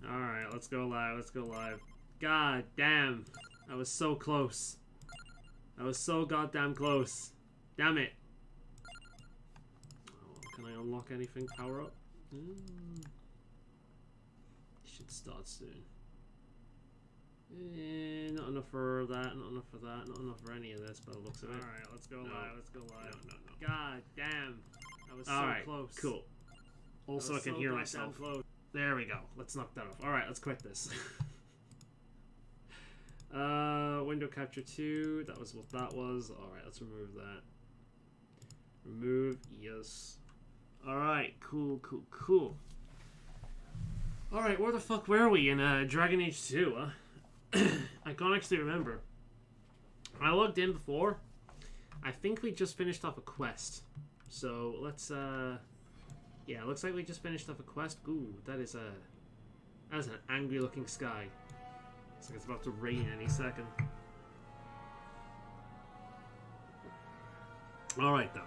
Alright, let's go live, let's go live. God damn. I was so close. I was so goddamn close. Damn it. Oh, can I unlock anything? Power up? Should start soon. Not enough for that, not enough for that, not enough for any of this, by the looks of it. Alright, let's go live, let's go live. No. God damn. I was so close. Cool. Also, I can hear myself. Close. There we go. Let's knock that off. Alright, let's quit this. Window capture 2. That was what that was. Alright, let's remove that. Remove, yes. Alright, cool. Alright, where the fuck were we in Dragon Age 2, huh? I can't actually remember. I logged in before. I think we just finished off a quest. So, let's, yeah, looks like we just finished off a quest. Ooh, that's an angry looking sky. Looks like it's about to rain any second. Alright then.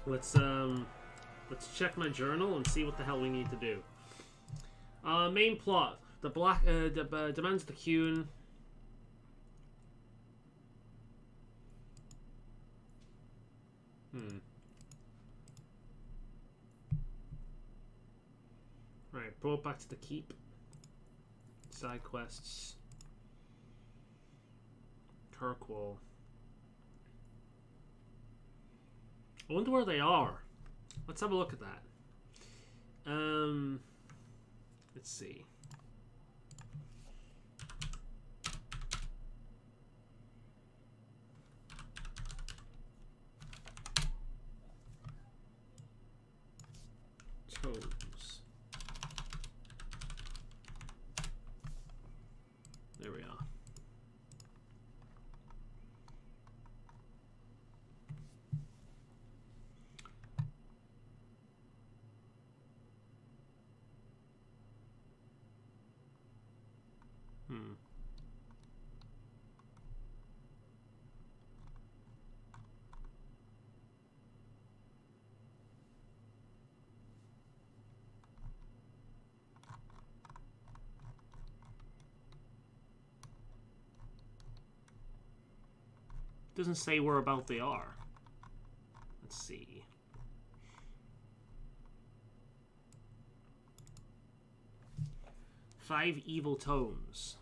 Let's check my journal and see what the hell we need to do. Main plot. The demands the Qun. Right, brought back to the keep. Side quests. Kirkwall. I wonder where they are. Let's have a look at that. Let's see. Toes. There we are. Doesn't say where about they are. Let's see. Five evil tomes.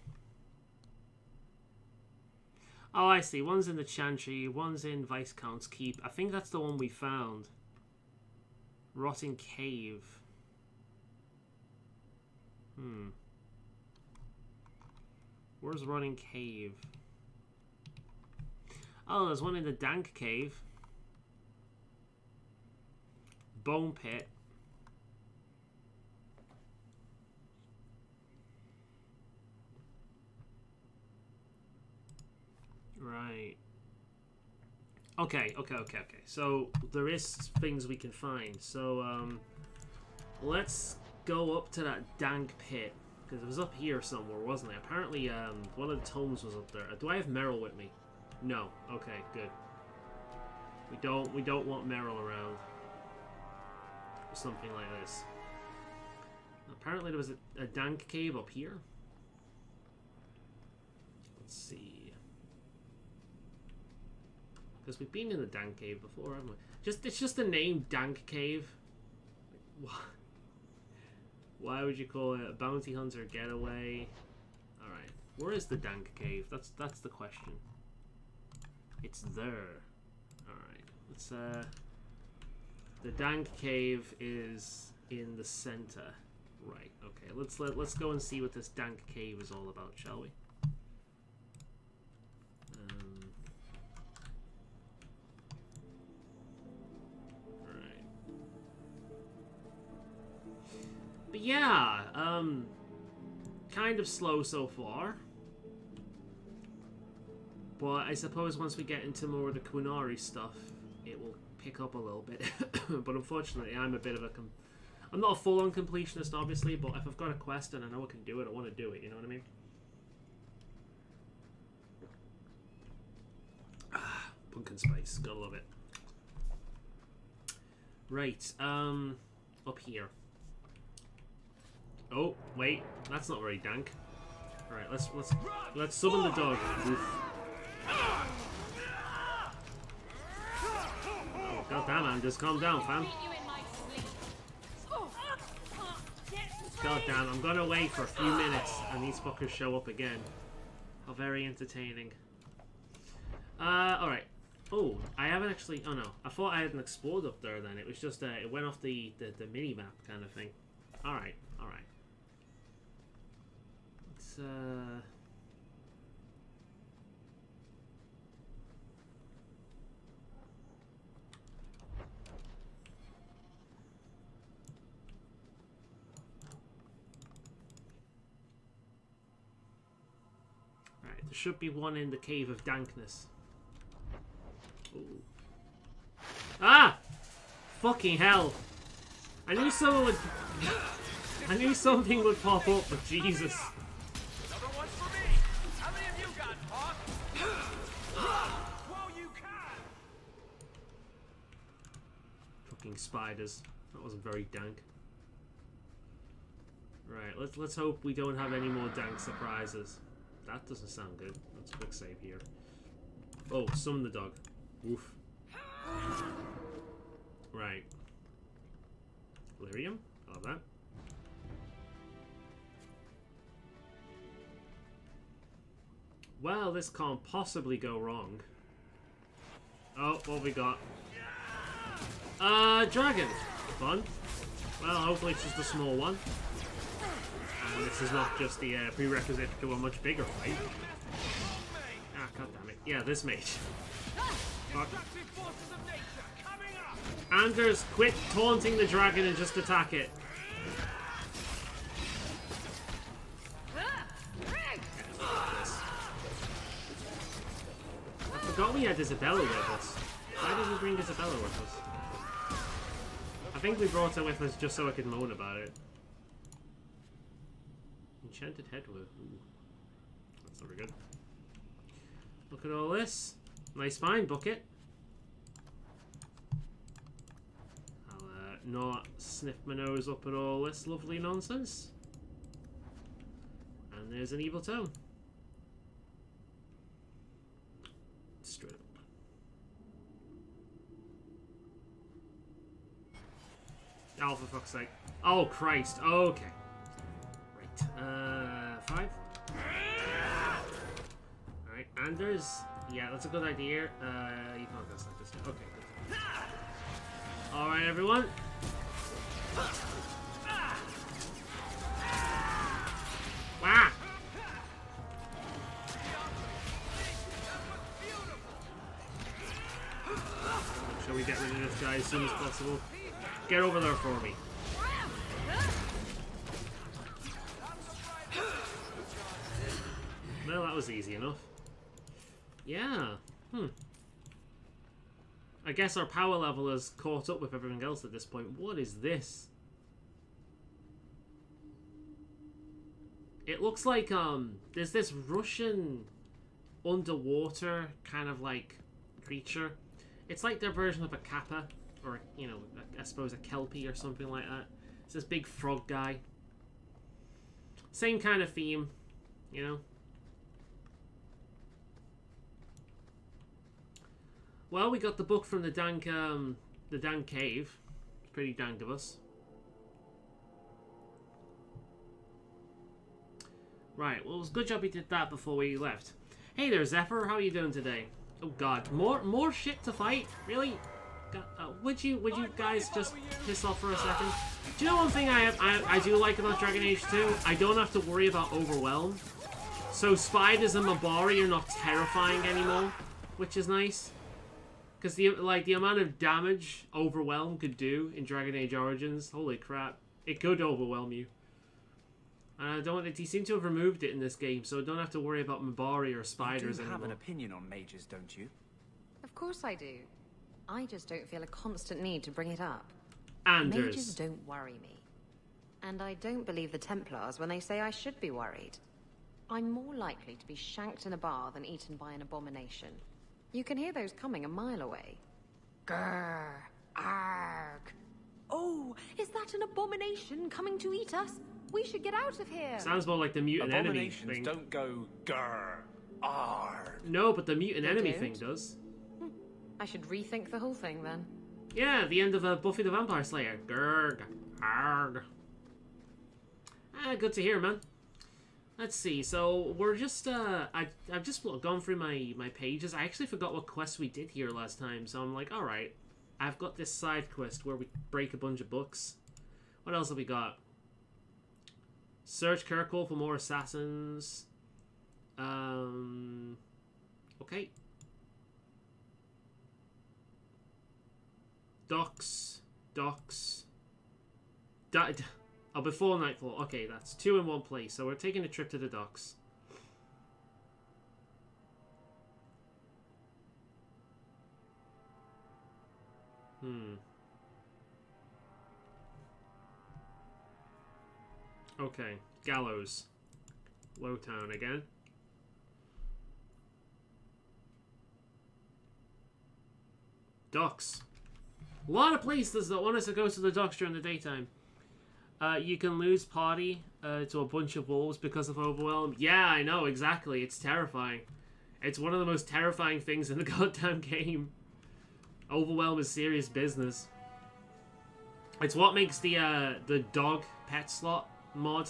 Oh, I see. One's in the Chantry, one's in Viscount's Keep. I think that's the one we found. Rotting Cave. Where's Rotting Cave? Oh, there's one in the Dank Cave. Bone Pit. Right. Okay. So, there is things we can find. So, let's go up to that Dank Pit. Because it was up here somewhere, wasn't it? Apparently, one of the tomes was up there. Do I have Meryl with me? No. Okay, good. We don't want Meryl around. Or something like this. Apparently there was a Dank Cave up here. Let's see. Because we've been in the Dank Cave before, haven't we? It's just the name Dank Cave. Why would you call it a bounty hunter getaway? Alright. Where is the Dank Cave? That's the question. It's there. Alright. Let's the Dank Cave is in the center. Right, okay. Let's go and see what this Dank Cave is all about, shall we? Right. But yeah, kind of slow so far. But I suppose once we get into more of the Qunari stuff, it will pick up a little bit. But unfortunately, I'm a bit of a... I'm not a full-on completionist, obviously, but if I've got a quest and I know I can do it, I want to do it, you know what I mean? Pumpkin spice, gotta love it. Right, up here. Oh, Wait, that's not very dank. All right, let's summon the dog. Oof. Oh, goddamn, man, just calm down, fam. Goddamn, I'm gonna wait for a few minutes and these fuckers show up again. How very entertaining. Alright. Oh, I haven't actually... Oh, no. I thought I hadn't explored up there then. It was just... it went off the mini-map kind of thing. Alright, alright. Let's, Alright, there should be one in the Cave of Dankness. Ooh. Ah! Fucking hell! I knew someone would... I knew something would pop up, but Jesus. Another one for me. How many of you got, Hawk? Whoa, you can. Fucking spiders. That wasn't very dank. Right, let's hope we don't have any more dank surprises. That doesn't sound good. Let's quick save here. Oh, summon the dog. Oof. Right. Lyrium? I love that. Well, this can't possibly go wrong. Oh, what we got? Dragon. Fun. Well, hopefully it's just a small one. And this is not just the prerequisite to a much bigger fight. Ah, goddammit. Yeah, this mage. Fuck. Anders, quit taunting the dragon and just attack it. I forgot we had Isabella with us. Why did we bring Isabella with us? I think we brought her with us just so I could moan about it. Enchanted headwood. Ooh. That's not very good. Look at all this. Nice find, bucket. I'll not sniff my nose up at all this lovely nonsense. And there's an evil tome. Straight up. Oh, for fuck's sake. Oh, Christ. Okay. Right. 5. Alright, Anders. Yeah, that's a good idea. You can't go like this. Okay, good. Alright, everyone. Wow! Shall we get rid of this guy as soon as possible? Get over there for me. Well, that was easy enough. Yeah. I guess our power level has caught up with everything else at this point. What is this? It looks like, there's this Russian underwater kind of like creature. It's like their version of a kappa, or, you know, I suppose a kelpie or something like that. It's this big frog guy. Same kind of theme, you know. Well, we got the book from the dank cave. It's pretty dank of us. Right, well, it was a good job we did that before we left. Hey there, Zephyr. How are you doing today? Oh God, more shit to fight? Really? God, would you guys just piss off for a second? Do you know one thing I do like about Dragon Age 2? I don't have to worry about overwhelm. So spiders and Mabari are not terrifying anymore, which is nice. Because the amount of damage overwhelm could do in Dragon Age Origins, holy crap, it could overwhelm you. And he seemed to have removed it in this game, so I don't have to worry about Mabari or spiders anymore. You have an opinion on mages, don't you? Of course I do. I just don't feel a constant need to bring it up. Anders. Mages don't worry me. And I don't believe the Templars when they say I should be worried. I'm more likely to be shanked in a bar than eaten by an abomination. You can hear those coming a mile away. Grrr, arg. Oh, is that an abomination coming to eat us? We should get out of here. Sounds more like the mutant enemy Abominations thing. don't go grr, arr. No, but the mutant They enemy don't? thing does. I should rethink the whole thing then. Yeah, the end of Buffy the Vampire Slayer. Grrg. Arg. Ah, good to hear, man. Let's see, so we're just, I've just gone through my pages. I actually forgot what quest we did here last time, so I'm like, alright. I've got this side quest where we break a bunch of books. What else have we got? Search Kirkwall for more assassins. Okay. Docks. Oh, before nightfall. Okay, that's 2 in one place. So we're taking a trip to the docks. Okay, Gallows. Lowtown again. Docks. A lot of places that want us to go to the docks during the daytime. You can lose party to a bunch of wolves because of overwhelm. Yeah, I know, exactly. It's terrifying. It's one of the most terrifying things in the goddamn game. Overwhelm is serious business. It's what makes the dog pet slot mod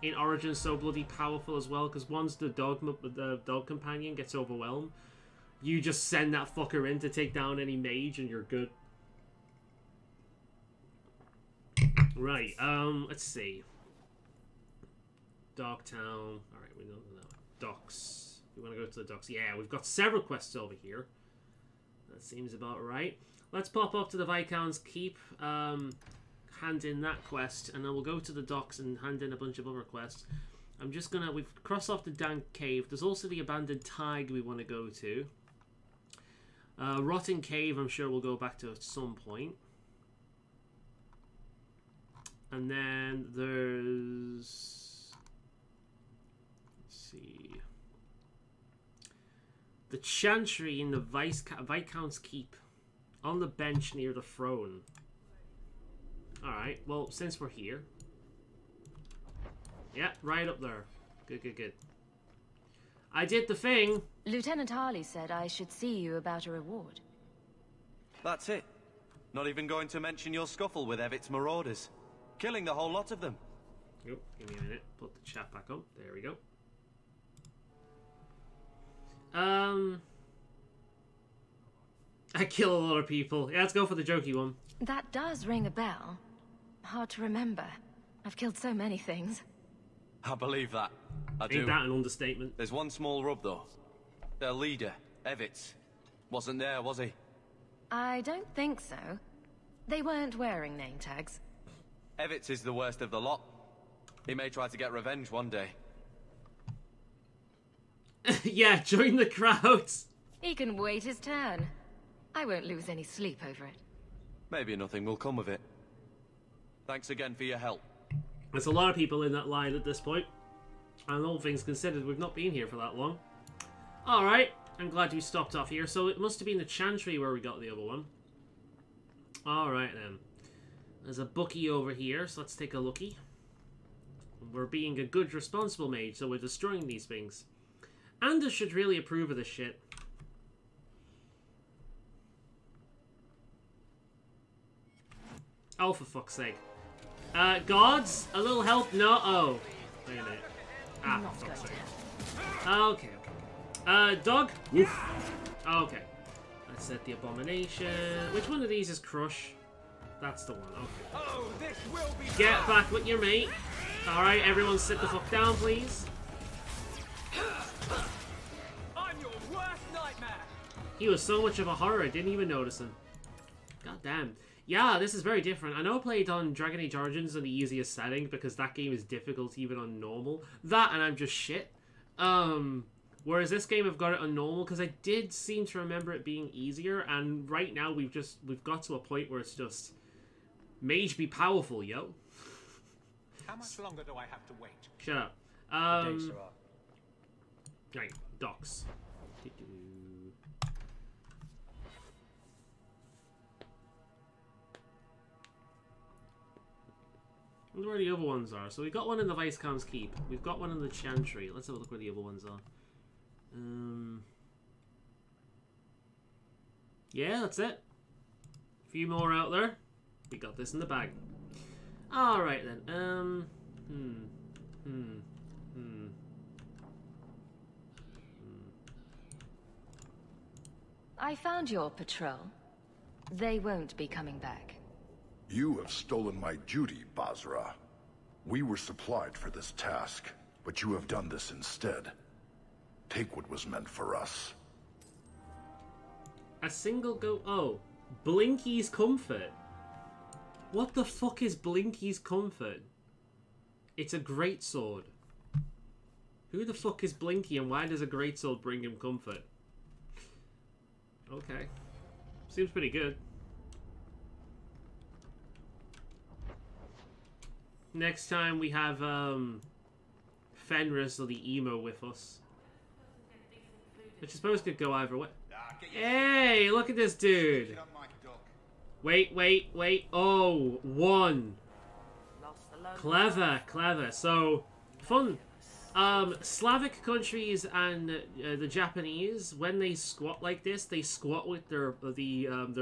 in Origins so bloody powerful as well, because once the dog companion gets overwhelmed, you just send that fucker in to take down any mage and you're good. Right, let's see. Dogtown. Alright, we know that. Docks. We want to go to the docks. Yeah, we've got several quests over here. That seems about right. Let's pop up to the Viscount's Keep, hand in that quest, and then we'll go to the docks and hand in a bunch of other quests. I'm just gonna... We've crossed off the Dank Cave. There's also the Abandoned Tide we want to go to. Rotten Cave, I'm sure we'll go back to at some point. And then there's... Let's see... The Chantry in the Viscount's Keep. On the bench near the throne. Alright, well, since we're here... Yeah, right up there. Good. I did the thing! Lieutenant Harley said I should see you about a reward. That's it. Not even going to mention your scuffle with Evit's marauders. Killing the whole lot of them. Oh, give me a minute. Put the chat back up. There we go. I kill a lot of people. Yeah, let's go for the jokey one. That does ring a bell. Hard to remember. I've killed so many things. I believe that. I do. Ain't that an understatement? There's one small rub, though. Their leader, Evitz, wasn't there, was he? I don't think so. They weren't wearing name tags. Evitz is the worst of the lot. He may try to get revenge one day. Yeah, join the crowds. He can wait his turn. I won't lose any sleep over it. Maybe nothing will come of it. Thanks again for your help. There's a lot of people in that line at this point. And all things considered, we've not been here for that long. Alright, I'm glad we stopped off here. So it must have been the Chantry where we got the other one. Alright then. There's a bookie over here, so let's take a lookie. We're being a good, responsible mage, so we're destroying these things. Anders should really approve of this shit. Oh, for fuck's sake. Gods? A little help? No? Oh. Wait a minute. Ah, for fuck's sake. Okay. Dog? Woof. Okay. Let's set the abomination. Which one of these is Crush? That's the one. Okay. Oh, this will be Get back with your mate. Alright, everyone sit the fuck down, please. I'm your worst nightmare. He was so much of a horror, I didn't even notice him. God damn. Yeah, this is very different. I know I played on Dragon Age Origins on the easiest setting because that game is difficult even on normal. That and I'm just shit. Whereas this game I've got it on normal because I did seem to remember it being easier, and right now we've got to a point where it's just mage be powerful, yo. How much longer do I have to wait? Shut up. Right, docks. I wonder where the other ones are. So we got one in the Viscount's Keep. We've got one in the Chantry. Let's have a look where the other ones are. Yeah, that's it. A few more out there. We got this in the bag. Alright then. I found your patrol. They won't be coming back. You have stolen my duty, Basra. We were supplied for this task, but you have done this instead. Take what was meant for us. A single go... Oh. Blinky's Comfort. What the fuck is Blinky's Comfort? It's a greatsword. Who the fuck is Blinky and why does a greatsword bring him comfort? Okay. Seems pretty good. Next time we have Fenris or the Emo with us. Which I suppose could go either way. Hey, look at this dude. Wait. Oh, one. Clever, clever. So, fun. Slavic countries and the Japanese, when they squat like this, they squat with their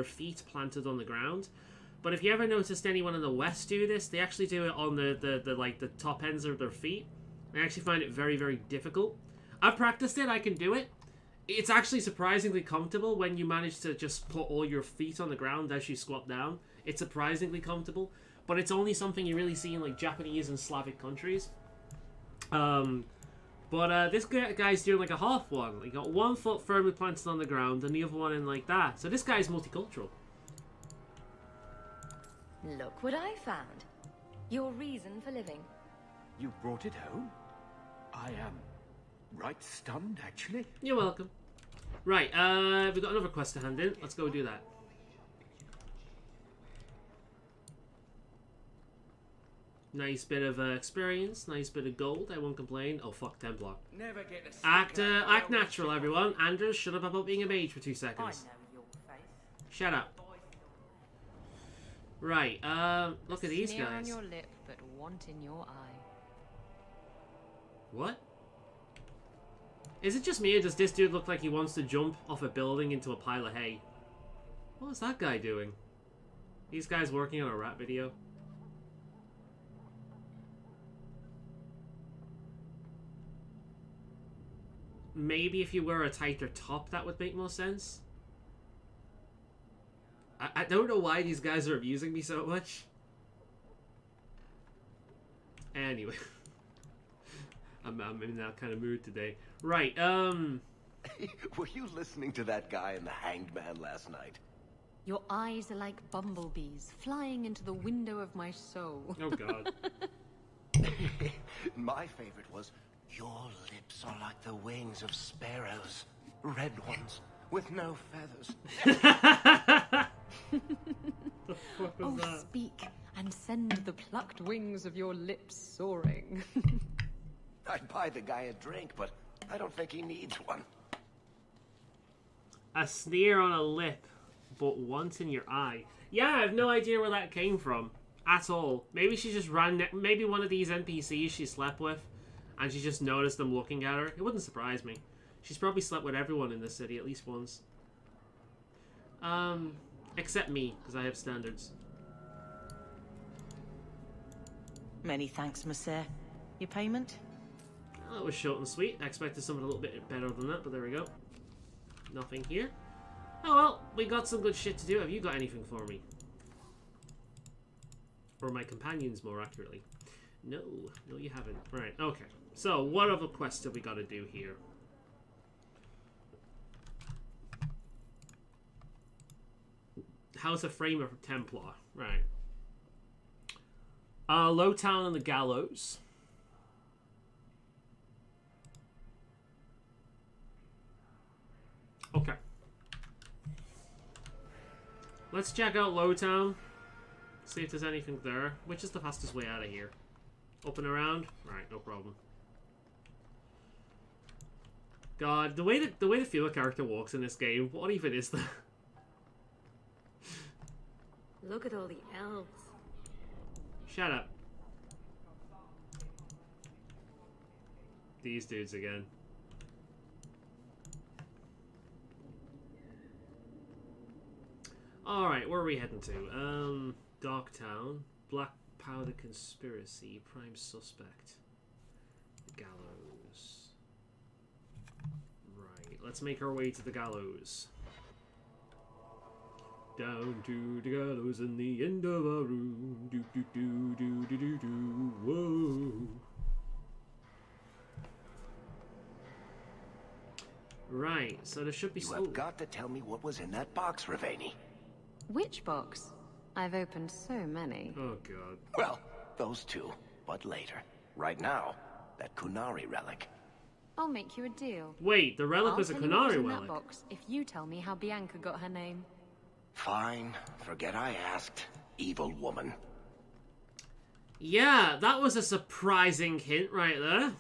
feet planted on the ground. But if you ever noticed anyone in the West do this, they actually do it on the top ends of their feet. I actually find it very, very difficult. I've practiced it. I can do it. It's actually surprisingly comfortable when you manage to just put all your feet on the ground as you squat down. It's surprisingly comfortable, but it's only something you really see in like Japanese and Slavic countries. But this guy's doing like a half one. He got one foot firmly planted on the ground and the other one in like that. So this guy's multicultural. Look what I found. Your reason for living. You brought it home? I am right stunned, actually. You're welcome. Right, we've got another quest to hand in. Let's go do that. Nice bit of experience, nice bit of gold. I won't complain. Oh fuck, Templar. Never get a Act natural, everyone. Anders, shut up about being a mage for 2 seconds. Shut up. Right, look at these Sneer guys. on your lip, but want in your eye. What? Is it just me, or does this dude look like he wants to jump off a building into a pile of hay? What was that guy doing? These guys working on a rap video? Maybe if you wear a tighter top, that would make more sense. I don't know why these guys are abusing me so much. Anyway. I'm in that kind of mood today. Right, Were you listening to that guy in the Hanged Man last night? Your eyes are like bumblebees flying into the window of my soul. Oh god. My favorite was, your lips are like the wings of sparrows. Red ones, with no feathers. The fuck was that? Speak and send the plucked wings of your lips soaring. I'd buy the guy a drink, but I don't think he needs one. A sneer on a lip, but once in your eye. Yeah, I have no idea where that came from. At all. Maybe she just ran... Maybe one of these NPCs she slept with, and she just noticed them looking at her. It wouldn't surprise me. She's probably slept with everyone in this city at least once. Except me, because I have standards. Many thanks, monsieur. Your payment? Oh, that was short and sweet. I expected something a little bit better than that, but there we go. Nothing here. Oh well, we got some good shit to do. Have you got anything for me? Or my companions, more accurately. No, you haven't. Right, okay. So, what other quests have we got to do here? House of Framer Templar. Right. Lowtown and the Gallows. Okay. Let's check out Lowtown. See if there's anything there. Which is the fastest way out of here? Up and around? Right, no problem. God, the way the female character walks in this game, what even is that? Look at all the elves. Shut up. these dudes again. Alright, where are we heading to? Darktown. Black Powder Conspiracy. Prime Suspect. The Gallows. Right, let's make our way to the gallows. Down to the gallows in the end of our room. Do do do do do do do. Whoa. Right, so there should be. You have got to tell me what was in that box, Ravani. Which box? I've opened so many. Oh god. Well, those two, but later. Right now, that Kunari relic. I'll make you a deal. Wait, the relic was a I'll tell you what was Kunari in relic. that box if you tell me how Bianca got her name. Fine, forget I asked. Evil woman. Yeah, that was a surprising hint right there.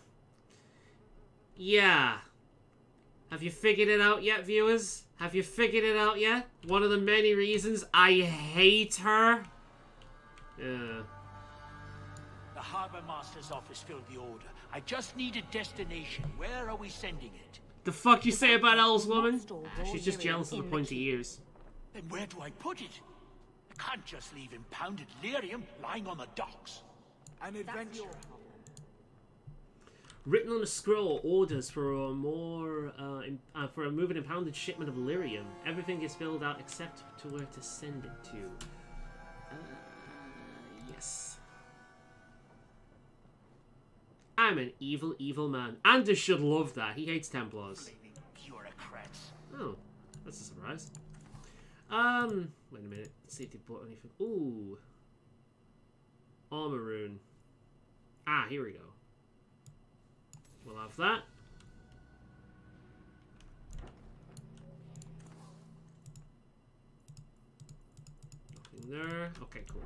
Yeah. Have you figured it out yet, viewers? Have you figured it out yet? One of the many reasons I hate her. Yeah. The Harbor Master's office filled the order. I just need a destination. Where are we sending it? The fuck you say about Elle's woman? She's just jealous of the pointy ears. Then where do I put it? I can't just leave impounded lyrium lying on the docks. An adventure. Written on a scroll, orders for a for a moving impounded shipment of lyrium. Everything is filled out except to where to send it to. Yes. I'm an evil, evil man. Anders should love that. He hates Templars. Bureaucrats. Oh, that's a surprise. Wait a minute. Let's see if they bought anything. Ooh. Armor rune. Ah, here we go. We'll have that. Nothing there. Okay, cool.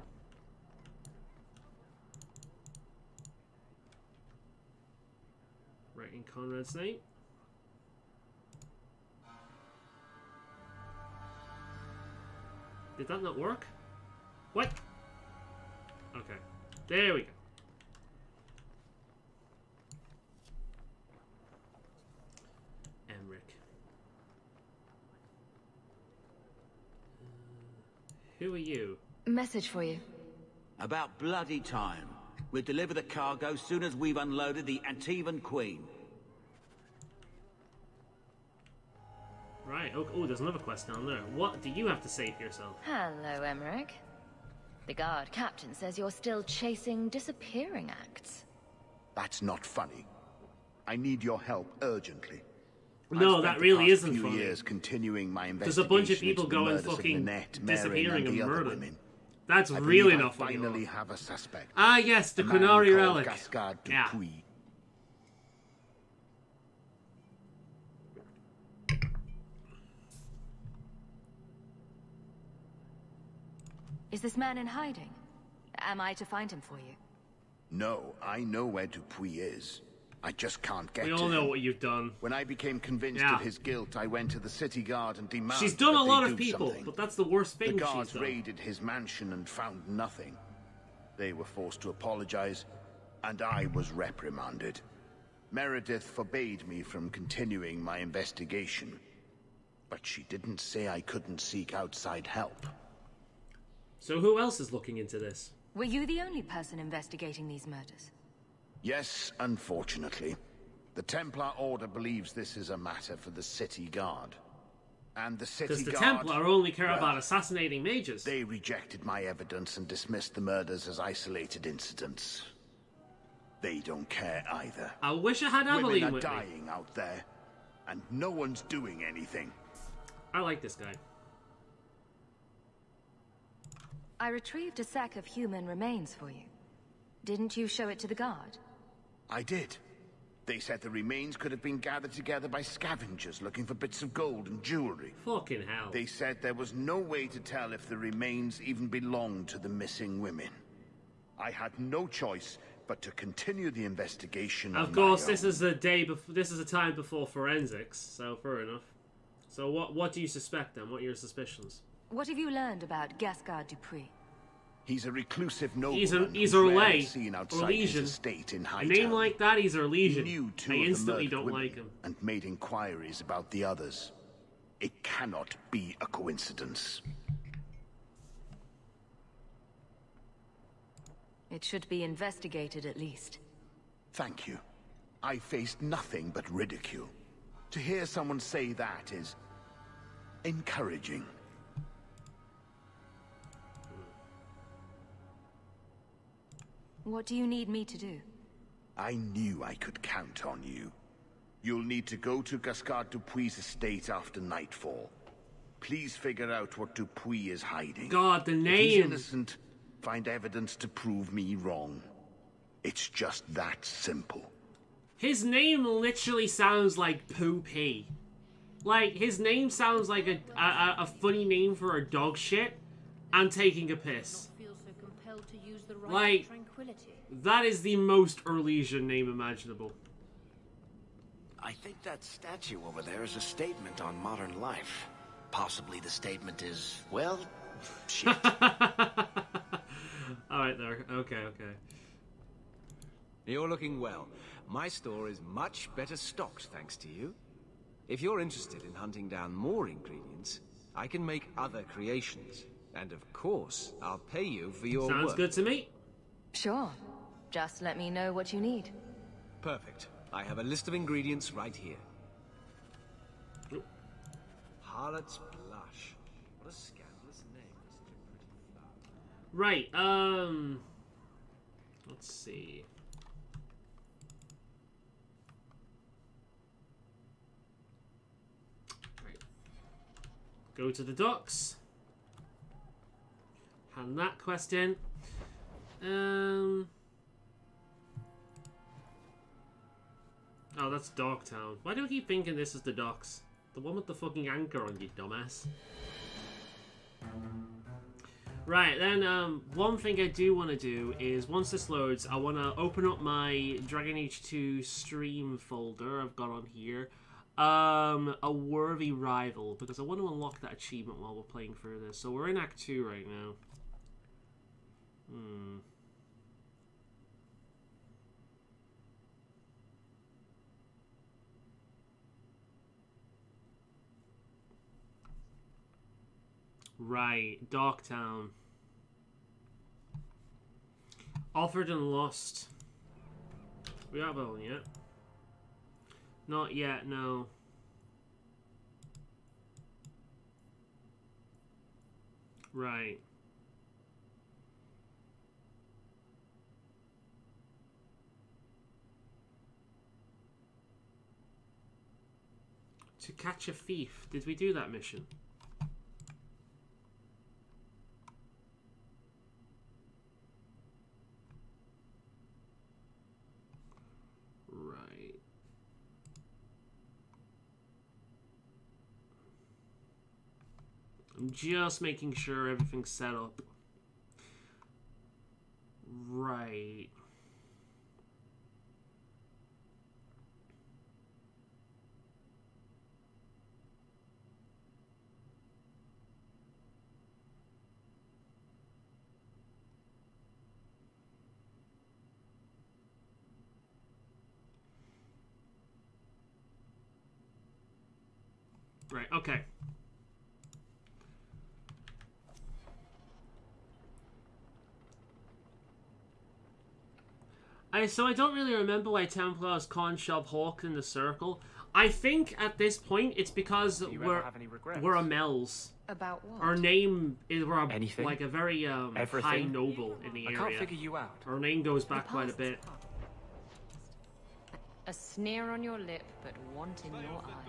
Writing Conrad's name. Did that not work? What? Okay. There we go. Emmerich. Who are you? Message for you. About bloody time. We'll deliver the cargo soon as we've unloaded the Antivan Queen. Right, oh, there's another quest down there. What do you have to say for yourself? Hello, Emmerich. The guard captain says you're still chasing disappearing acts. That's not funny. I need your help urgently. No, that really isn't funny. Years continuing my There's a bunch of people going fucking disappearing and murdering. That's really not funny. I finally have a suspect. Ah, yes, the Kunari relic. Yeah. Is this man in hiding? Am I to find him for you? No, I know where Dupuy is. I just can't get to him. We all know what you've done. When I became convinced of his guilt, I went to the city guard and demanded She's done a lot of do people, something. but that's the worst thing The guards she's done. raided his mansion and found nothing. They were forced to apologize, and I was reprimanded. Meredith forbade me from continuing my investigation. But she didn't say I couldn't seek outside help. So who else is looking into this? Were you the only person investigating these murders? Yes, unfortunately. The Templar Order believes this is a matter for the city guard. And the city guard... Because the Templar only care about assassinating mages. They rejected my evidence and dismissed the murders as isolated incidents. They don't care either. I wish I had Aveline Women with are me. dying out there, and no one's doing anything. I like this guy. I retrieved a sack of human remains for you. Didn't you show it to the guard? I did. They said the remains could have been gathered together by scavengers looking for bits of gold and jewelry. Fucking hell. They said there was no way to tell if the remains even belonged to the missing women. I had no choice but to continue the investigation. Of course, this is a day before. This is a time before forensics, so fair enough. So what do you suspect then? What are your suspicions? What have you learned about Gascard Dupuy? He's a reclusive He's nobleman he's who's rarely Orlais. seen outside his Orlesian. estate in A Hightown. name like that, he's Orlesian. He knew two I of the instantly murdered don't women like him. and made inquiries about the others. It cannot be a coincidence. It should be investigated at least. Thank you. I faced nothing but ridicule. To hear someone say that is encouraging. What do you need me to do? I knew I could count on you. You'll need to go to Gascard Dupuy's estate after nightfall. Please figure out what Dupuy is hiding. God, the If he's name. innocent, find evidence to prove me wrong. It's just that simple. His name literally sounds like Poo-Pee. Like, his name sounds like a funny name for a dog shit and taking a piss. Like, that is the most Orlesian name imaginable. I think that statue over there is a statement on modern life. Possibly the statement is, well, shit. Alright there. Okay. You're looking well. My store is much better stocked thanks to you. If you're interested in hunting down more ingredients, I can make other creations. And of course, I'll pay you for your work. Sounds good to me. Sure. Just let me know what you need. Perfect. I have a list of ingredients right here. Harlot's Blush. What a scandalous name for such a pretty flower. Right, let's see. Right. Go to the docks. Hand that quest in. Oh, that's Dogtown. Why do I keep thinking this is the docks? The one with the fucking anchor on, you dumbass. Right, then, one thing I do want to do is, once this loads, I want to open up my Dragon Age 2 stream folder I've got on here. A worthy rival, because I want to unlock that achievement while we're playing through this. So we're in Act 2 right now. Right, Darktown. Offered and lost. We are Faolan yet? Not yet, no. Right. To catch a thief. Did we do that mission? Right. I'm just making sure everything's set up. Right. Right, okay. So I don't really remember why Templars can't shove Hawk in the circle. I think at this point it's because we're Amels. About what? Our name is Anything? like a very high noble in the area. I can't figure you out. Our name goes back quite a bit. A sneer on your lip, but want in your eye.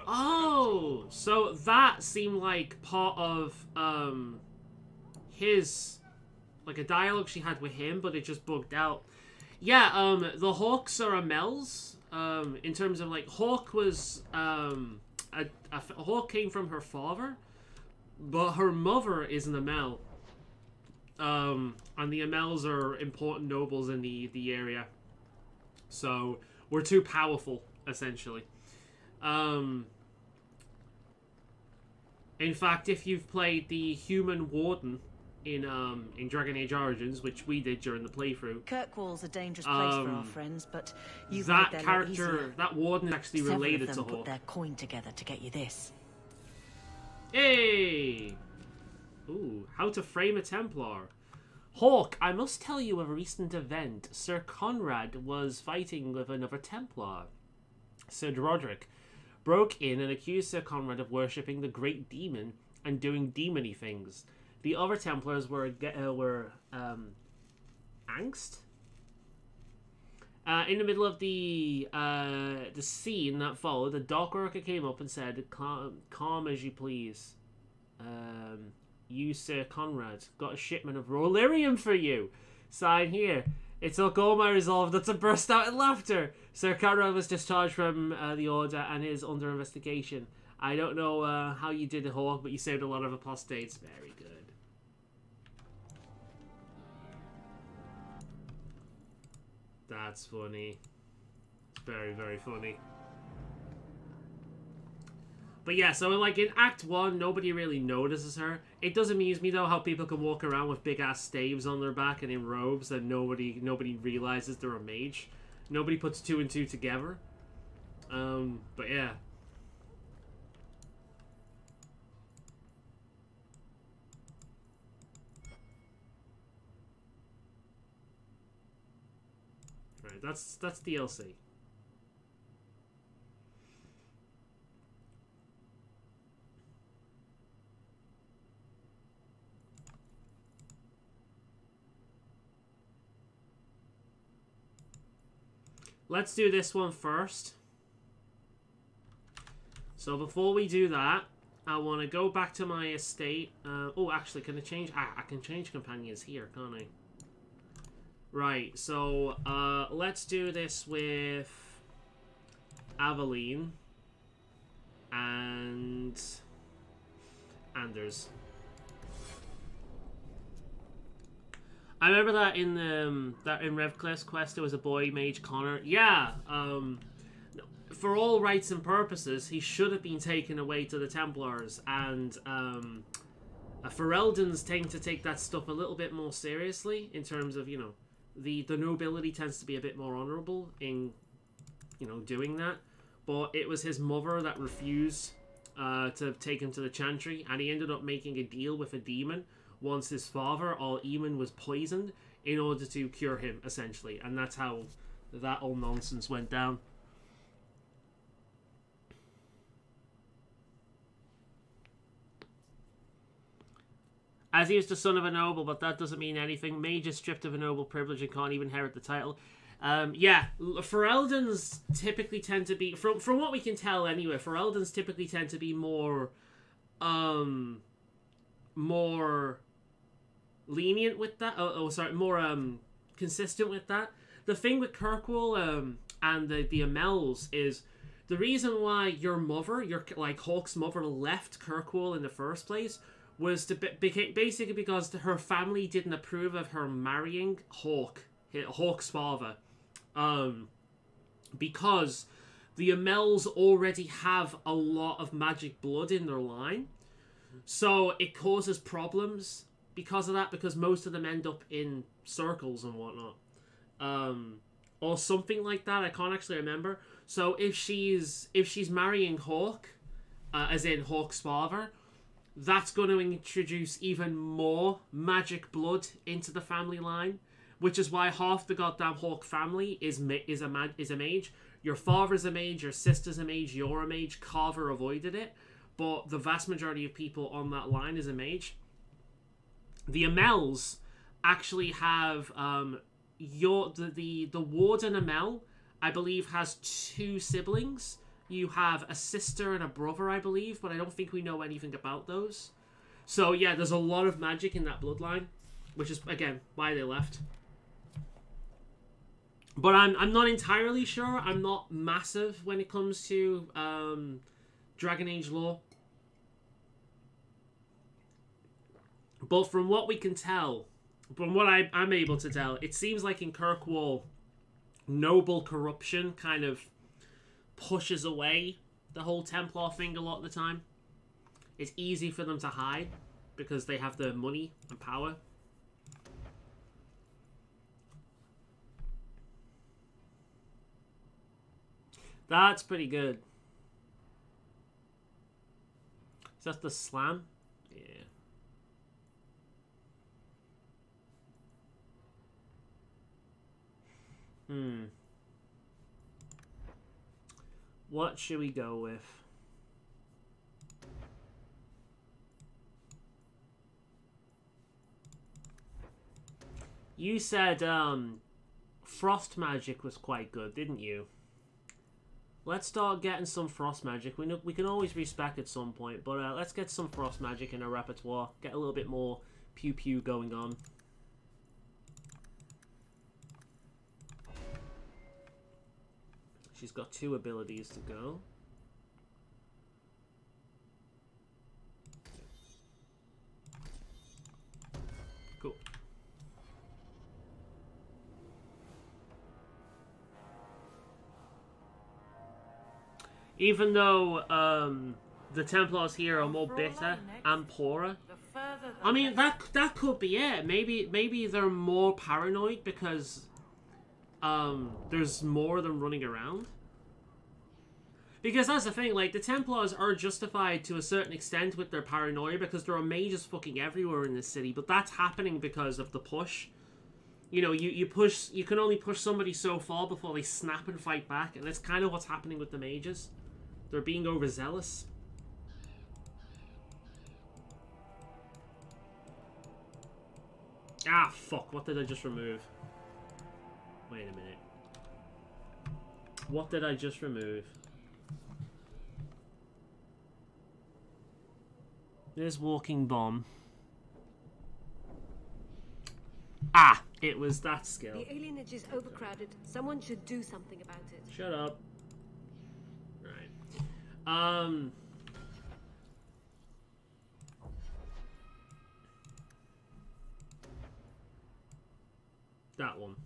Oh, so that seemed like part of his, like a dialogue she had with him, but it just bugged out. Yeah, the Hawks are Amels. In terms of like Hawk was Hawk came from her father, but her mother is an Amel. And the Amels are important nobles in the area. So we're too powerful, essentially. In fact, if you've played the Human Warden in Dragon Age Origins, which we did during the playthrough. Kirkwall's a dangerous place for our friends, but you've that made their character, life easier. that warden, is actually Several related of to them put Hawk. their coin together to get you this. Hey! Ooh, how to frame a Templar. Hawk, I must tell you of a recent event. Sir Conrad was fighting with another Templar. Sir Roderick broke in and accused Sir Conrad of worshipping the Great Demon and doing demony things. The other Templars were angst. In the middle of the scene that followed, the dockworker came up and said, calm as you please. You, Sir Conrad, got a shipment of raw lyrium for you. Sign here. It took all my resolve not to burst out in laughter. Sir Conrad was discharged from the order and is under investigation. I don't know how you did it, Hawk, but you saved a lot of apostates. Very good. That's funny. It's very, very funny. But yeah, so like in Act 1, nobody really notices her. It does amuse me though how people can walk around with big ass staves on their back and in robes and nobody realizes they're a mage. Nobody puts two and two together. But yeah. Right, that's DLC. Let's do this one first. So before we do that, I want to go back to my estate. Oh, actually, can I change? I can change companions here, can't I? Right, so let's do this with Aveline and Anders. I remember that in Revcliff's quest there was a boy mage Connor. Yeah, for all rights and purposes, he should have been taken away to the Templars, and Fereldans tend to take that stuff a little bit more seriously in terms of, you know, the nobility tends to be a bit more honourable in, you know, doing that. But it was his mother that refused to take him to the Chantry, and he ended up making a deal with a demon once his father, Eamon, was poisoned in order to cure him, essentially. And that's how that whole nonsense went down. As he was the son of a noble, but that doesn't mean anything. Mage is stripped of a noble privilege and can't even inherit the title. Yeah, Fereldans typically tend to be, from what we can tell anyway, Fereldans typically tend to be more lenient with that. More consistent with that. The thing with Kirkwall and the Amels is the reason why your mother, like Hawk's mother, left Kirkwall in the first place was to basically because her family didn't approve of her marrying Hawk's father, because the Amels already have a lot of magic blood in their line, so it causes problems because of that, because most of them end up in circles and whatnot, or something like that. I can't actually remember. So if she's marrying Hawk, as in Hawk's father, that's going to introduce even more magic blood into the family line, which is why half the goddamn Hawk family is a mage. Your father's a mage, your sister's a mage, you're a mage. Carver avoided it, but the vast majority of people on that line is a mage. The Amels actually have the Warden Amel, I believe, has 2 siblings. You have a sister and a brother, I believe, but I don't think we know anything about those. So yeah, there's a lot of magic in that bloodline, which is, again, why they left. But I'm not entirely sure. I'm not massive when it comes to Dragon Age lore. But from what we can tell, from what I'm able to tell, it seems like in Kirkwall, noble corruption kind of pushes away the whole Templar thing a lot of the time. It's easy for them to hide because they have the money and power. That's pretty good. Is that the slam? Yeah. What should we go with? You said frost magic was quite good, didn't you? Let's start getting some frost magic. We can always respec at some point, but let's get some frost magic in our repertoire. Get a little bit more pew pew going on. She's got 2 abilities to go. Cool. Even though the Templars here are more bitter and poorer, I mean that could be it. Maybe they're more paranoid because there's more of them running around. Because that's the thing, like, the Templars are justified to a certain extent with their paranoia because there are mages fucking everywhere in this city, but that's happening because of the push. You know, you can only push somebody so far before they snap and fight back, and that's kind of what's happening with the mages. They're being overzealous. Ah, fuck, what did I just remove? Wait a minute. What did I just remove? There's walking bomb. Ah, it was that skill. The alienage is overcrowded. Someone should do something about it. Shut up. Right. That one.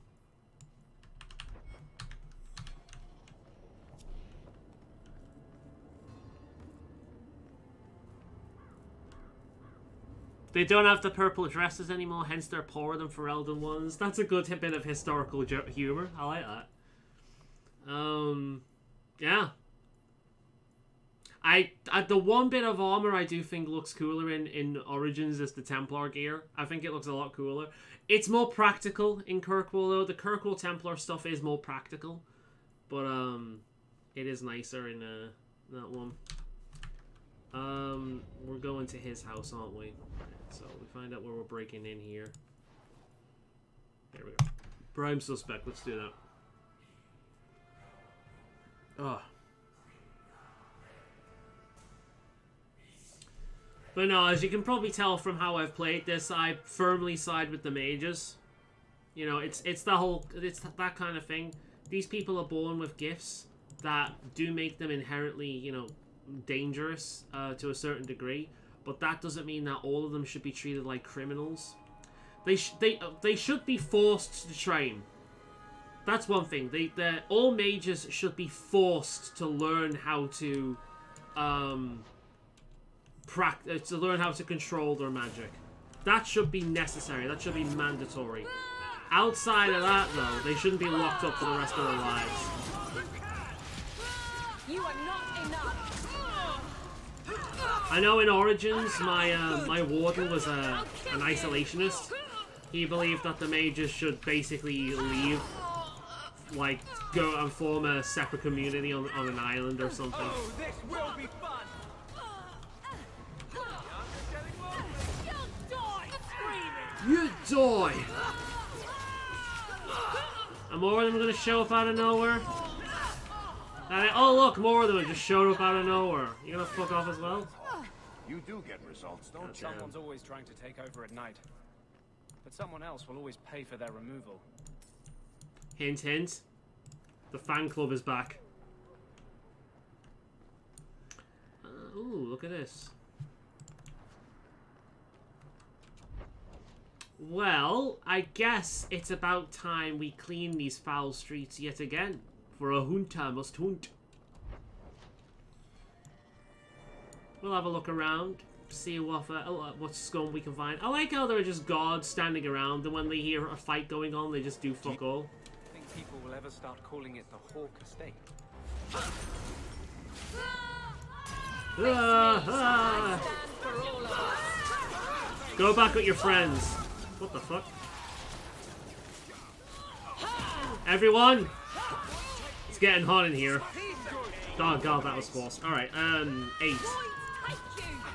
They don't have the purple dresses anymore, hence they're poorer than Ferelden ones. That's a good bit of historical humor. I like that. Yeah. The one bit of armor I do think looks cooler in Origins is the Templar gear. I think it looks a lot cooler. It's more practical in Kirkwall though. The Kirkwall Templar stuff is more practical, but it is nicer in that one. We're going to his house, aren't we? So we find out where we're breaking in here. There we go. Prime suspect. Let's do that. Oh. But no, as you can probably tell from how I've played this, I firmly side with the mages. You know, it's that kind of thing. These people are born with gifts that do make them inherently, you know, dangerous to a certain degree, but that doesn't mean that all of them should be treated like criminals. They should be forced to train. That's one thing. All mages should be forced to learn how to learn how to control their magic. That should be necessary. That should be mandatory. Outside of that, though, they shouldn't be locked up for the rest of their lives. You are not enough. I know in Origins, my warden was an isolationist. He believed that the mages should basically leave, like, go and form a separate community on an island or something. Oh, this will be fun. You die! And more of them are going to show up out of nowhere? Oh look, more of them just showed up out of nowhere. You gonna fuck off as well? You do get results, don't you? Someone's always trying to take over at night. But someone else will always pay for their removal. Hint, hint. The fan club is back. Ooh, look at this. Well, I guess it's about time we clean these foul streets yet again. For a hunter must hunt. We'll have a look around. see what scum we can find. I like how there are just guards standing around, and when they hear a fight going on, they just do fuck all. Think people will ever start calling it the Hawk Estate? Go back with your friends. What the fuck? Everyone! It's getting hot in here. Oh god, that was false. Alright, 8.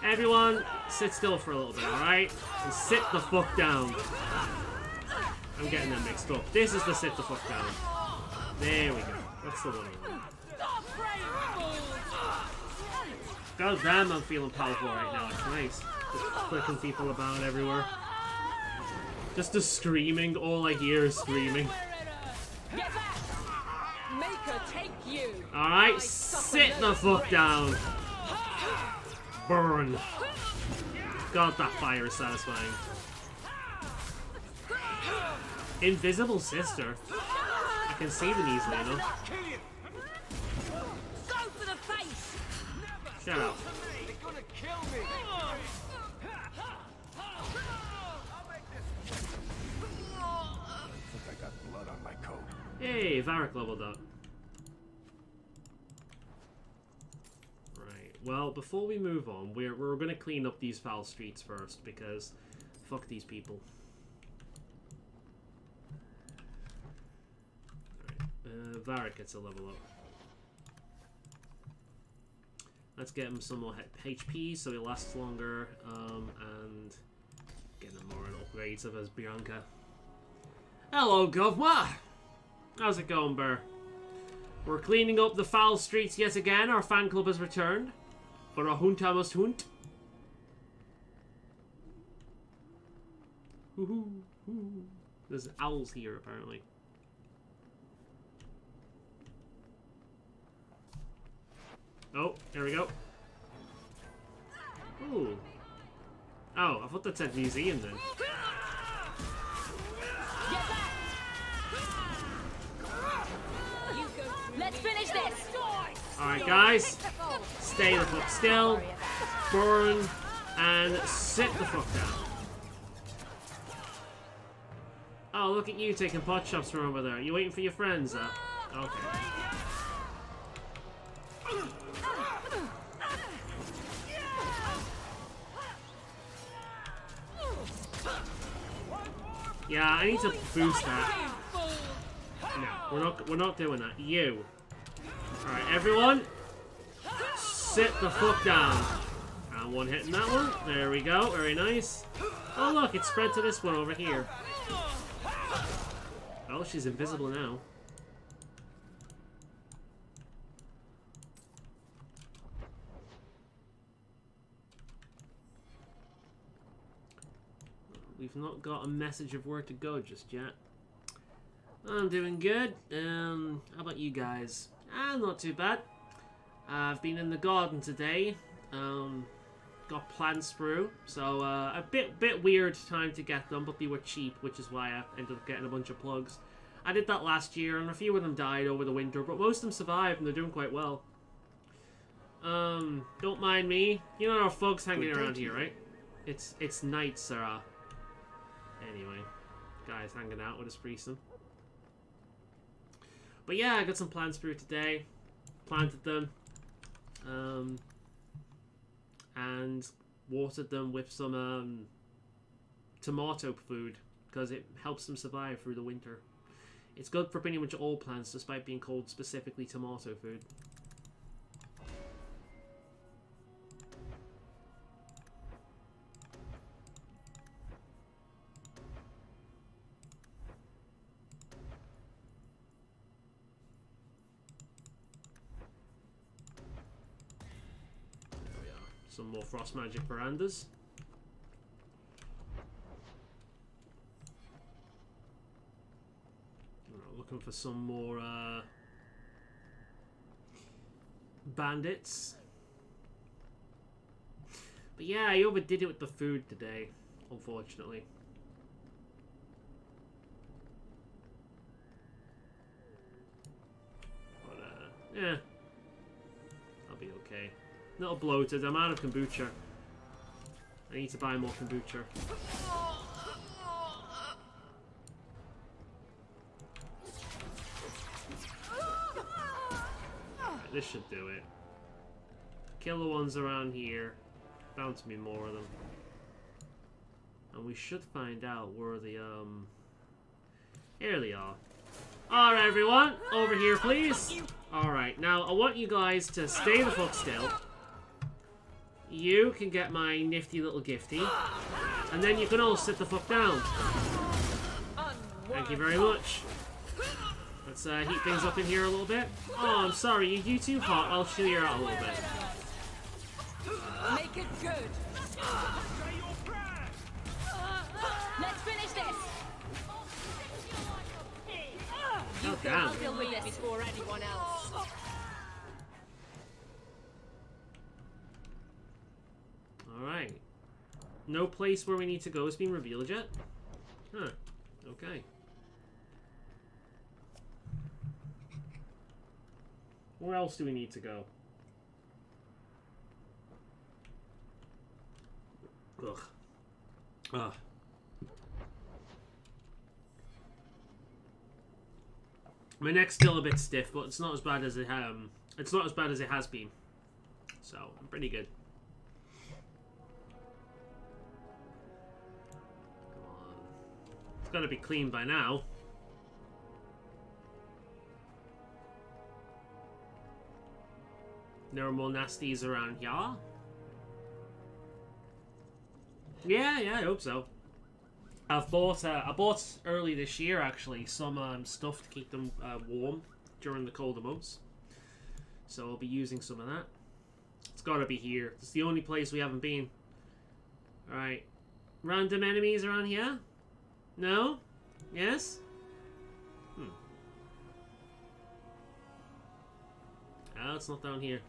Everyone, sit still for a little bit, alright? And sit the fuck down. I'm getting them mixed up. This is the sit the fuck down. There we go. That's the one I want. God damn, I'm feeling powerful right now. It's nice. Just flicking people about everywhere. Just the screaming. All I hear is screaming. Alright, sit the fuck down. Burn. God, that fire is satisfying. Invisible sister. I can see them easily enough. Shut up. I got blood on my coat. Hey, Varric leveled up. Right. Well, before we move on, we're gonna clean up these foul streets first because fuck these people. Alright. Varric gets a level up. Let's get him some more HP so he lasts longer, and get him more upgrades of his Bianca. Hello, Governor! How's it going, Burr? We're cleaning up the foul streets yet again. Our fan club has returned. For a hunta must hunt. Hoo-hoo, hoo. There's owls here, apparently. Oh, there we go. Ooh. Oh, I thought that said museum then. Let's finish this. Alright, guys. Stay the fuck still. Burn. And sit the fuck down. Oh, look at you taking pot shots from over there. You waiting for your friends, Okay. Yeah, I need to boost that. No, we're not doing that. You. Alright, everyone. Sit the fuck down. And one hitting that one. There we go. Very nice. Oh look, it's spread to this one over here. Oh, she's invisible now. We've not got a message of where to go just yet. I'm doing good. How about you guys? Not too bad. I've been in the garden today. Got plants through, so a bit weird time to get them, but they were cheap, which is why I ended up getting a bunch of plugs. I did that last year, and a few of them died over the winter, but most of them survived, and they're doing quite well. Don't mind me. You know there are thugs hanging around here, right? It's night, Sarah. Anyway, guys hanging out with us threesome. But yeah, I got some plants through today. Planted them. And watered them with some tomato food because it helps them survive through the winter. It's good for pretty much all plants despite being called specifically tomato food. Some more frost magic verandas. Looking for some more bandits. But yeah, I overdid it with the food today, unfortunately. But yeah, I'll be okay. Little bloated. I'm out of kombucha. I need to buy more kombucha. Right, this should do it. Kill the ones around here. Bound to be more of them. And we should find out where the, here they are. Alright, everyone. Over here, please. Alright, now I want you guys to stay the fuck still. You can get my nifty little gifty. And then you can all sit the fuck down. Thank you very much. Let's heat things up in here a little bit. Oh, I'm sorry. You too hot. I'll chill you out a little bit. Make it good. Let's finish this. Oh, damn. I'll deal with this before anyone else. Alright. No place where we need to go has been revealed yet? Huh. Okay. Where else do we need to go? Ugh. Ugh. My neck's still a bit stiff, but it's not as bad as it has been. So I'm pretty good. Come on. It's got to be clean by now. No more nasties around here. Yeah, I hope so. I bought early this year actually some stuff to keep them warm during the colder months. So I'll be using some of that. It's gotta be here. It's the only place we haven't been. Alright. Random enemies around here? No? Yes? Ah, it's not down here.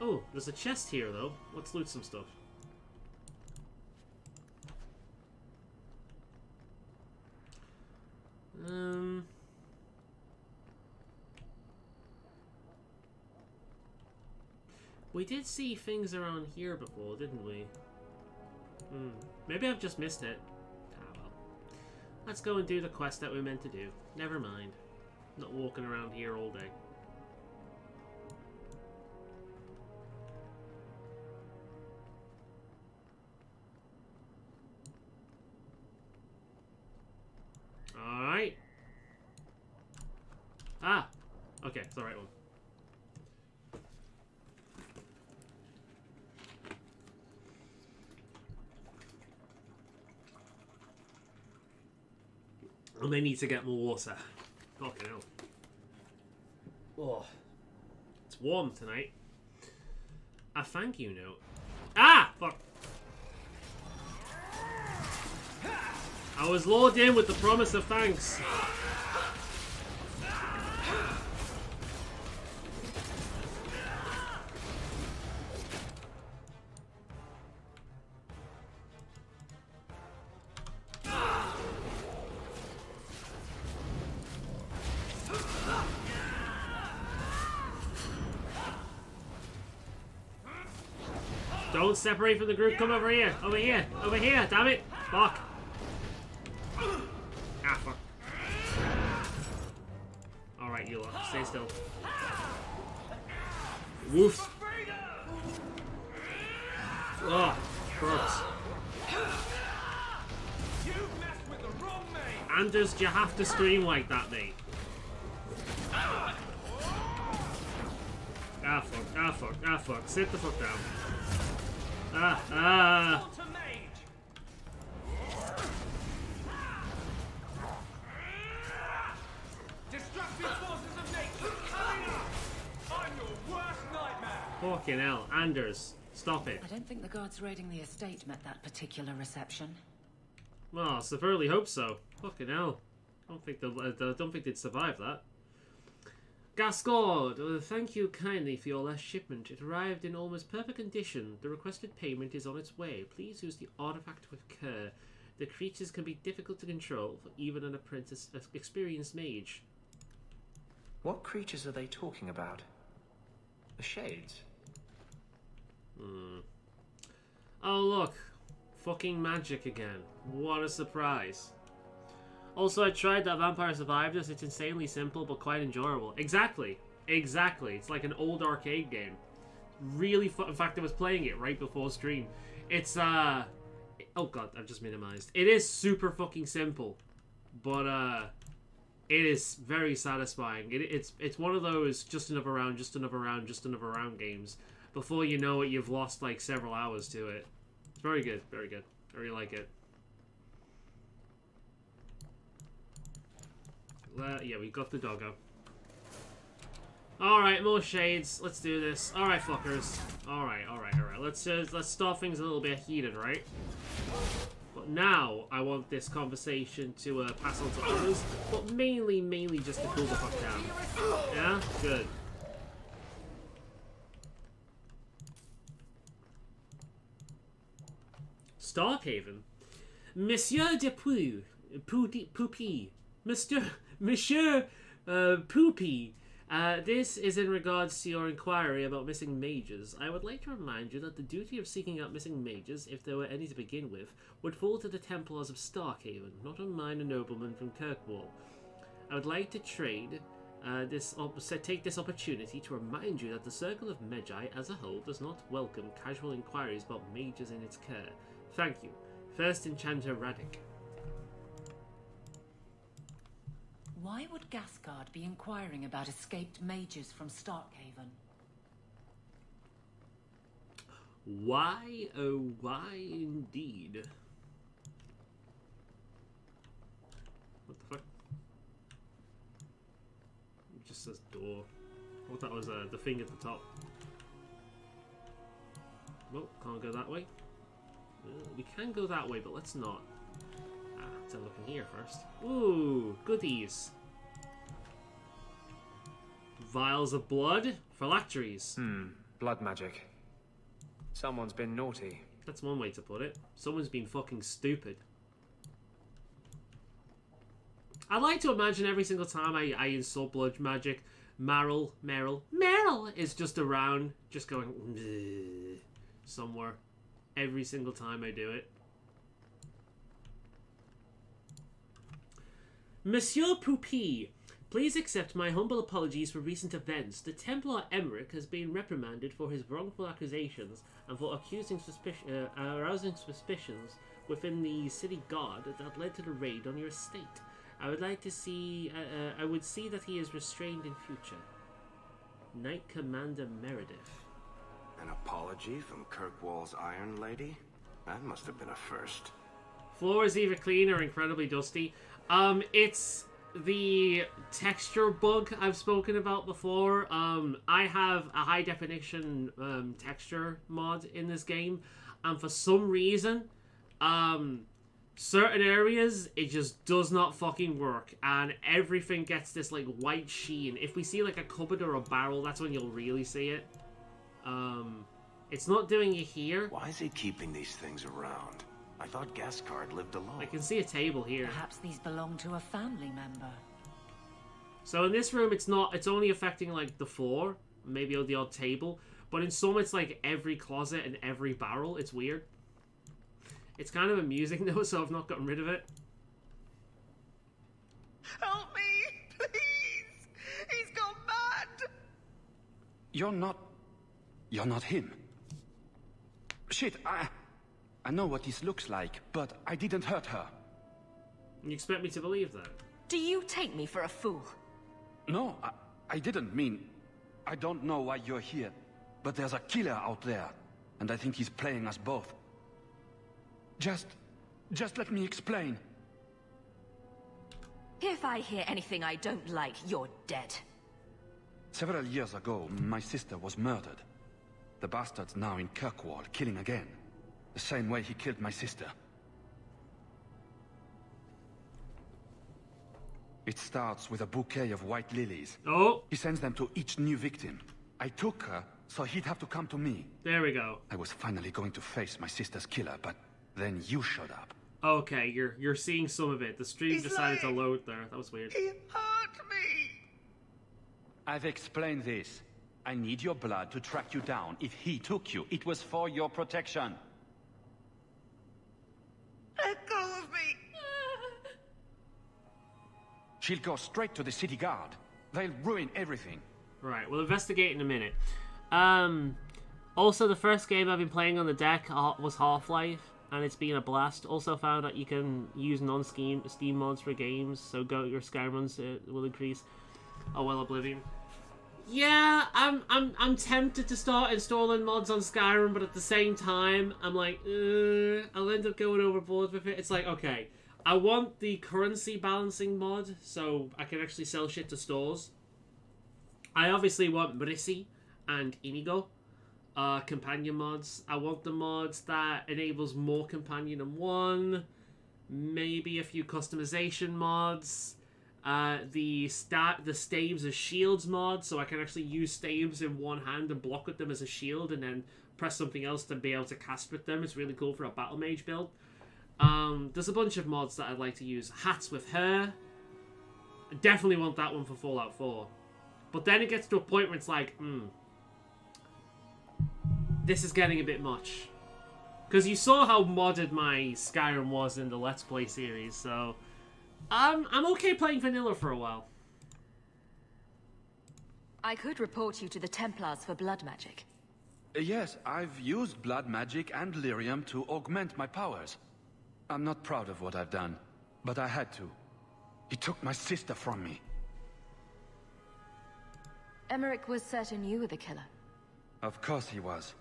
Oh, there's a chest here, though. Let's loot some stuff. We did see things around here before, didn't we? Maybe I've just missed it. Ah, well. Let's go and do the quest that we're meant to do. Never mind. Not walking around here all day. Alright. Ah! Okay, it's the right one. And they need to get more water. Fucking hell. Oh. It's warm tonight. A thank you note. Ah! Fuck. I was lured in with the promise of thanks. Don't separate from the group. Come over here. Over here. Over here. Damn it. Fuck. Ah, fuck. Alright, you lot. Stay still. Woof. Oh, crooks. Anders, do you have to scream like that, mate? Ah, fuck. Ah, fuck. Ah, fuck. Sit the fuck down. Ah, ah. Fucking hell, Anders, stop it. I don't think the guards raiding the estate met that particular reception. Well, I severely hope so. Fucking hell. I don't think they'd survive that. Gascard, thank you kindly for your last shipment. It arrived in almost perfect condition. The requested payment is on its way. Please use the artifact with care. The creatures can be difficult to control for even an experienced mage. What creatures are they talking about? The shades. Oh, look. Fucking magic again. What a surprise. Also, I tried that Vampire Survivors. It's insanely simple, but quite enjoyable. Exactly. Exactly. It's like an old arcade game. Really fun. In fact, I was playing it right before stream. It's, oh god, I've just minimized. It is super fucking simple. But, it is very satisfying. It's one of those just another round, just another round, just another round games. Before you know it, you've lost like several hours to it. It's very good, very good. I really like it. Yeah, we got the doggo. Alright, more shades. Let's do this. Alright, fuckers. Alright. Let's start things a little bit heated, right? But now, I want this conversation to pass on to others, but mainly just to cool the fuck down. Yeah? Good. Starkhaven. Monsieur Dupuy. Poupy. Monsieur Poupy. This is in regards to your inquiry about missing mages. I would like to remind you that the duty of seeking out missing mages, if there were any to begin with, would fall to the Templars of Starkhaven, not a minor nobleman from Kirkwall. I would like to take this opportunity to remind you that the Circle of Magi as a whole does not welcome casual inquiries about mages in its care. Thank you. First Enchanter Radic. Why would Gascard be inquiring about escaped mages from Starkhaven? Why, oh why indeed? What the fuck? It just says door. I thought that was the thing at the top. Well, can't go that way. We can go that way, but let's not. Let's have a look in here first. Ooh, goodies. Vials of blood, phylacteries. Blood magic. Someone's been naughty. That's one way to put it. Someone's been fucking stupid. I like to imagine every single time I insult blood magic, Meryl is just around, just going somewhere. Every single time I do it. Monsieur Poupy, please accept my humble apologies for recent events. The Templar Emmerich has been reprimanded for his wrongful accusations and for arousing suspicions within the city guard that led to the raid on your estate. I would see that he is restrained in future. Knight Commander Meredith. An apology from Kirkwall's Iron Lady? That must have been a first. Floor is either clean or incredibly dusty. It's the texture bug I've spoken about before. I have a high definition texture mod in this game, and for some reason, certain areas it just does not fucking work, and everything gets this like white sheen. If we see like a cupboard or a barrel, that's when you'll really see it. It's not doing it here. Why is he keeping these things around? I thought Gascard lived alone. I can see a table here. Perhaps these belong to a family member. So in this room, it's only affecting like the floor, maybe the odd table, but in some it's like every closet and every barrel. It's weird. It's kind of amusing though, so I've not gotten rid of it. Help me, please! He's gone mad! You're not him. Shit, I know what this looks like, but I didn't hurt her. You expect me to believe that? Do you take me for a fool? No, I didn't mean... I don't know why you're here, but there's a killer out there, and I think he's playing us both. Just let me explain. If I hear anything I don't like, you're dead. Several years ago, my sister was murdered. The bastard's now in Kirkwall, killing again. The same way he killed my sister. It starts with a bouquet of white lilies. Oh! He sends them to each new victim. I took her, so he'd have to come to me. There we go. I was finally going to face my sister's killer, but then you showed up. Okay, you're seeing some of it. The stream decided to load there. That was weird. He hurt me! I've explained this. I need your blood to track you down. If he took you, it was for your protection. Let go of me! She'll go straight to the city guard. They'll ruin everything. Right, we'll investigate in a minute. Also, the first game I've been playing on the deck was Half-Life, and it's been a blast. Also found that you can use non-Steam mods for games, so your Skyrim runs will increase. Oh well, Oblivion. Yeah, I'm tempted to start installing mods on Skyrim, but at the same time, I'm like, I'll end up going overboard with it. It's like, okay, I want the currency balancing mod, so I can actually sell shit to stores. I obviously want Marisi and Inigo, companion mods. I want the mods that enables more companion than one, maybe a few customization mods. The staves as shields mod, so I can actually use staves in one hand and block with them as a shield, and then press something else to be able to cast with them. It's really cool for a battle mage build. There's a bunch of mods that I'd like to use. Hats with hair. I definitely want that one for Fallout 4. But then it gets to a point where it's like, this is getting a bit much. Because you saw how modded my Skyrim was in the Let's Play series, so I'm okay playing vanilla for a while. I could report you to the Templars for blood magic. Yes, I've used blood magic and lyrium to augment my powers. I'm not proud of what I've done, but I had to. He took my sister from me. Emmerich was certain you were the killer. Of course he was.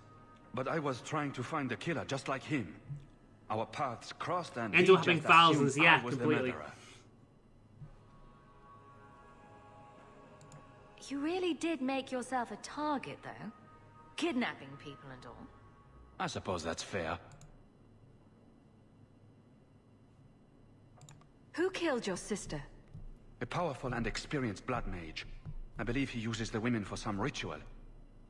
But I was trying to find the killer just like him. Our paths crossed and ended up having thousands, yeah, completely. You really did make yourself a target, though. Kidnapping people and all. I suppose that's fair. Who killed your sister? A powerful and experienced blood mage. I believe he uses the women for some ritual.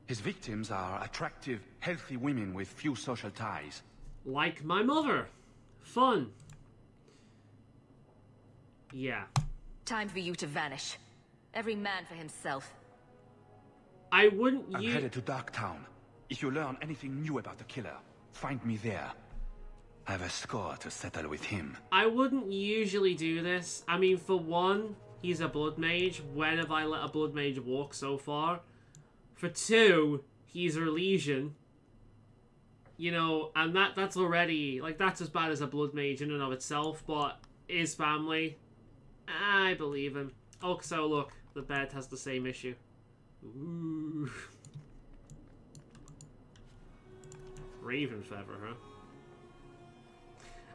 His victims are attractive, healthy women with few social ties. Like my mother. Fun. Yeah. Time for you to vanish. Every man for himself. I wouldn't I'm headed to Darktown. If you learn anything new about the killer, find me there. I have a score to settle with him. I wouldn't usually do this. I mean, for one, he's a blood mage. When have I let a blood mage walk so far? For two, he's a Elysian. You know, and that's already, like, that's as bad as a blood mage in and of itself, but his family, I believe him. Oh, so look, the bed has the same issue. Ooh. Raven feather, huh?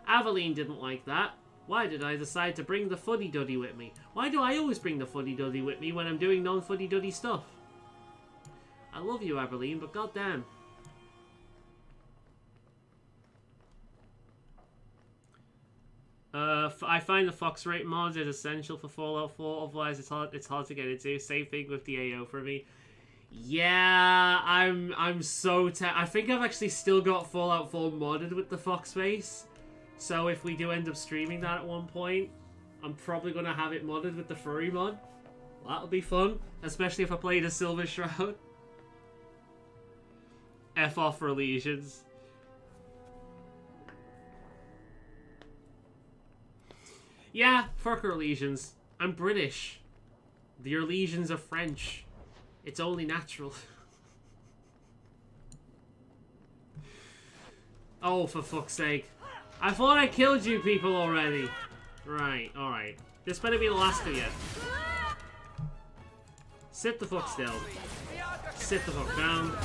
Aveline didn't like that. Why did I decide to bring the fuddy-duddy with me? Why do I always bring the fuddy-duddy with me when I'm doing non-fuddy-duddy stuff? I love you, Aveline, but goddamn. I find the Fox rate mod is essential for Fallout 4, otherwise it's hard to get into. Same thing with the AO for me. Yeah, I'm so I think I've actually still got Fallout 4 modded with the Fox face. So if we do end up streaming that at one point, I'm probably going to have it modded with the furry mod. That'll be fun, especially if I play the Silver Shroud. F off for lesions. Yeah, fuck her lesions. I'm British. Your lesions are French. It's only natural. Oh, for fuck's sake. I thought I killed you people already. Right, alright. This better be the last of you. Sit the fuck still. Sit the fuck down.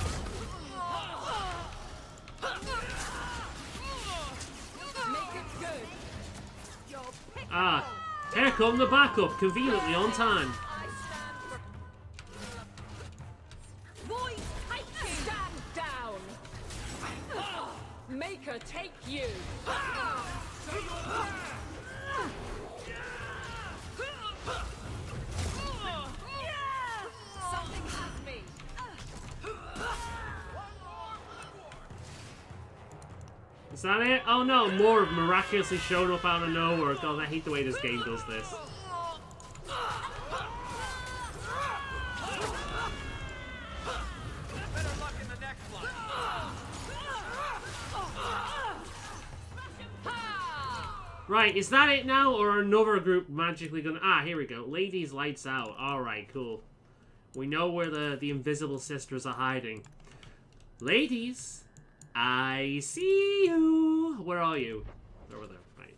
Ah, here come the backup, conveniently on time. Stand down. Make her take you. Something has me. Is that it? Oh no, more have miraculously shown up out of nowhere. God, I hate the way this game does this. Right, is that it now, or another group magically gonna... Ah, here we go. Ladies, lights out. Alright, cool. We know where the invisible sisters are hiding. Ladies, I see you. Where are you? Over there, right.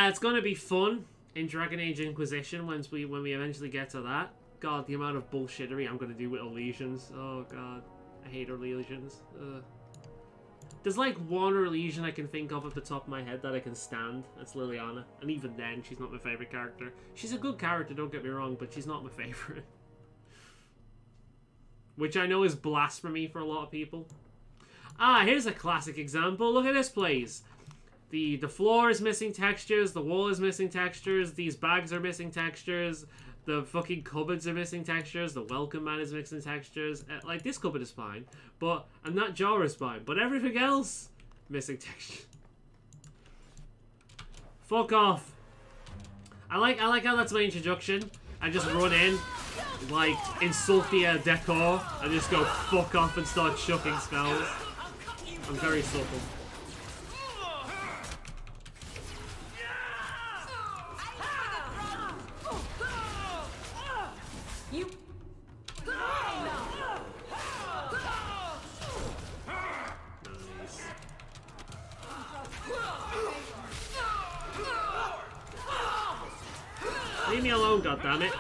It's gonna be fun in Dragon Age Inquisition when we eventually get to that. God, the amount of bullshittery I'm gonna do with Elysians. Oh god, I hate Elysians. There's like one Elysian I can think of at the top of my head that I can stand. That's Liliana, and even then, she's not my favorite character. She's a good character, don't get me wrong, but she's not my favorite. Which I know is blasphemy for a lot of people. Ah, here's a classic example. Look at this place. The floor is missing textures, the wall is missing textures, these bags are missing textures, the fucking cupboards are missing textures, the welcome mat is missing textures. Like, this cupboard is fine, and that jar is fine, but everything else, missing texture. Fuck off. I like how that's my introduction. I just run in, like, insult the decor, and just go fuck off and start chucking spells. I'm very subtle. Leave me alone, goddammit.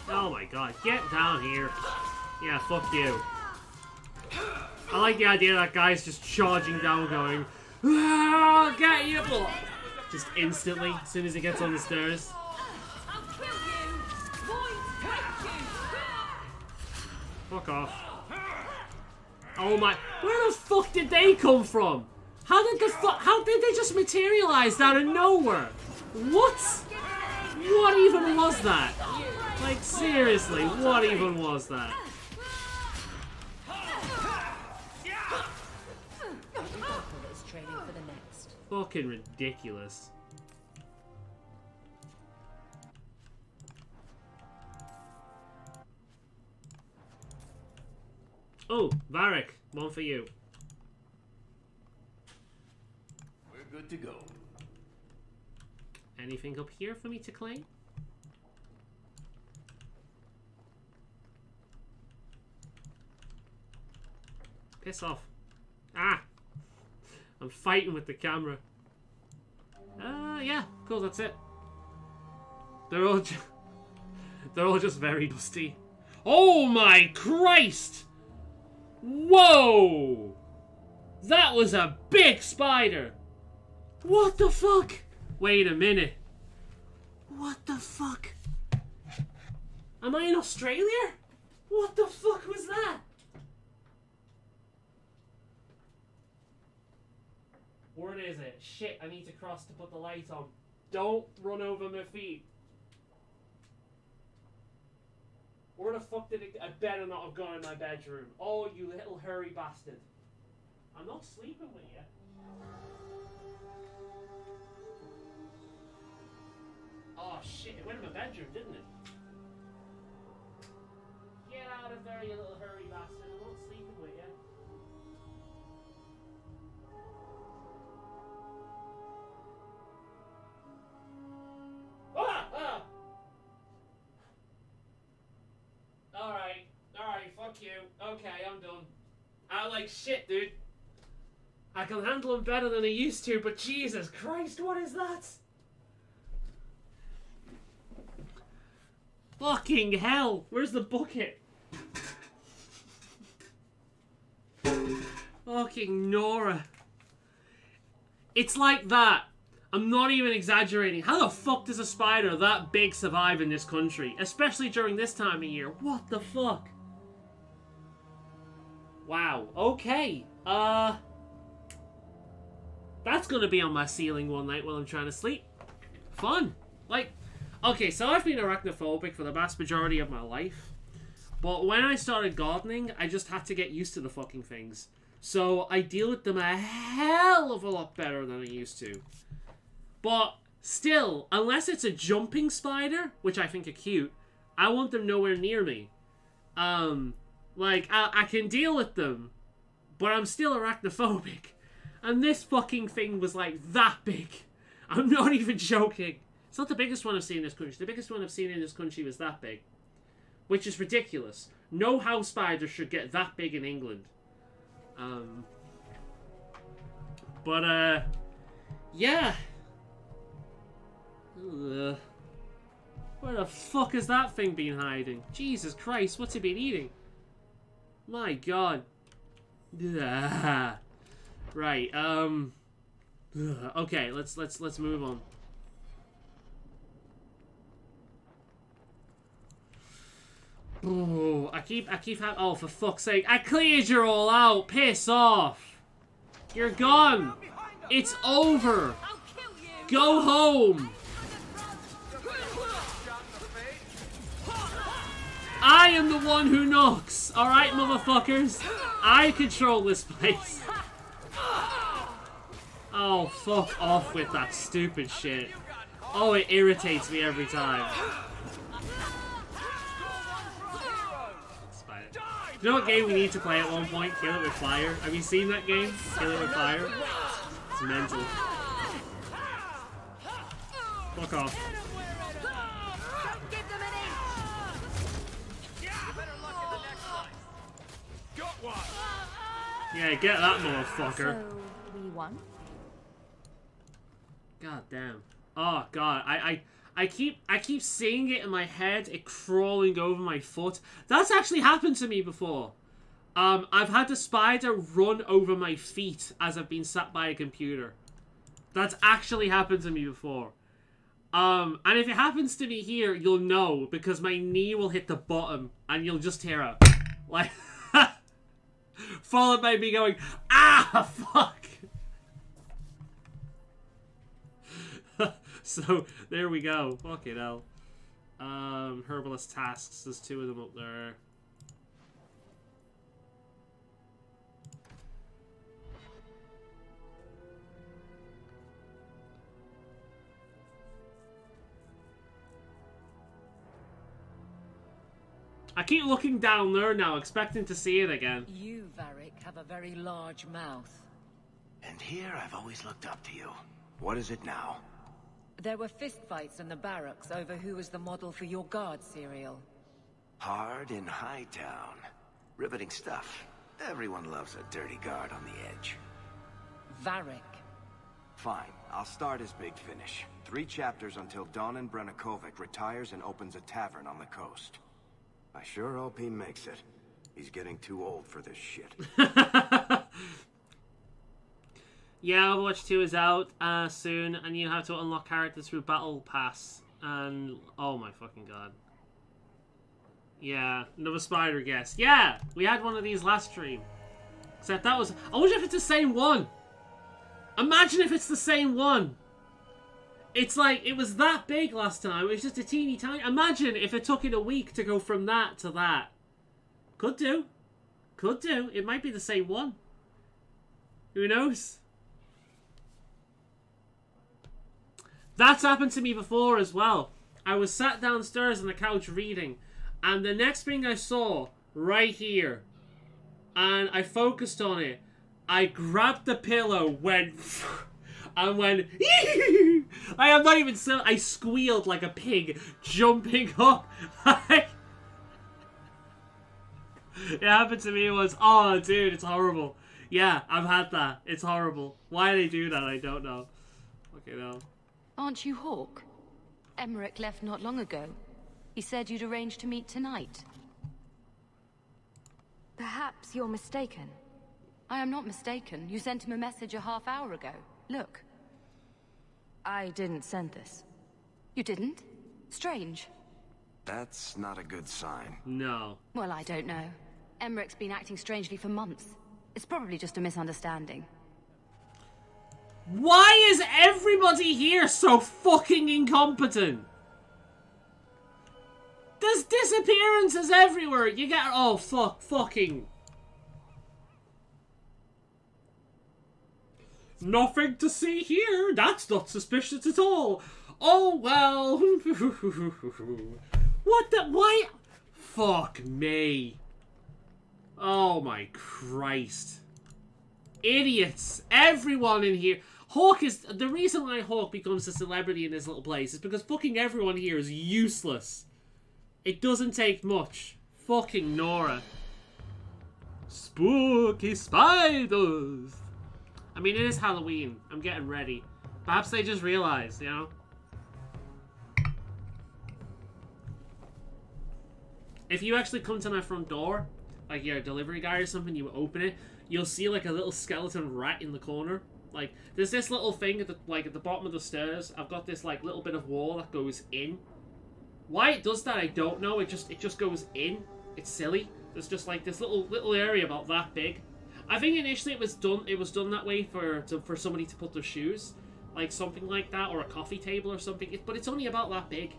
Oh my god, get down here. Yeah, fuck you. I like the idea that guy's just charging down going, ah, get you! Just instantly, as soon as he gets on the stairs. Fuck off. Oh my... Where the fuck did they come from? How did they just materialize out of nowhere? What? What even was that? Like, seriously, what even was that? Fucking ridiculous. Oh, Varric, one for you. We're good to go. Anything up here for me to claim? Piss off. Ah! I'm fighting with the camera. Yeah, cool, that's it. They're all just very dusty. Oh my Christ! Whoa! That was a big spider! What the fuck? Wait a minute. What the fuck? Am I in Australia? What the fuck was that? Where is it? Shit, I need to cross to put the light on. Don't run over my feet. Where the fuck did it... I better not have gone in my bedroom. Oh, you little hairy bastard. I'm not sleeping with you. Oh shit, it went in my bedroom, didn't it? Get out of there, you little hairy bastard. I'm not sleeping with you. Alright, fuck you. Okay, I'm done. I like shit, dude. I can handle them better than I used to, but Jesus Christ, what is that? Fucking hell, where's the bucket? Fucking Nora. It's like that. I'm not even exaggerating. How the fuck does a spider that big survive in this country? Especially during this time of year. What the fuck? Wow. Okay. That's gonna be on my ceiling one night while I'm trying to sleep. Fun. Like, okay, so I've been arachnophobic for the vast majority of my life. But when I started gardening, I just had to get used to the fucking things. So I deal with them a hell of a lot better than I used to. But Still, unless it's a jumping spider, which I think are cute, I want them nowhere near me. Like, I can deal with them, but I'm still arachnophobic. And this fucking thing was like that big. I'm not even joking. It's not the biggest one I've seen in this country. The biggest one I've seen in this country was that big. Which is ridiculous. No house spider should get that big in England. Yeah. Ugh. Where the fuck has that thing been hiding? Jesus Christ, what's it been eating? My God. Ugh. Right, okay, let's move on. Oh, I keep having. Oh, for fuck's sake! I cleared you all out. Piss off. You're gone. It's over. Go home. I am the one who knocks. All right, motherfuckers. I control this place. Oh, fuck off with that stupid shit. Oh, it irritates me every time. You know what game we need to play at one point? Kill it with fire. Have you seen that game? Kill it with fire? It's mental. Fuck off. Yeah, get that motherfucker. So, we won? God damn. Oh god, I keep seeing it in my head, it crawling over my foot. That's actually happened to me before. I've had a spider run over my feet as I've been sat by a computer. That's actually happened to me before. And if it happens to me here, you'll know, because my knee will hit the bottom, and you'll just hear a, like, followed by me going, ah, fuck! So, there we go. Fucking hell. Herbalist tasks. There's 2 of them up there. I keep looking down there now, expecting to see it again. You, Varric, have a very large mouth. And here I've always looked up to you. What is it now? There were fistfights in the barracks over who was the model for your guard serial. Hard in Hightown. Riveting stuff. Everyone loves a dirty guard on the edge. Varric. Fine, I'll start as Big Finish. 3 chapters until Donan Brennakovic retires and opens a tavern on the coast. I sure hope he makes it. He's getting too old for this shit. Yeah, Overwatch 2 is out soon, and you have to unlock characters through Battle Pass. And oh my fucking god. Yeah, another spider guest. Yeah, we had one of these last stream. Except that was. I wonder if it's the same one. Imagine if it's the same one. It's like it was that big last time. It was just a teeny tiny. Imagine if it took it a week to go from that to that. Could do. Could do. It might be the same one. Who knows? That's happened to me before as well. I was sat downstairs on the couch reading, and the next thing I saw right here, and I focused on it, I grabbed the pillow, went, and went, I'm not even so, I squealed like a pig, jumping up. It happened to me once. Oh, dude, it's horrible. Yeah, I've had that. It's horrible. Why they do that, I don't know. Okay, no. Aren't you Hawk? Emmerich left not long ago. He said you'd arranged to meet tonight. Perhaps you're mistaken. I am not mistaken. You sent him a message a half hour ago. Look. I didn't send this. You didn't? Strange. That's not a good sign. No. Well, I don't know. Emmerich's been acting strangely for months. It's probably just a misunderstanding. Why is everybody here so fucking incompetent? There's disappearances everywhere. You get... Oh, fucking... Nothing to see here. That's not suspicious at all. Oh, well. What the? Why? Fuck me. Oh, my Christ. Idiots. Everyone in here. Hawk is... The reason why Hawk becomes a celebrity in this little place is because fucking everyone here is useless. It doesn't take much. Fucking Nora. Spooky spiders. I mean, it is Halloween. I'm getting ready. Perhaps they just realized, you know? If you actually come to my front door, like you're a delivery guy or something, you open it, you'll see like a little skeleton rat in the corner. Like, there's this little thing at the, like, at the bottom of the stairs. I've got this like little bit of wall that goes in. Why it does that, I don't know. It just goes in. It's silly. There's just like this little area about that big. I think initially it was done that way for somebody to put their shoes, like something like that, or a coffee table or something. But it's only about that big.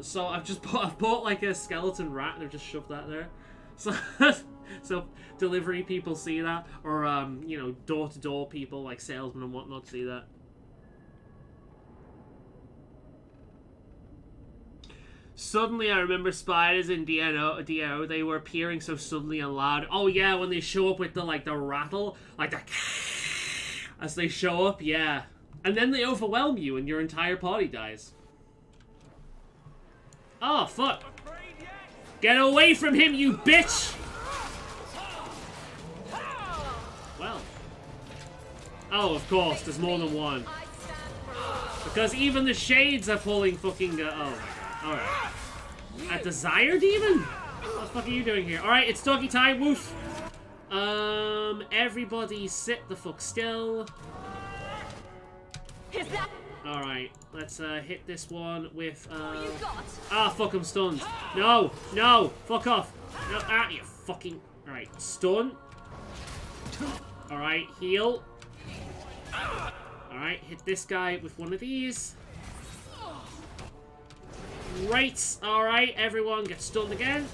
So I've bought like a skeleton rat and I've just shoved that there. So so delivery people see that, or you know, door-to-door people like salesmen and whatnot see that. Suddenly I remember spiders in DO, they were appearing so suddenly and loud. Oh yeah, when they show up with the like the rattle, like the as they show up, yeah. And then they overwhelm you and your entire party dies. Oh fuck. Get away from him, you bitch! Well. Oh, of course, there's more than one. Because even the shades are pulling fucking... oh my god. Alright. A Desire Demon? What the fuck are you doing here? Alright, it's doggy time, woof! Everybody sit the fuck still. Alright, let's hit this one with ah, fuck, I'm stunned. No, no, fuck off. No, ah, you fucking... Alright, stun. Alright, heal. Alright, hit this guy with one of these. Right, alright, everyone gets stunned again.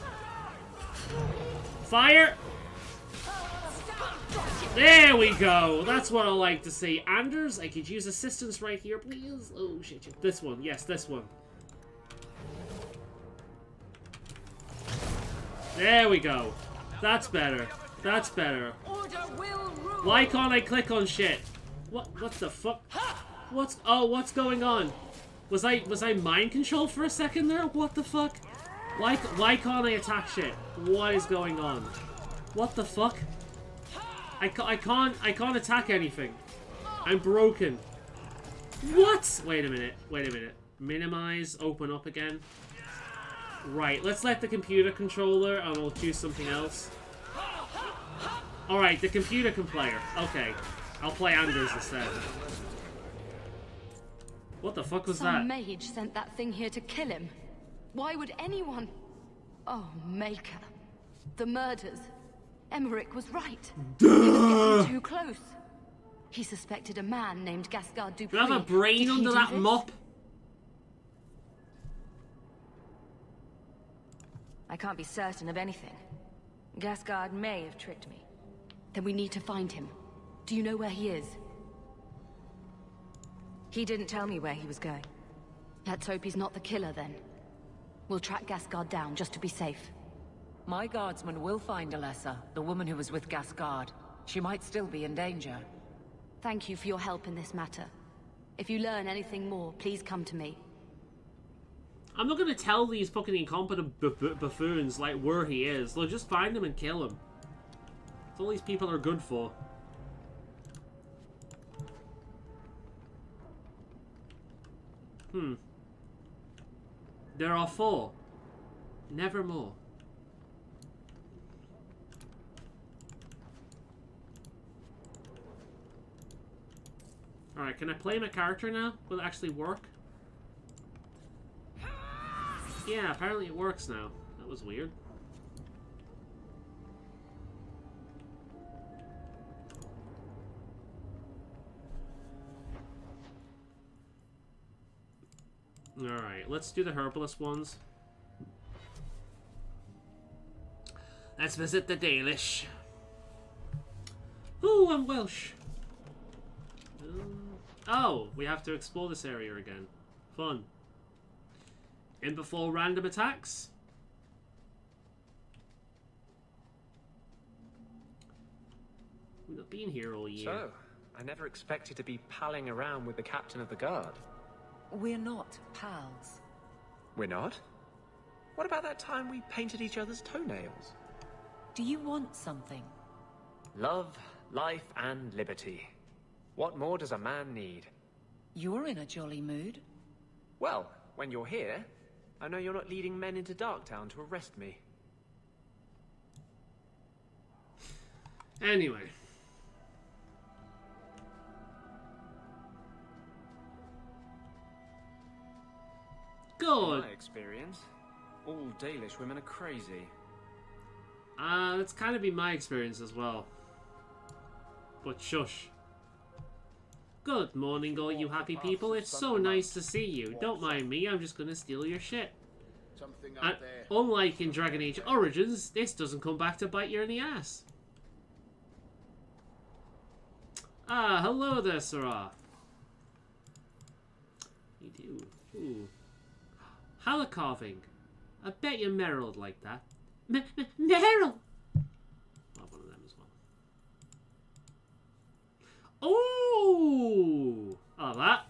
Fire! There we go! That's what I like to see. Anders, I could use assistance right here, please. Oh, shit, shit. This one, yes, this one. There we go. That's better. That's better. Why can't I click on shit? What the fuck? What's going on? Was I mind controlled for a second there? What the fuck? Why can't I attack shit? What is going on? What the fuck? I can't attack anything. I'm broken. What? Wait a minute. Wait a minute. Minimize, open up again. Right, let's let the computer controller and we'll choose something else. Alright, the computer can play her. Okay. I'll play Anders instead. What the fuck was that? Some mage sent that thing here to kill him. Why would anyone... Oh, Maker. The murders. Emmerich was right. Duh! He was getting too close. He suspected a man named Gascard Dupree. Do you have a brain under that mop? I can't be certain of anything. Gascard may have tricked me. Then we need to find him. Do you know where he is? He didn't tell me where he was going. Let's hope he's not the killer then. We'll track Gascard down just to be safe. My guardsman will find Alessa, the woman who was with Gascard. She might still be in danger. Thank you for your help in this matter. If you learn anything more, please come to me. I'm not gonna tell these fucking incompetent buffoons, like, where he is. They'll just find him and kill him. That's all these people are good for. There are 4. Never more. Alright, can I play my character now? Will it actually work? Yeah, apparently it works now. That was weird. Alright, let's do the herbalist ones. Let's visit the Dalish. Ooh, I'm Welsh. Oh, we have to explore this area again. Fun. In before random attacks. We've not been here all year. So, I never expected to be palling around with the captain of the guard. We're not pals. We're not? What about that time we painted each other's toenails? Do you want something? Love, life, and liberty. What more does a man need? You're in a jolly mood. Well, when you're here, I know you're not leading men into Darktown to arrest me. Anyway. Good. In my experience, all Dalish women are crazy. That's kind of been my experience as well. But shush. Good morning, all you happy people. It's so nice to see you. Don't mind me, I'm just gonna steal your shit. And unlike in Dragon Age Origins, this doesn't come back to bite you in the ass. Ah, hello there, Sarah. You do. Ooh. Hala carving. I bet you Meryl would like that. Meryl! I'll have one of them as well. Oh! I love that.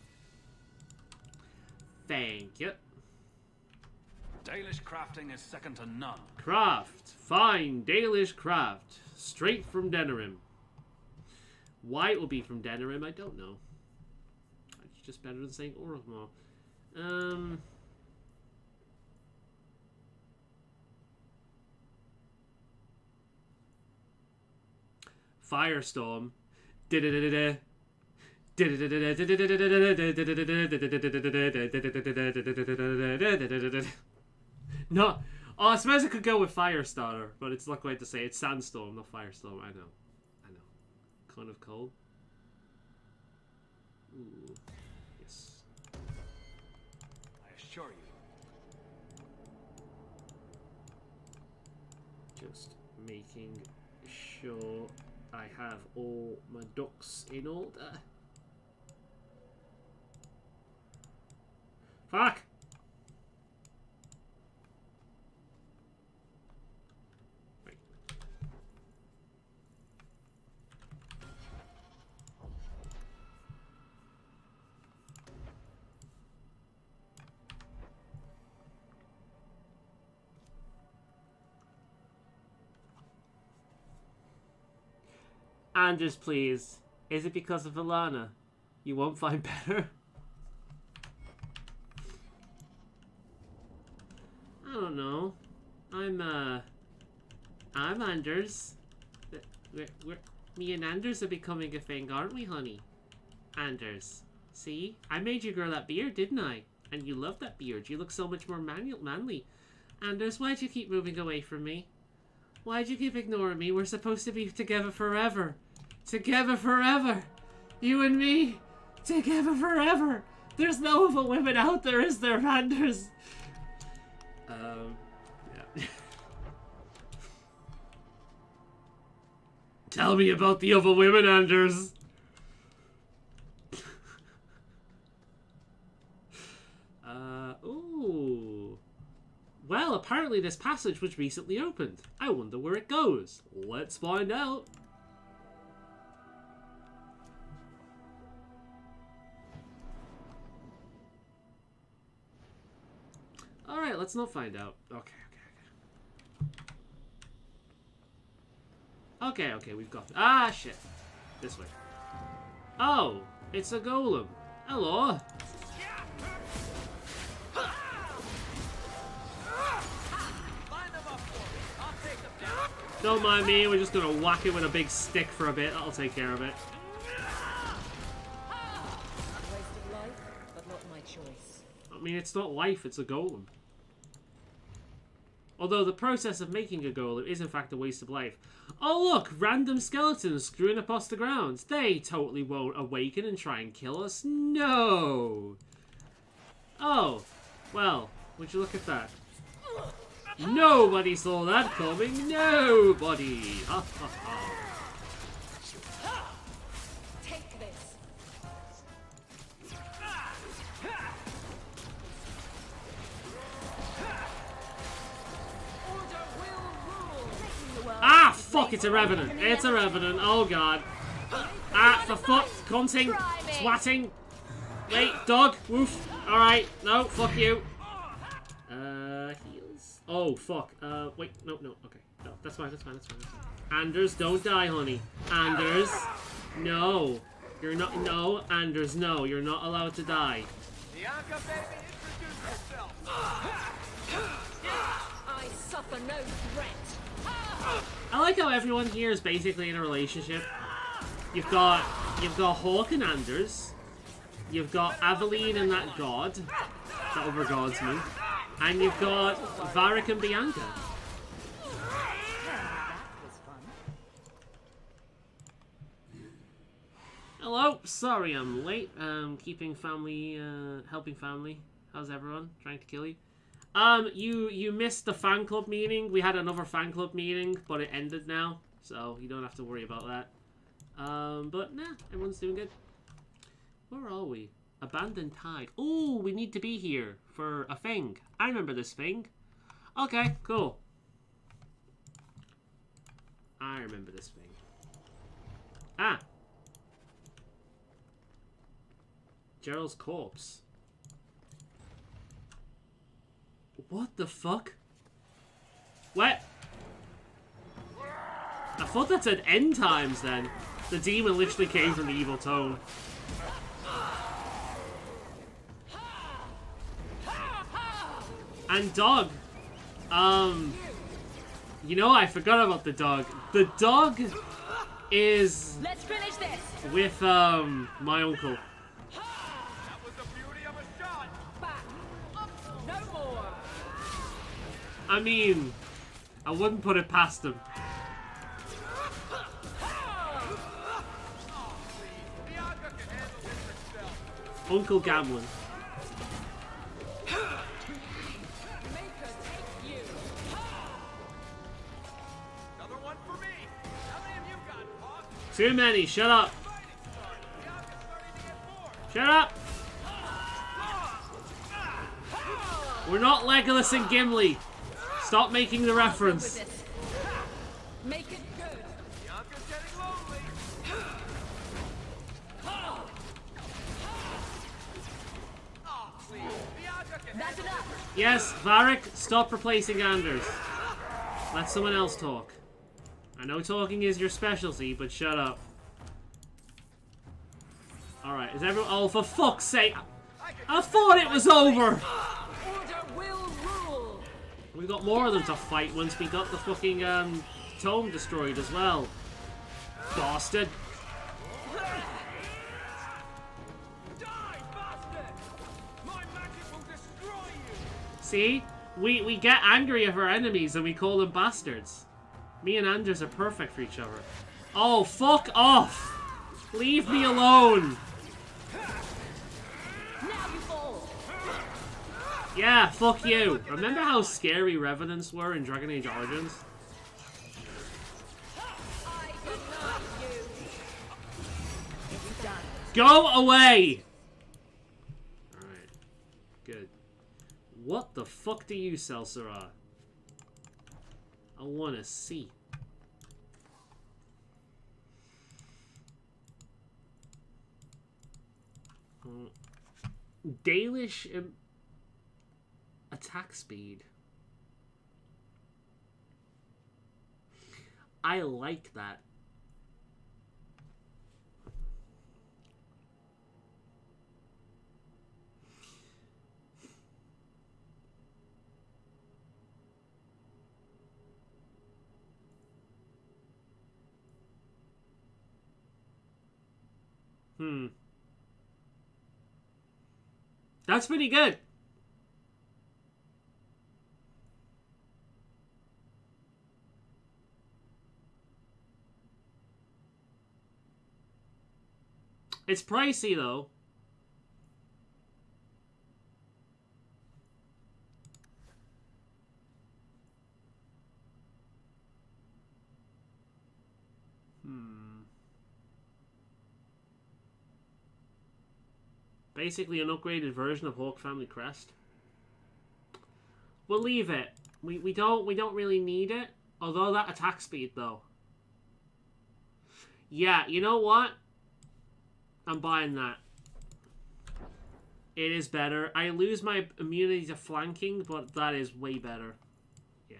Thank you. Dalish crafting is second to none. Craft. Fine Dalish craft. Straight from Denerim. Why it will be from Denerim, I don't know. It's just better than saying Oromar. Firestorm. No. Oh, I suppose I could go with Firestarter, but it's not quite to say. It's Sandstorm, not Firestorm. I know. Kind of cold. Ooh. Yes. I assure you. Just making sure I have all my ducks in order. Fuck! Right. Anders, please. Is it because of Alana? You won't find better? I don't know. I'm Anders. Me and Anders are becoming a thing, aren't we, honey? Anders. See? I made you grow that beard, didn't I? And you love that beard. You look so much more manly. Anders, why'd you keep moving away from me? Why'd you keep ignoring me? We're supposed to be together forever. Together forever. You and me. Together forever. There's no other women out there, is there, Anders? Yeah. Tell me about the other women, Anders. Ooh. Well, apparently this passage was recently opened. I wonder where it goes. Let's find out. Alright, let's not find out. Okay, we've got... Ah, shit. This way. Oh, it's a golem. Hello. Don't mind me, we're just gonna whack it with a big stick for a bit. That'll take care of it. Waste of life, but not my choice. I mean, it's not life, it's a golem. Although the process of making a golem is in fact a waste of life. Oh look, random skeletons screwing across the ground. They totally won't awaken and try and kill us. No! Oh, well, would you look at that? Nobody saw that coming. Nobody. Ha ha ha. Take this. fuck, it's a revenant. It's a revenant. Oh god. Ah, for fuck. Cunting. Swatting. Wait, dog. Woof. Alright. No, fuck you. Heals. Oh, fuck. Wait. No. Okay. No, that's fine. Anders, don't die, honey. Anders. No. You're not. No, Anders, no. You're not allowed to die. Bianca, baby, introduce yourself. I suffer no threat. I like how everyone here is basically in a relationship. You've got Hawk and Anders. You've got Aveline and that god. That other god's me. And you've got Varric and Bianca. Hello, sorry I'm late. Keeping family, helping family. How's everyone? Trying to kill you. You missed the fan club meeting. We had another fan club meeting, but it ended now, so you don't have to worry about that. But nah, everyone's doing good. Where are we? Abandoned Tide. Ooh, we need to be here for a thing. I remember this thing. Okay, cool. I remember this thing. Ah. Gerald's corpse. What the fuck? What? I thought that said end times then. The demon literally came from the evil tone. And dog. You know, I forgot about the dog. The dog is Let's finish this. with my uncle. No more. I mean, I wouldn't put it past him. Uncle Gamlin. Too many, shut up. Shut up. We're not Legolas and Gimli. Stop making the reference. Make it good. Bianca's getting lonely. Oh, please. Bianca can That's enough. Yes, Varric, stop replacing Anders. Let someone else talk. I know talking is your specialty, but shut up. Alright, is everyone... Oh, for fuck's sake! I thought it was over! Order will rule. We got more of them to fight once we got the fucking, tome destroyed as well. Bastard. See? We get angry at our enemies and we call them bastards. Me and Anders are perfect for each other. Oh, fuck off! Leave me alone! Now you fall. Yeah, fuck you. Remember how scary Revenants were in Dragon Age Origins? Go away! Alright. Good. What the fuck do you sell, Sarah? I wanna see. Dalish attack speed. I like that. That's pretty good. It's pricey though. Basically an upgraded version of Hawk Family Crest. We'll leave it. We don't really need it. Although that attack speed though. Yeah, you know what? I'm buying that. It is better. I lose my immunity to flanking, but that is way better. Yeah.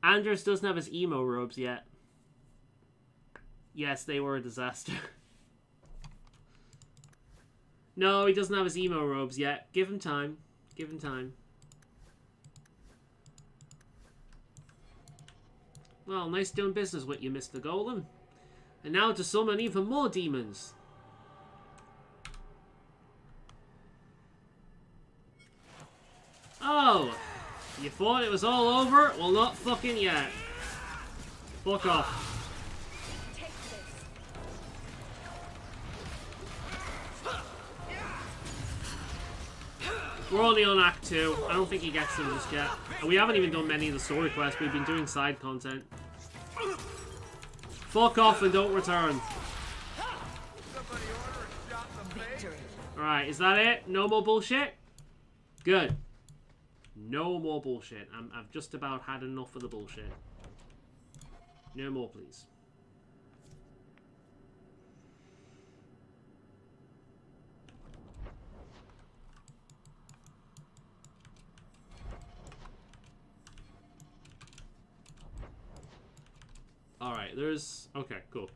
Anders doesn't have his emo robes yet. Yes, they were a disaster. No, he doesn't have his emo robes yet. Give him time. Give him time. Well, nice doing business with you, Mr. Golem. And now to summon even more demons. Oh! You thought it was all over? Well, not fucking yet. Fuck off. We're only on Act 2. I don't think he gets them just yet. And we haven't even done many of the story quests. We've been doing side content. Fuck off and don't return. Alright, is that it? No more bullshit? Good. No more bullshit. I've just about had enough of the bullshit. No more, please. Alright, there's... Okay, cool.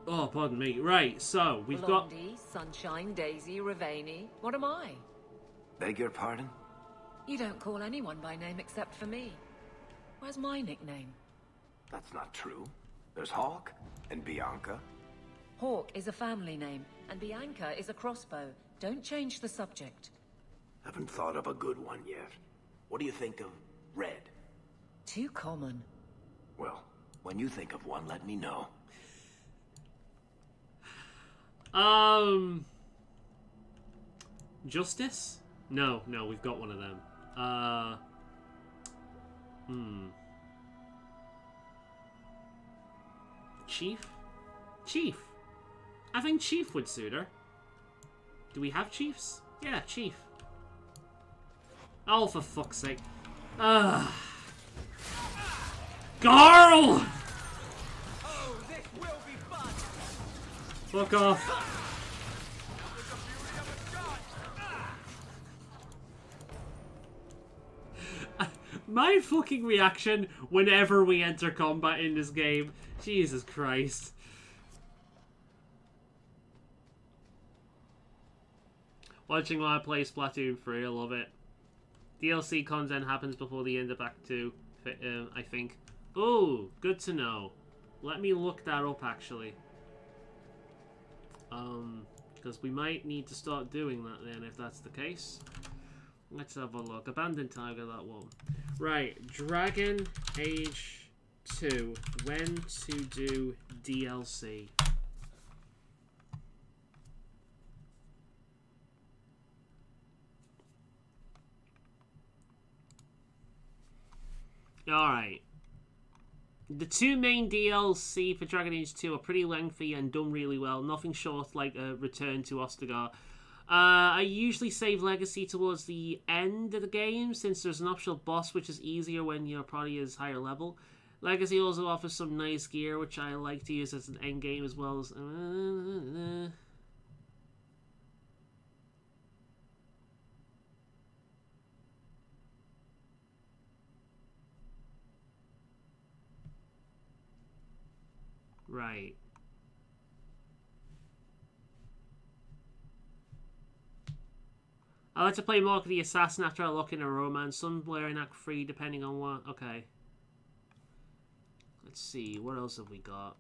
Oh, pardon me. Right, so, we've got... Blondie, Sunshine, Daisy, Ravani. What am I? Beg your pardon? You don't call anyone by name except for me. Where's my nickname? That's not true. There's Hawk and Bianca. Hawk is a family name, and Bianca is a crossbow. Don't change the subject. Haven't thought of a good one yet. What do you think of Red? Too common. Well, when you think of one, let me know. Justice? No, we've got one of them. Chief? Chief. I think Chief would suit her. Do we have chiefs? Yeah, Chief. Oh, for fuck's sake. Garl! Oh, this will be fun. Fuck off. My fucking reaction whenever we enter combat in this game. Jesus Christ. Watching while I play Splatoon 3, I love it. DLC content happens before the end of Act 2, I think. Oh, good to know. Let me look that up, actually. Because we might need to start doing that then, if that's the case. Let's have a look. Abandoned Tiger, that one. Right, Dragon Age 2. When to do DLC. Alright. The two main DLC for Dragon Age 2 are pretty lengthy and done really well. Nothing short like a return to Ostagar. I usually save Legacy towards the end of the game, since there's an optional boss which is easier when your party is higher level. Legacy also offers some nice gear, which I like to use as an endgame as well as... Right. I like to play more of the assassin after I lock in a romance, somewhere in Act 3, depending on what... Okay. Let's see, what else have we got?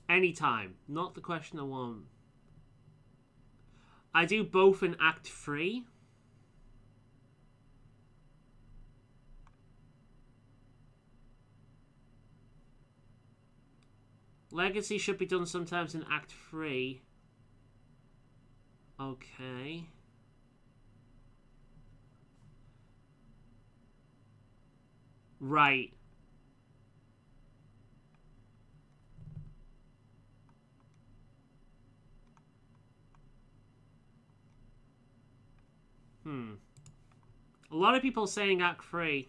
Anytime. Not the question I want. I do both in Act 3. Legacy should be done sometimes in Act 3. Okay. Right. A lot of people saying Act 3.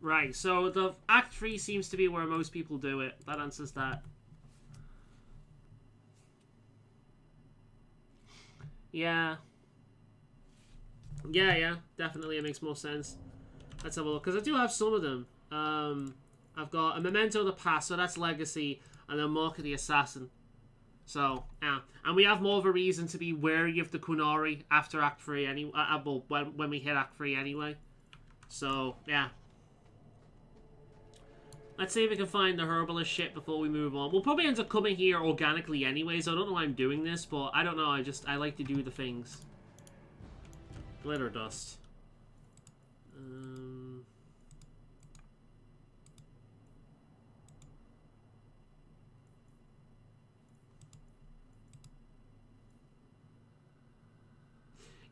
Right, so the Act 3 seems to be where most people do it. That answers that. Yeah. Yeah, definitely it makes more sense. Let's have a look, because I do have some of them. I've got a Memento of the Past, so that's Legacy, and then Mark of the Assassin. So, yeah. And we have more of a reason to be wary of the Kunari after Act 3, well, when we hit Act 3 anyway. So, yeah. Let's see if we can find the herbalist shit before we move on. We'll probably end up coming here organically anyway, so I don't know why I'm doing this, but I don't know, I like to do the things. Glitter dust.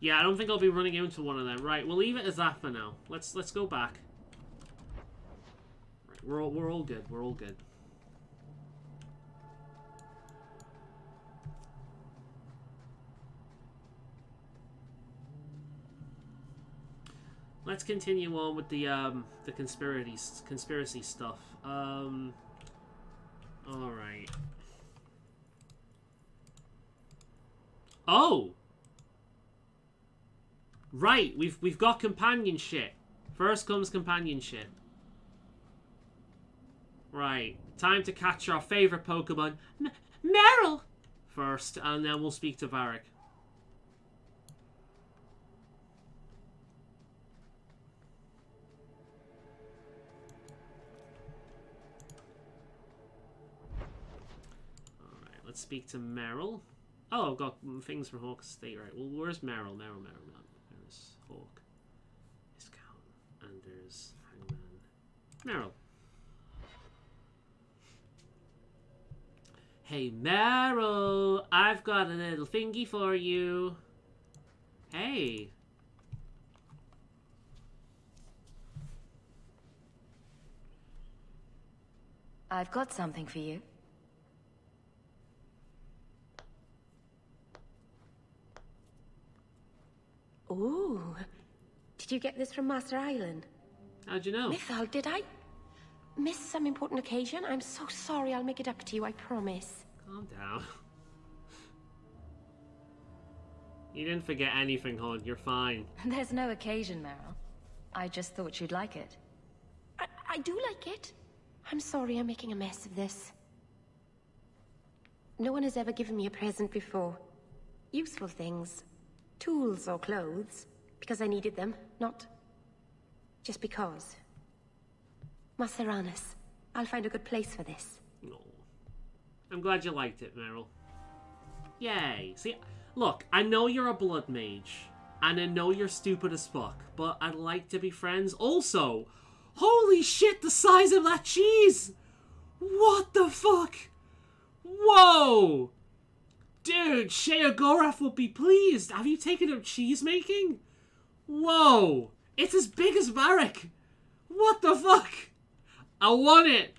Yeah, I don't think I'll be running into one of them. Right, we'll leave it as that for now. Let's go back. We're all good. We're all good. Let's continue on with the conspiracy stuff. All right. Oh. Right, we've got companionship. First comes companionship. Right, time to catch our favorite Pokemon, Meryl, first, and then we'll speak to Varric. Alright, let's speak to Meryl. Oh, I've got things from Hawk State, right. Well, where's Meryl? Meryl. There's Hawk. Discount. And there's Hangman. Meryl. Hey, Meryl, I've got a little thingy for you. Hey. I've got something for you. Ooh. Did you get this from Master Island? How'd you know? Mythal, did I miss some important occasion? I'm so sorry. I'll make it up to you, I promise. Calm down. You didn't forget anything, hon. You're fine. There's no occasion, Meryl. I just thought you'd like it. I do like it. I'm sorry I'm making a mess of this. No one has ever given me a present before. Useful things. Tools or clothes. Because I needed them, not just because. Maceranis, I'll find a good place for this. No. I'm glad you liked it, Meryl. Yay. See, look, I know you're a blood mage, and I know you're stupid as fuck, but I'd like to be friends. Also, holy shit, the size of that cheese! What the fuck? Whoa! Dude, Sheogorath would be pleased. Have you taken up cheese making? Whoa! It's as big as Varric! What the fuck? I want it!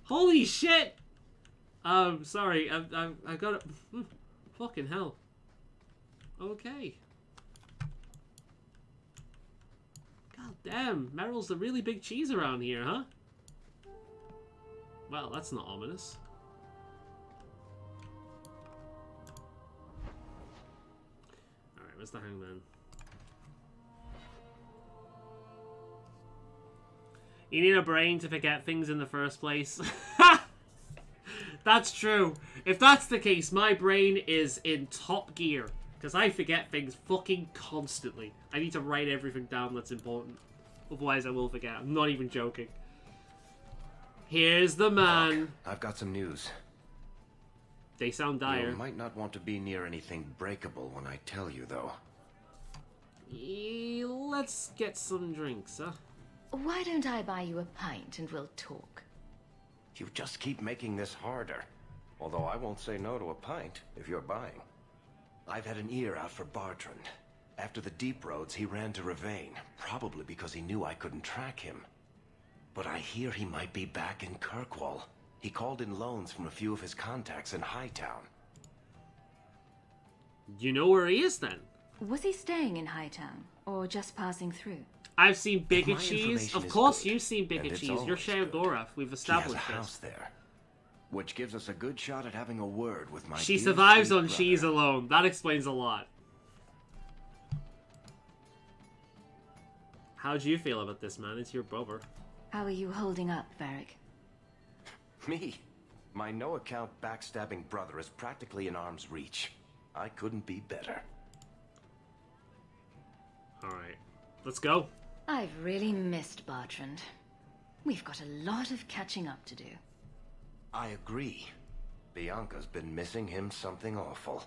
Holy shit! Sorry, I got it. Fucking hell. Okay. God damn, Meryl's the really big cheese around here, huh? Well, that's not ominous. Alright, where's the Hangman? You need a brain to forget things in the first place. That's true. If that's the case, my brain is in top gear. Because I forget things fucking constantly. I need to write everything down that's important. Otherwise I will forget. I'm not even joking. Here's the man. Look, I've got some news. They sound dire. You might not want to be near anything breakable when I tell you, though. Let's get some drinks, huh? Why don't I buy you a pint and we'll talk? You just keep making this harder. Although I won't say no to a pint if you're buying. I've had an ear out for Bartrand. After the Deep Roads, he ran to Ravane, probably because he knew I couldn't track him. But I hear he might be back in Kirkwall. He called in loans from a few of his contacts in Hightown. You know where he is, then? Was he staying in Hightown, or just passing through? I've seen Bigger Cheese. Of course you've seen Bigger Cheese. You're Shao Gorath. We've established he has a house there, which gives us a good shot at having a word with my She dear survives sweet on brother. cheese alone. That explains a lot. How do you feel about this, man? It's your brother. How are you holding up, Varric? Me? My no-account backstabbing brother is practically in arm's reach. I couldn't be better. Alright. Let's go. I've really missed Bartrand. We've got a lot of catching up to do. I agree. Bianca's been missing him something awful.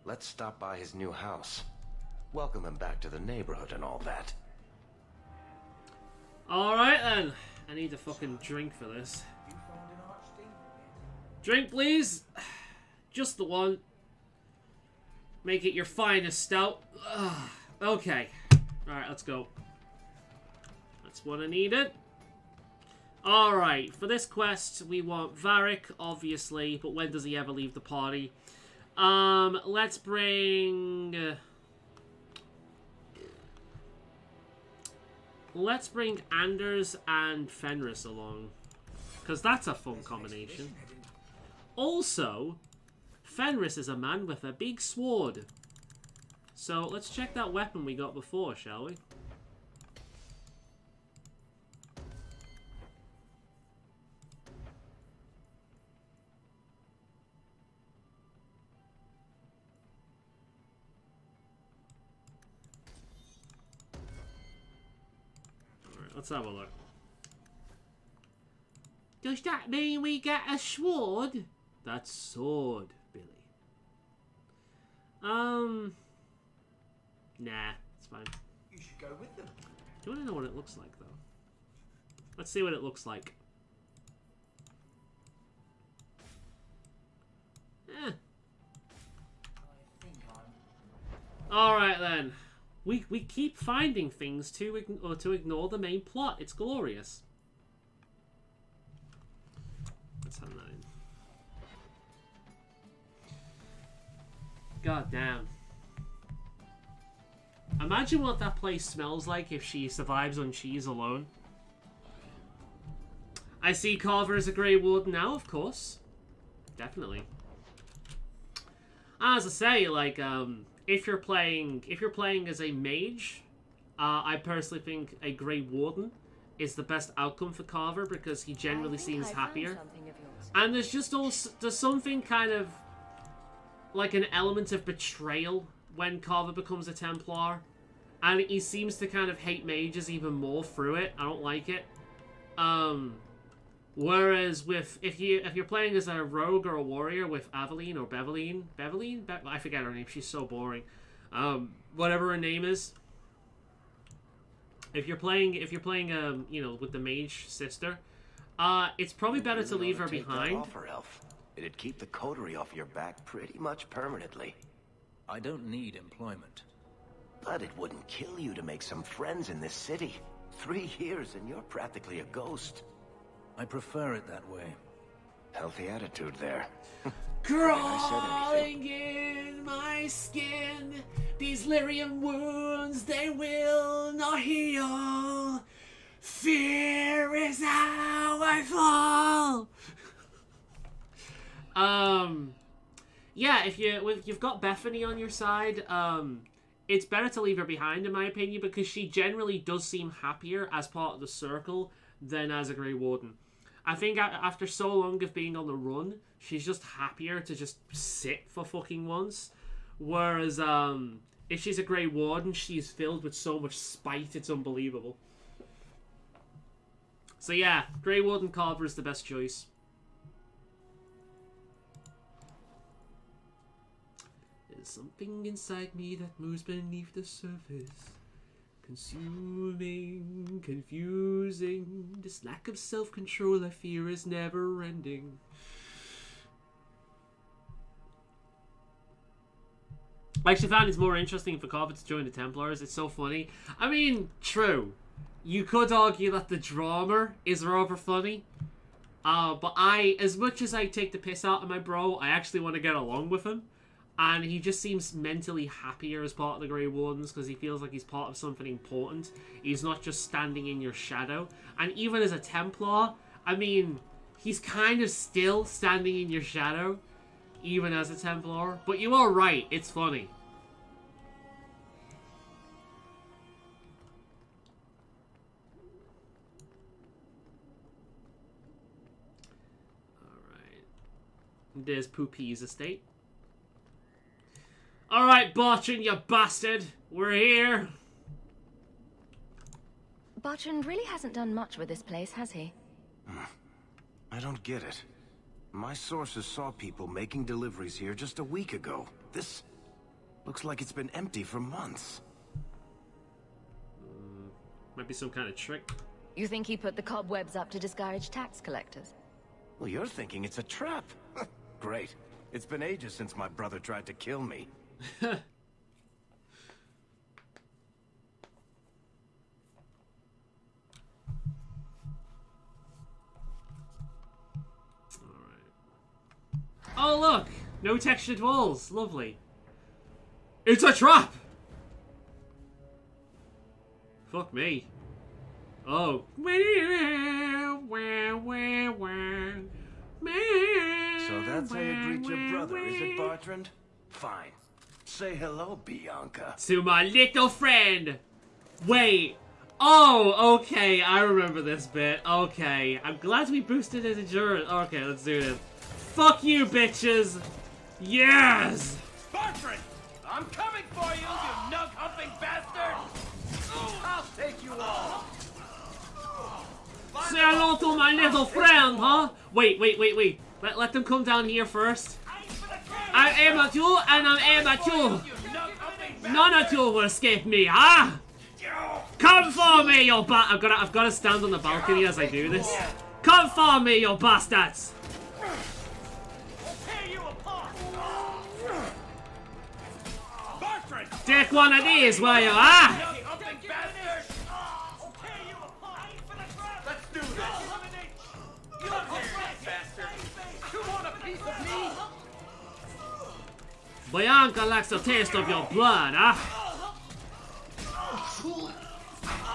Let's stop by his new house. Welcome him back to the neighborhood and all that. Alright then. I need a fucking drink for this. Drink, please. Just the one. Make it your finest stout. Ugh. Okay. Alright, let's go. That's what I needed. Alright, for this quest, we want Varric, obviously, but when does he ever leave the party? Let's bring... let's bring Anders and Fenris along. Because that's a fun combination. Also, Fenris is a man with a big sword. So, let's check that weapon we got before, shall we? Alright, let's have a look. Does that mean we get a sword? That's sword, Billy. Nah, it's fine. You should go with them. Do you want to know what it looks like, though? Let's see what it looks like. Eh. Alright then. We keep finding things to ignore the main plot. It's glorious. Let's have that in. God damn. Imagine what that place smells like if she survives on cheese alone. I see Carver as a Grey Warden now, of course. Definitely. As I say, like, if you're playing as a mage, I personally think a Grey Warden is the best outcome for Carver because he generally seems happier. And there's just also there's something kind of like an element of betrayal when Carver becomes a Templar, and he seems to kind of hate mages even more through it. I don't like it. Whereas with if you're playing as a rogue or a warrior with Aveline or Beveline, I forget her name. She's so boring. Whatever her name is. If you're playing you know, with the mage sister, it's probably better to leave her behind. Offer, Elf. It'd keep the coterie off your back pretty much permanently. I don't need employment. But it wouldn't kill you to make some friends in this city. 3 years and you're practically a ghost. I prefer it that way. Healthy attitude there. Crawling in my skin, these lyrium wounds, they will not heal. Fear is how I fall. Yeah, if you've got Bethany on your side, it's better to leave her behind, in my opinion, because she generally does seem happier as part of the circle than as a Grey Warden. I think after so long of being on the run, she's just happier to just sit for fucking once. Whereas, if she's a Grey Warden, she's filled with so much spite, it's unbelievable. So yeah, Grey Warden Carver is the best choice. There's something inside me that moves beneath the surface. Consuming, confusing. This lack of self-control I fear is never ending. I actually found it's more interesting for Corbett to join the Templars. It's so funny. I mean, true. You could argue that the drama is rather funny. But as much as I take the piss out of my bro, I actually want to get along with him. And he just seems mentally happier as part of the Grey Wardens because he feels like he's part of something important. He's not just standing in your shadow. And even as a Templar, I mean, he's kind of still standing in your shadow, even as a Templar. But you are right, it's funny. There's Poopy's estate. Alright, Bartrand, you bastard. We're here. Bartrand really hasn't done much with this place, has he? I don't get it. My sources saw people making deliveries here just a week ago. This looks like it's been empty for months. Might be some kind of trick. You think he put the cobwebs up to discourage tax collectors? Well, you're thinking it's a trap. Great. It's been ages since my brother tried to kill me. Alright. Oh, look! No textured walls. Lovely. It's a trap! Fuck me. Oh. So that's how you greet your brother, is it, Bartrand? Fine. Say hello, Bianca. To my little friend! Wait. Oh, okay. I remember this bit. Okay. I'm glad we boosted his endurance. Okay, let's do this. Fuck you, bitches! Yes! Bartrand! I'm coming for you, you nug-humping bastard! I'll take you all! Say hello to my little friend, huh? Wait. Let them come down here first. I aim at you, and I aim at you. None of you will escape me, huh? Come for me, you I've got to stand on the balcony as I do this. Come for me, you bastards! Take one of these, will you, huh? Bianca likes the taste of your blood, huh?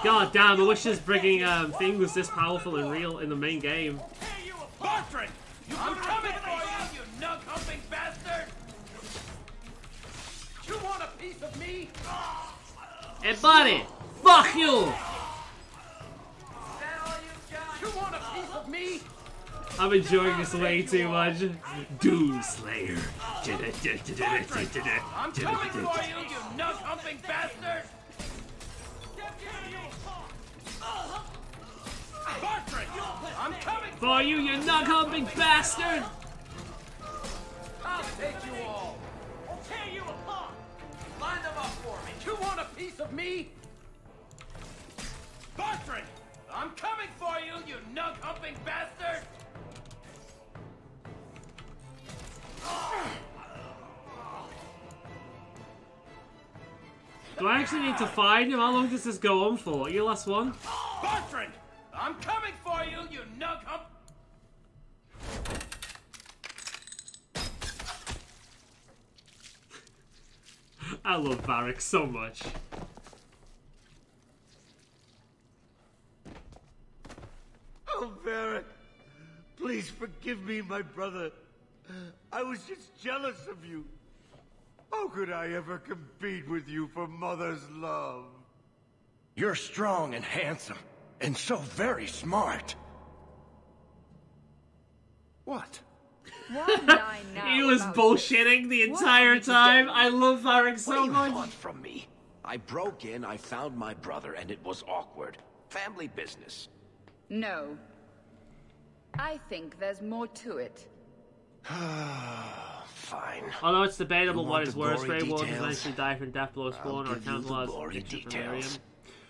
God damn, I wish this bringing thing was this powerful and real in the main game. Bartrand! I'm coming for you, you nug-humping bastard! You want a piece of me? Hey, buddy! Fuck you! You want a piece of me? I'm enjoying this way too much. Doomslayer. I'm coming for you, you nug-humping bastard! Bartrand! I'm coming for you, you nug-humping bastard! I'll take you all! I'll tear you apart! Line them up for me! You want a piece of me? Bartrand! I'm coming for you, you nug-humping bastard! Do I actually need to find him? How long does this go on for? Your last one? Bartrand! I'm coming for you, you nug-hump... I love Varric so much. Oh, Varric, please forgive me, my brother. I was just jealous of you. How could I ever compete with you for Mother's love? You're strong and handsome, and so very smart. What? He was bullshitting the entire time. I love Varric so What do you much. want from me? I broke in, I found my brother, and it was awkward. Family business. No. I think there's more to it. Fine. Although it's debatable You what want is the worse, gory Grey Wardens details? eventually die from death below spawn or give you the Templar gory from details. Miriam.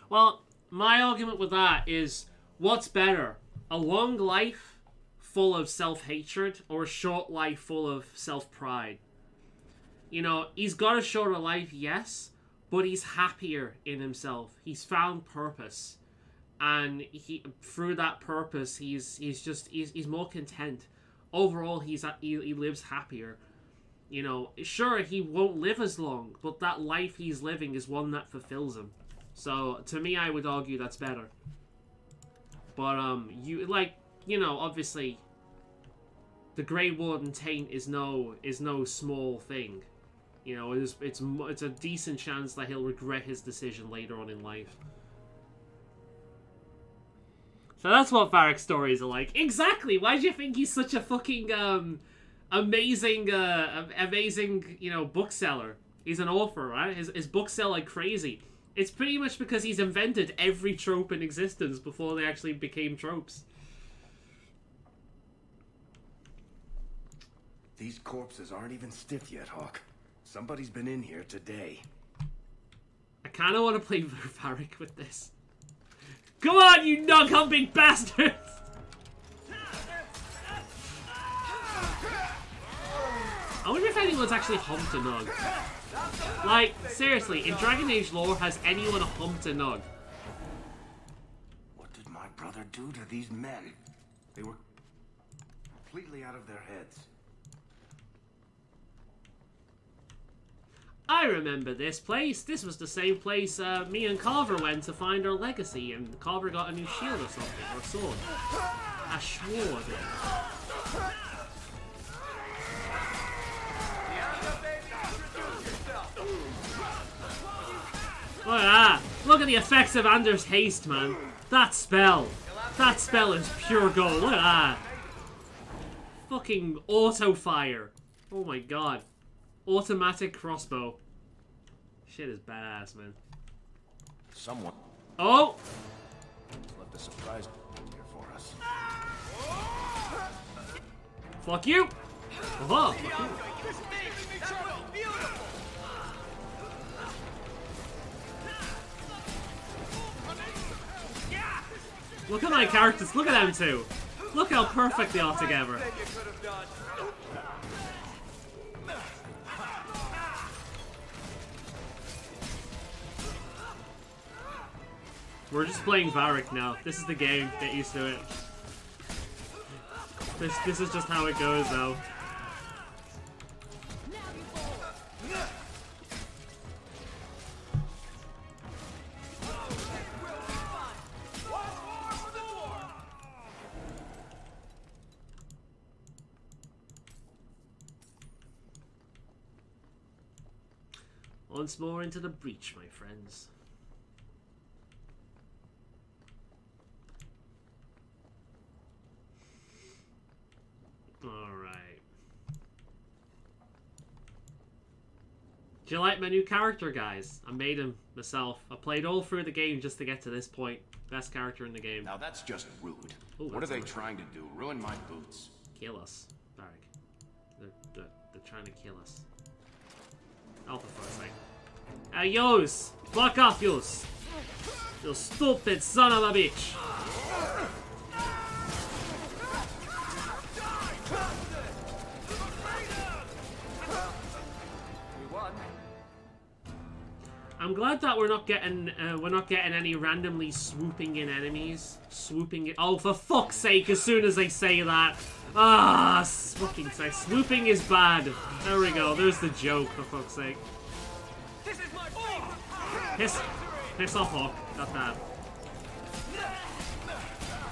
Well, my argument with that is, what's better? A long life full of self-hatred or a short life full of self-pride? You know, he's got a shorter life, yes, but he's happier in himself. He's found purpose. And he, through that purpose, he's more content. Overall, he lives happier. You know, sure, he won't live as long, but that life he's living is one that fulfills him. So, to me, I would argue that's better. But, obviously, the Grey Warden taint is no small thing. You know, it's a decent chance that he'll regret his decision later on in life. So that's what Varric's stories are like. Exactly! Why do you think he's such a fucking, amazing, bookseller? He's an author, right? His books sell like crazy. It's pretty much because he's invented every trope in existence before they actually became tropes. These corpses aren't even stiff yet, Hawk. Somebody's been in here today. I kind of want to play Varric with this. Come on, you nog-humping bastards! I wonder if anyone's actually humped a nog. Like, seriously, in Dragon Age lore, has anyone humped a nog? What did my brother do to these men? They were completely out of their heads. I remember this place. This was the same place me and Carver went to find our legacy, and Carver got a new shield or something, or a sword. A sword. Look at that. Look at the effects of Anders' haste, man. That spell is pure gold. Look at that. Fucking auto fire. Oh my god. Automatic crossbow. Shit is badass, man. Someone. Oh! Left a surprise here for us. Fuck you! Oh, fuck you. Look at my characters. Look at them two. Look how perfect they are together. We're just playing Varric now. This is the game. Get used to it. This is just how it goes, though. Once more into the breach, my friends. Alright. Do you like my new character, guys? I made him myself. I played all through the game just to get to this point. Best character in the game. Now that's just rude. Ooh, what are they trying to do? Ruin my boots? Kill us, Varric. They're trying to kill us. Oh, for fuck's sake. Hey, yos! Fuck off, yos! You stupid son of a bitch! I'm glad that we're not getting any randomly swooping in enemies. Swooping in. Oh, for fuck's sake! As soon as they say that, fucking say swooping is bad. There we go. There's the joke. For fuck's sake. Piss off, Hawk. Got that.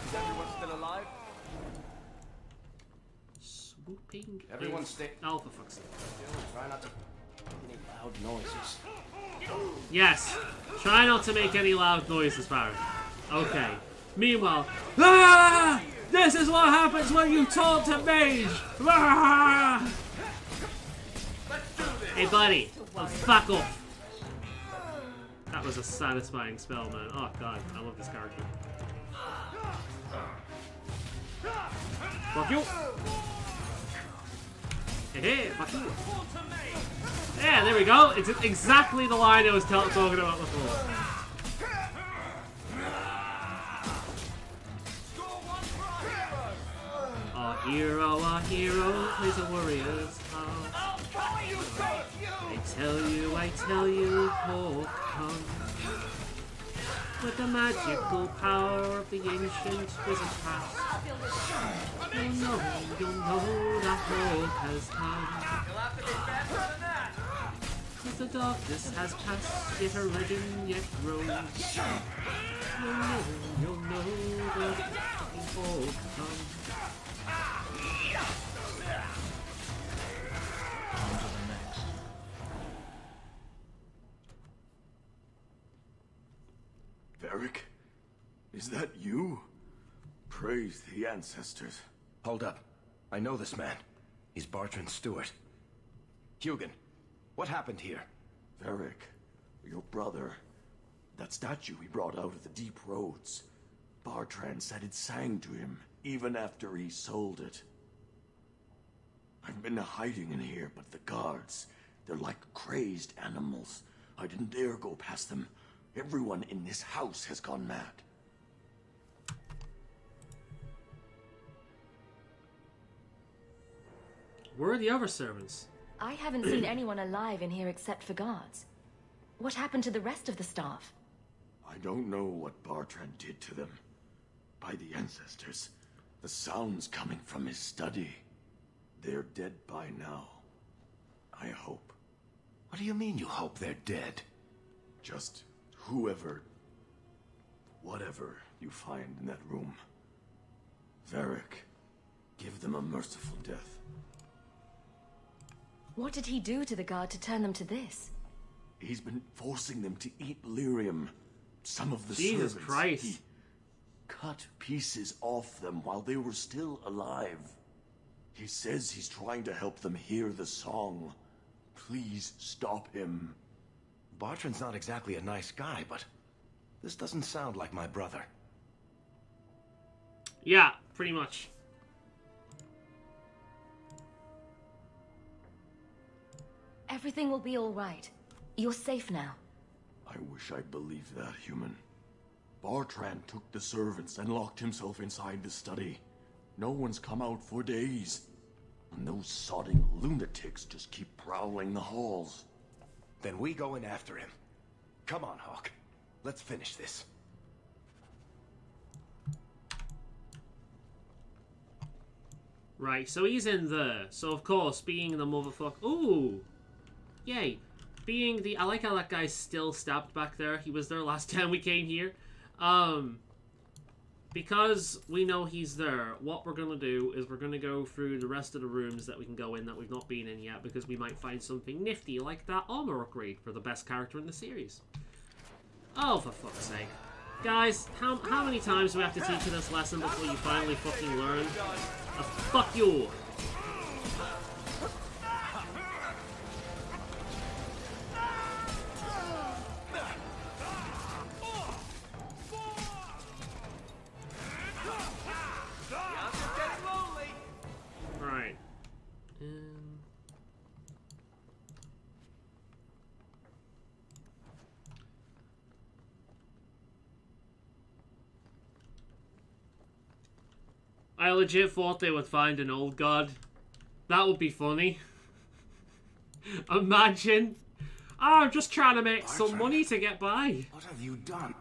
Is everyone still alive? Swooping. Everyone stay. Oh, for fuck's sake. Try not to make any loud noises. Yes. Try not to make any loud noises, Barry. Okay. Meanwhile, ah! This is what happens when you taunt a mage. Ah! Hey, buddy. Oh, fuck off. That was a satisfying spell, man. Oh god, I love this character. Fuck you. Hey, fuck you. Yeah, there we go. It's exactly the line I was talking about before. Our hero plays a warrior's heart. I tell you, Hulk comes. With the magical power of the ancient wizard past. You'll know that Hulk has come. Cause the darkness has passed, yet a legend yet grows. You'll know that Hulk comes. Varric? Is that you? Praise the ancestors. Hold up. I know this man. He's Bartrand's steward. Hugin, what happened here? Varric, your brother. That statue he brought out of the deep roads. Bartrand said it sang to him, even after he sold it. I've been hiding in here, but the guards, they're like crazed animals. I didn't dare go past them. Everyone in this house has gone mad. Where are the other servants? I haven't seen anyone alive in here except for guards. What happened to the rest of the staff? I don't know what Bartrand did to them. By the ancestors, the sounds coming from his study. They're dead by now. I hope. What do you mean you hope they're dead? Just whoever, whatever you find in that room. Varric, give them a merciful death. What did he do to the guard to turn them to this? He's been forcing them to eat lyrium. Some of the Jesus servants, Christ. he cut pieces off them while they were still alive. He says he's trying to help them hear the song. Please stop him. Bartrand's not exactly a nice guy, but this doesn't sound like my brother. Yeah, pretty much. Everything will be all right. You're safe now. I wish I believed that, human. Bartrand took the servants and locked himself inside the study. No one's come out for days. And those sodding lunatics just keep prowling the halls. Then we go in after him. Come on, Hawk. Let's finish this. Right, so he's in there. So, of course, being the motherfucker... Ooh! Yay. Being the... I like how that guy's still stabbed back there. He was there last time we came here. Because we know he's there, what we're going to do is we're going to go through the rest of the rooms that we can go in that we've not been in yet, because we might find something nifty like that armor upgrade for the best character in the series. Oh, for fuck's sake. Guys, how many times do we have to teach you this lesson before you finally fucking learn? Fuck you! Right. I legit thought they would find an old god. That would be funny. Imagine. Oh, I'm just trying to make some money to get by. What have you done?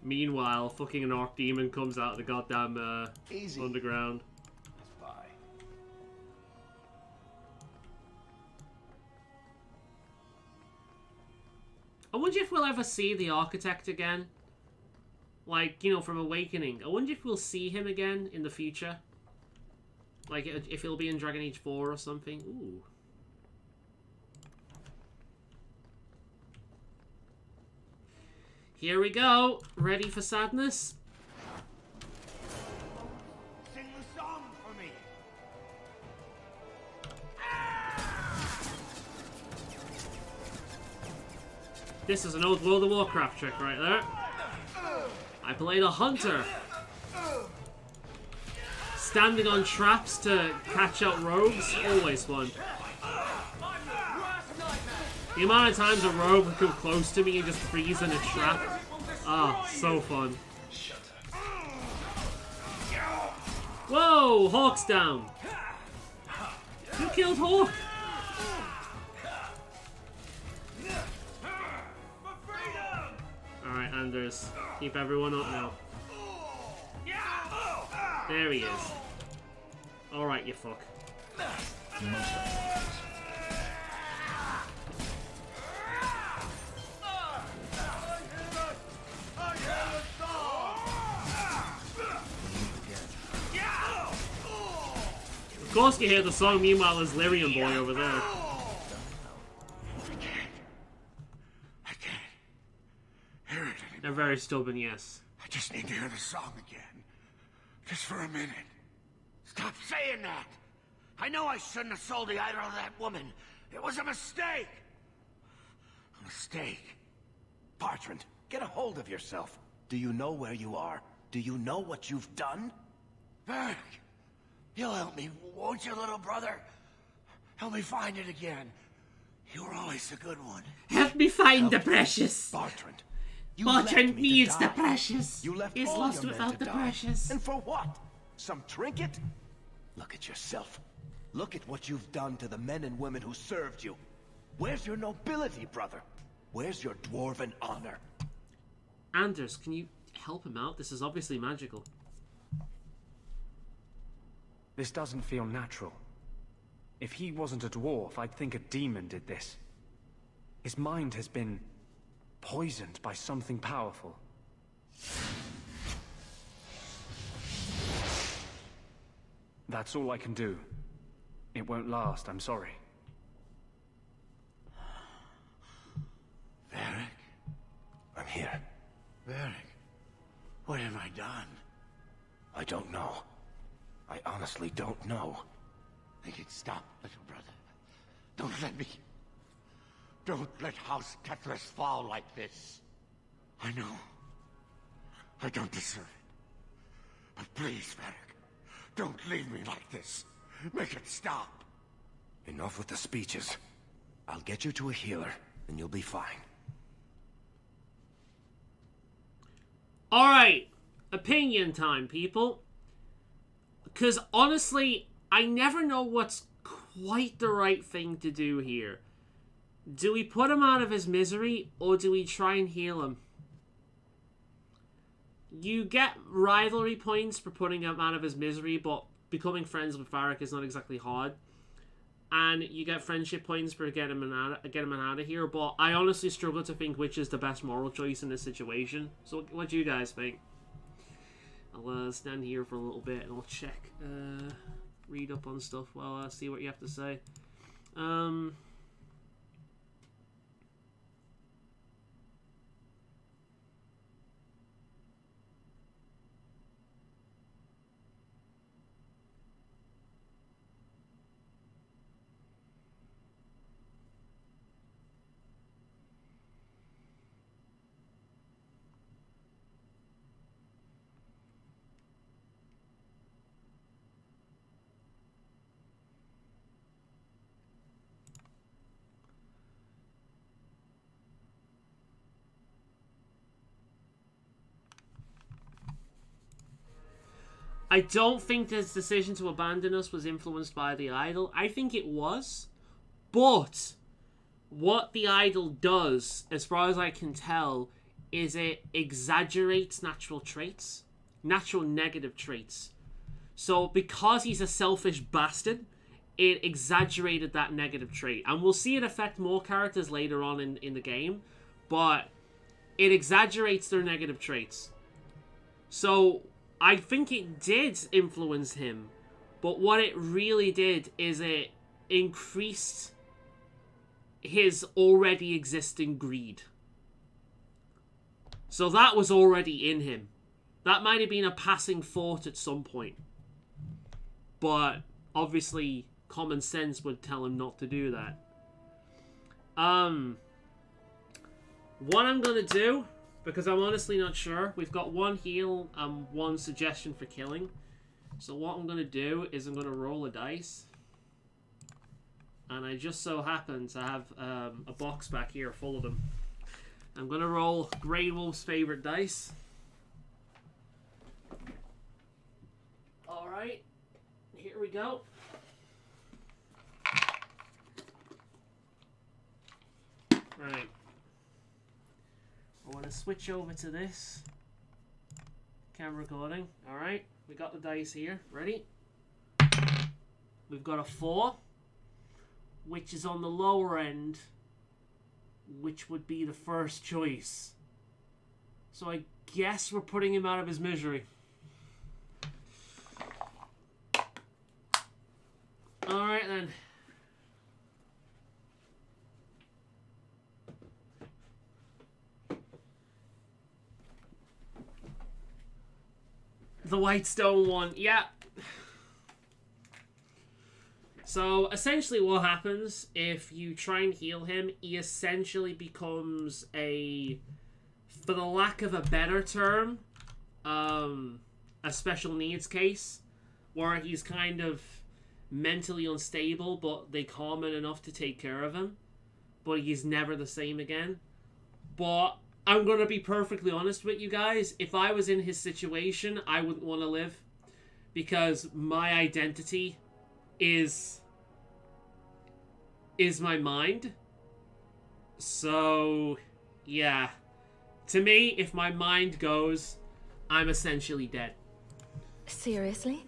Meanwhile, fucking an orc demon comes out of the goddamn underground. I wonder if we'll ever see the Architect again. Like, you know, from Awakening. I wonder if we'll see him again in the future. Like, if he'll be in Dragon Age 4 or something. Ooh. Here we go. Ready for sadness? Sing the song for me. This is an old World of Warcraft trick right there. I played a hunter. standing on traps to catch out rogues, always fun. The amount of times a rogue would come close to me and just freeze in a trap. Ah, so fun. Whoa, Hawk's down. Who killed Hawk? Alright, Anders. Keep everyone up now. There he is. Alright, you fuck. Of course you hear the song, meanwhile there's Lyrian Boy over there. They're very stubborn, yes. I just need to hear the song again. Just for a minute. Stop saying that! I know I shouldn't have sold the idol to that woman. It was a mistake! A mistake. Parchment, get a hold of yourself. Do you know where you are? Do you know what you've done? Varric, you'll help me, won't you, little brother? Help me find it again. You were always a good one. Help me find the precious! Bartrand. Bartrand needs the precious. You left He's all lost your men without to the die. precious. And for what? Some trinket? Look at yourself. Look at what you've done to the men and women who served you. Where's your nobility, brother? Where's your dwarven honor? Anders, can you help him out? This is obviously magical. This doesn't feel natural. If he wasn't a dwarf, I'd think a demon did this. His mind has been poisoned by something powerful. That's all I can do. It won't last, I'm sorry. Varric? I'm here. Varric, what have I done? I don't know. I honestly don't know. Make it stop, little brother. Don't let me... Don't let House Kethris fall like this. I know. I don't deserve it. But please, Varric, don't leave me like this. Make it stop. Enough with the speeches. I'll get you to a healer, and you'll be fine. Alright, opinion time, people. Because honestly, I never know what's quite the right thing to do here. Do we put him out of his misery, or do we try and heal him? You get rivalry points for putting him out of his misery, but becoming friends with Varric is not exactly hard. And you get friendship points for getting him out of here, but I honestly struggle to think which is the best moral choice in this situation. So what do you guys think? I'll stand here for a little bit and I'll check, read up on stuff while I see what you have to say. I don't think this decision to abandon us was influenced by the idol. I think it was. But what the idol does, as far as I can tell, is it exaggerates natural traits. Natural negative traits. So because he's a selfish bastard, it exaggerated that negative trait. And we'll see it affect more characters later on in the game. But it exaggerates their negative traits. So I think it did influence him, but what it really did is it increased his already existing greed. So that was already in him. That might have been a passing thought at some point. But obviously common sense would tell him not to do that. What I'm gonna do, because I'm honestly not sure. We've got one heal and one suggestion for killing. So what I'm going to do is I'm going to roll a dice. And I just so happen to have a box back here full of them. I'm going to roll Grey Wolf's favorite dice. Alright, here we go. Right. I want to switch over to this camera recording. Alright, we got the dice here. Ready? We've got a 4, which is on the lower end, which would be the first choice. So I guess we're putting him out of his misery. Alright then. The Whitestone one, yeah. So, essentially what happens if you try and heal him, he essentially becomes a, for the lack of a better term, a special needs case, where he's kind of mentally unstable, but they calm him enough to take care of him, but he's never the same again. But I'm going to be perfectly honest with you guys. If I was in his situation, I wouldn't want to live. Because my identity is my mind. So, yeah. To me, if my mind goes, I'm essentially dead. Seriously?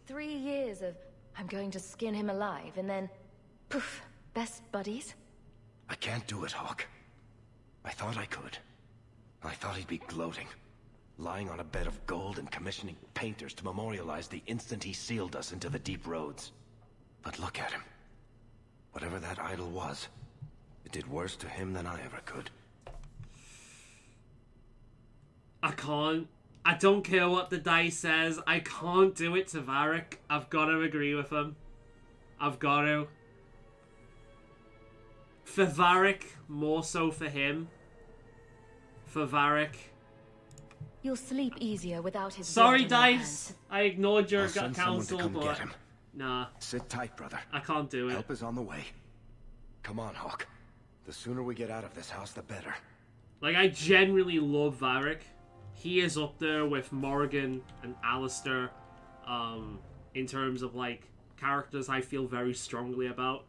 3 years of, I'm going to skin him alive, and then, poof, best buddies? I can't do it, Hawk. I thought I could. I thought he'd be gloating, lying on a bed of gold and commissioning painters to memorialize the instant he sealed us into the deep roads. But look at him. Whatever that idol was, it did worse to him than I ever could. I can't. I don't care what the dice says. I can't do it to Varric. I've got to agree with him. I've got to. For Varric, more so for him. For Varric. You'll sleep easier without his. Sorry, blood in your dice. I ignored your I'll send counsel, someone to come but get him. nah. Sit tight, brother. I can't do it. Help is on the way. Come on, Hawk. The sooner we get out of this house, the better. Like, I genuinely love Varric. He is up there with Morgan and Alistair, in terms of, like, characters I feel very strongly about.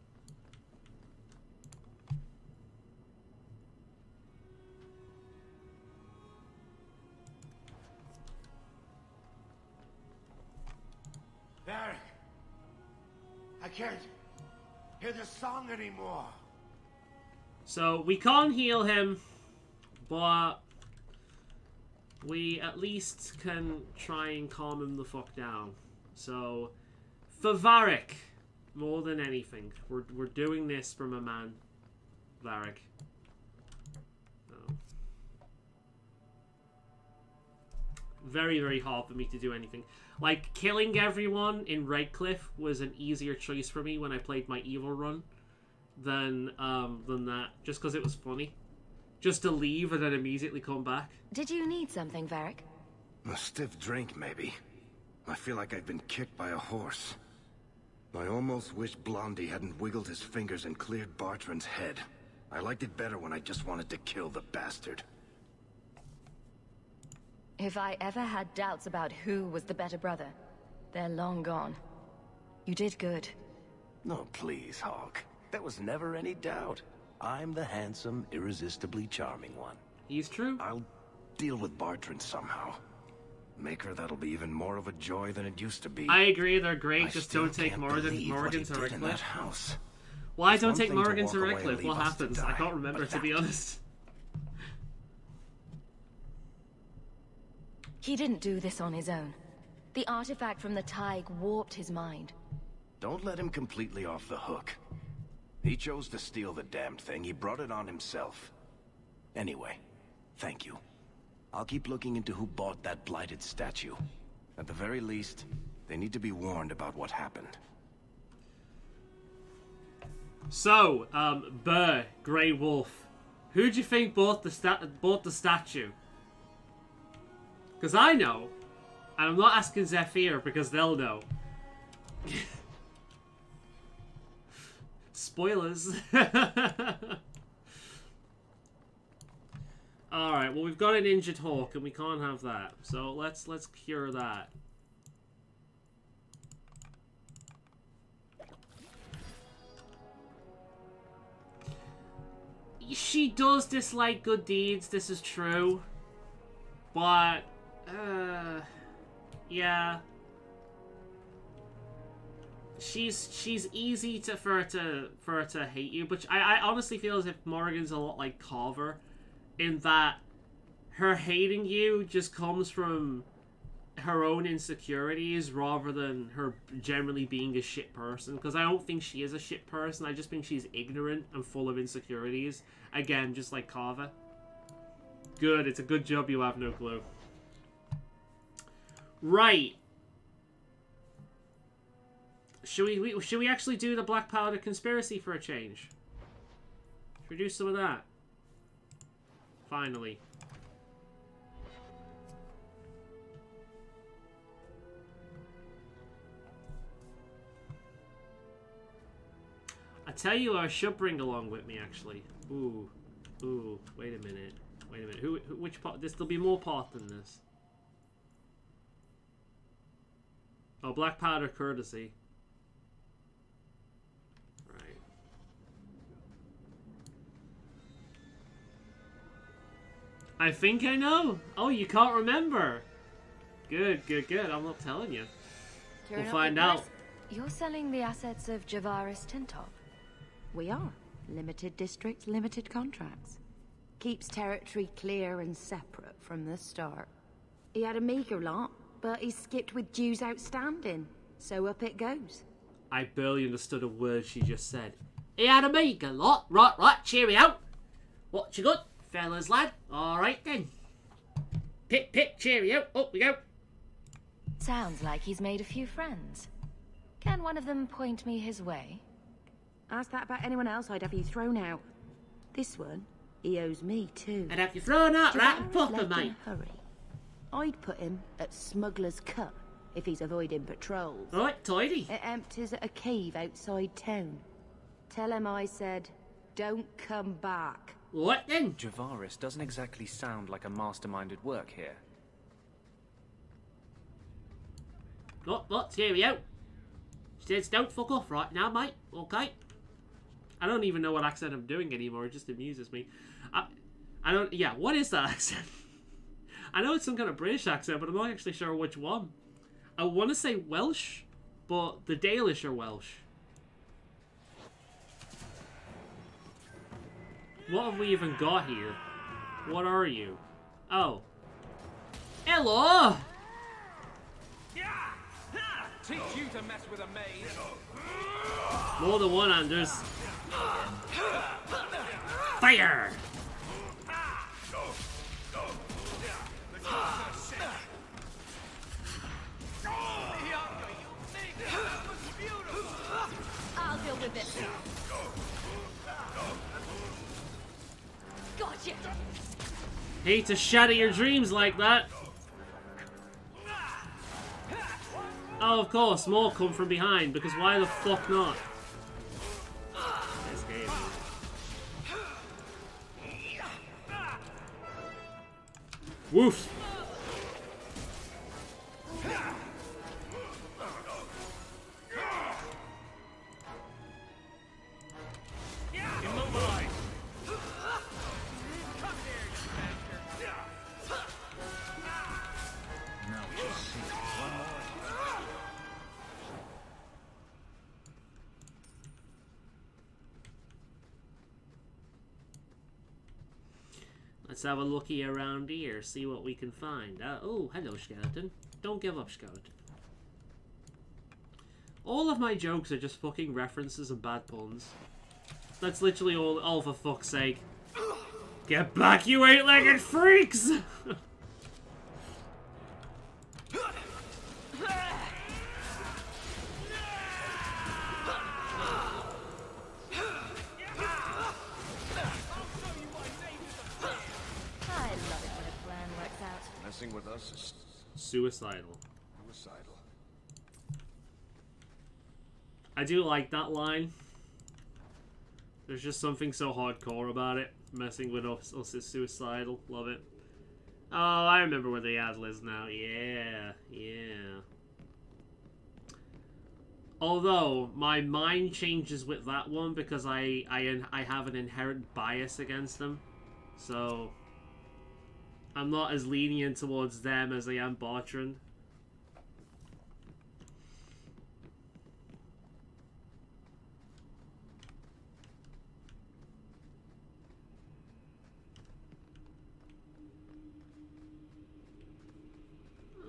Varric! I can't hear the song anymore. So, we can't heal him, but we at least can try and calm him the fuck down. So, for Varric, more than anything, we're doing this for my man, Varric. Oh. Very, very hard for me to do anything. Like, killing everyone in Redcliffe was an easier choice for me when I played my evil run than that, just because it was funny. Just to leave and then immediately come back. Did you need something, Varric? A stiff drink, maybe. I feel like I've been kicked by a horse. I almost wish Blondie hadn't wiggled his fingers and cleared Bartrand's head. I liked it better when I just wanted to kill the bastard. If I ever had doubts about who was the better brother, they're long gone. You did good. No, please, Hawk. There was never any doubt. I'm the handsome, irresistibly charming one. He's true. I'll deal with Bartrand somehow. Make her that'll be even more of a joy than it used to be. I agree, they're great. I Just still don't take can't Morgan believe what he to did in that Redcliffe. house. Why It's don't one take thing to Morgan walk to away and Redcliffe? leave What us to happens? die, I can't remember, but to be honest. He didn't do this on his own. The artifact from the Tig warped his mind. Don't let him completely off the hook. He chose to steal the damned thing. He brought it on himself. Anyway, thank you. I'll keep looking into who bought that blighted statue. At the very least, they need to be warned about what happened. So, Burr, Grey Wolf, who do you think bought the statue? Because I know. And I'm not asking Zephyr because they'll know. Spoilers. Alright, well we've got an injured hawk and we can't have that. So let's cure that. She does dislike good deeds, this is true. But yeah. She's easy for her to hate you, but I honestly feel as if Morrigan's a lot like Carver, in that her hating you just comes from her own insecurities rather than her generally being a shit person. Because I don't think she is a shit person, I just think she's ignorant and full of insecurities. Again, just like Carver. Good, it's a good job you have no clue. Right. Should we actually do the Black Powder conspiracy for a change? Should we do some of that? Finally. I tell you, I should bring along with me actually. Ooh, wait a minute. Wait a minute. Which part? There'll be more part than this. Oh, Black Powder courtesy. Right. I think I know. Oh, you can't remember. Good, good, good. I'm not telling you. We'll find out. You're selling the assets of Javaris Tintop. We are. Limited districts, limited contracts. Keeps territory clear and separate from the start. He had a meager lot, but he skipped with dues outstanding. So up it goes. I barely understood a word she just said. He had a meager lot. Right, cheerio. What you got, fellas, lad? Alright then. Pip, cheerio. Up we go. Sounds like he's made a few friends. Can one of them point me his way? Ask that about anyone else, I'd have you thrown out. This one, he owes me too. I'd have you thrown out right proper, mate. Hurry. I'd put him at Smuggler's Cut if he's avoiding patrols. Right, tidy. It empties at a cave outside town. Tell him I said, don't come back. What then? Javaris doesn't exactly sound like a masterminded work here. What? Cheerio. She says, don't fuck off right now, mate. Okay. I don't even know what accent I'm doing anymore. It just amuses me. I don't... Yeah, what is that accent? I know it's some kind of British accent, but I'm not actually sure which one. I want to say Welsh, but the Dalish are Welsh. What have we even got here? What are you? Oh. Hello! Teach you to mess with a maid. More than one, Anders. Fire! I'll deal with it. Gotcha. Hate to shatter your dreams like that. Oh, of course, more come from behind, because why the fuck not? This game. Woof! Immobilize. Now just see one more. Let's have a looky around here, see what we can find. Oh, hello, skeleton. Don't give up, skeleton. All of my jokes are just fucking references and bad puns. That's literally all for fuck's sake. Get back, you eight-legged freaks! I love it when a plan works out. Messing with us is Suicidal. Suicidal. I do like that line. There's just something so hardcore about it. Messing with us is suicidal. Love it. Oh, I remember where the Yaddle is now. Yeah, yeah. Although, my mind changes with that one because I have an inherent bias against them. So, I'm not as lenient towards them as I am Bartrand.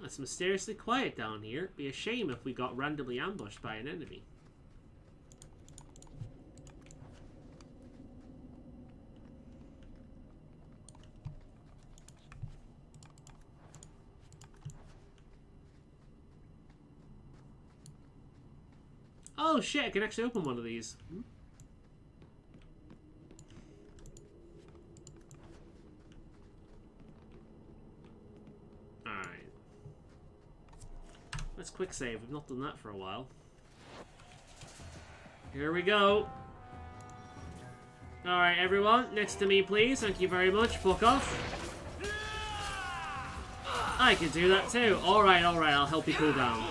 It's mysteriously quiet down here. It'd be a shame if we got randomly ambushed by an enemy. Oh shit, I can actually open one of these. Alright. Let's quick save. We've not done that for a while. Here we go. Alright, everyone. Next to me, please. Thank you very much. Fuck off. I can do that too. Alright, alright. I'll help you cool down.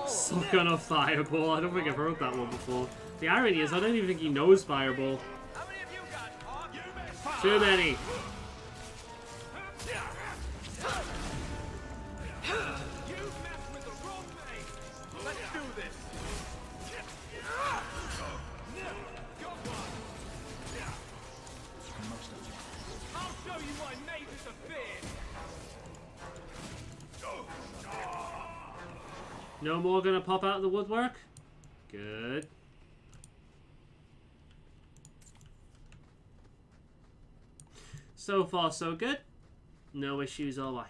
Suck on a fireball. I don't think I've heard that one before. The irony is, I don't even think he knows fireball. Too many. No more gonna pop out of the woodwork? Good. So far, so good. No issues all right.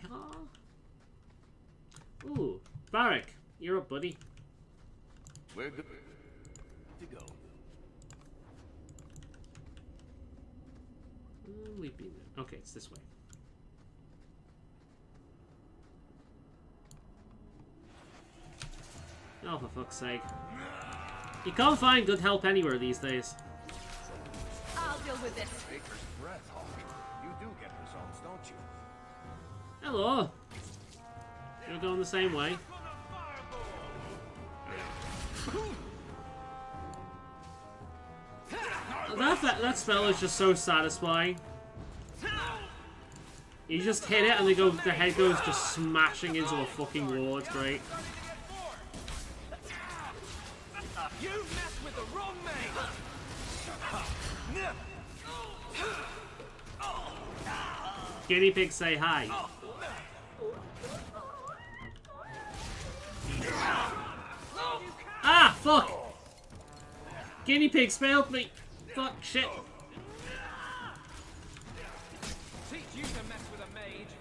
Ooh, Varric, you're up, buddy. We're good to go. We've been there. Okay, it's this way. Oh, for fuck's sake. You can't find good help anywhere these days. I'll deal with this. Baker's breath, Hawk. You do get results, don't you? Hello. You're going the same way. That spell is just so satisfying. You just hit it and the head goes just smashing into a fucking wall. It's great. You mess with the wrong mate. Guinea pigs say hi. Ah, fuck! Guinea pigs failed me. Fuck, shit. Teach you to mess with a mage.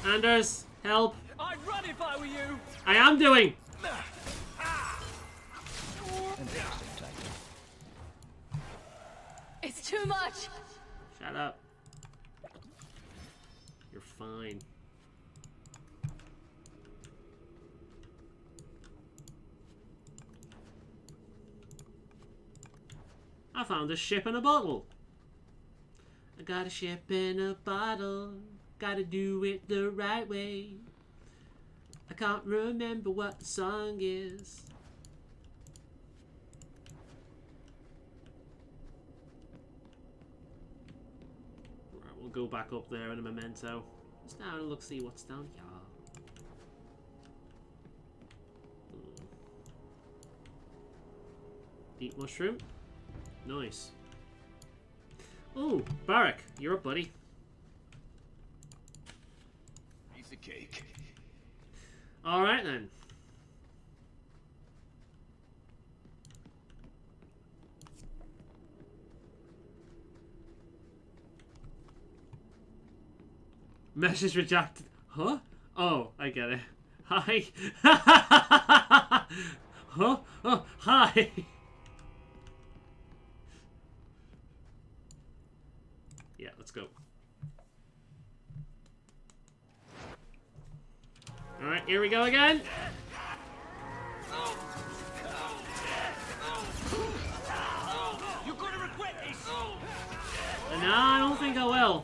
Anders, help. I'd run if I were you. I am doing. It's too much. Shut up. You're fine. I found a ship in a bottle. I got a ship in a bottle. Gotta do it the right way. I can't remember what the song is. Right, we'll go back up there in a memento. Let's down and look, see what's down here. Deep mushroom. Nice. Oh, Varric, you're up, buddy. Piece of cake. Alright then. Message rejected. Huh? Oh, I get it. Hi. Huh? Oh, hi. Yeah, let's go. Alright, here we go again. You're gonna regret this. No, I don't think I will.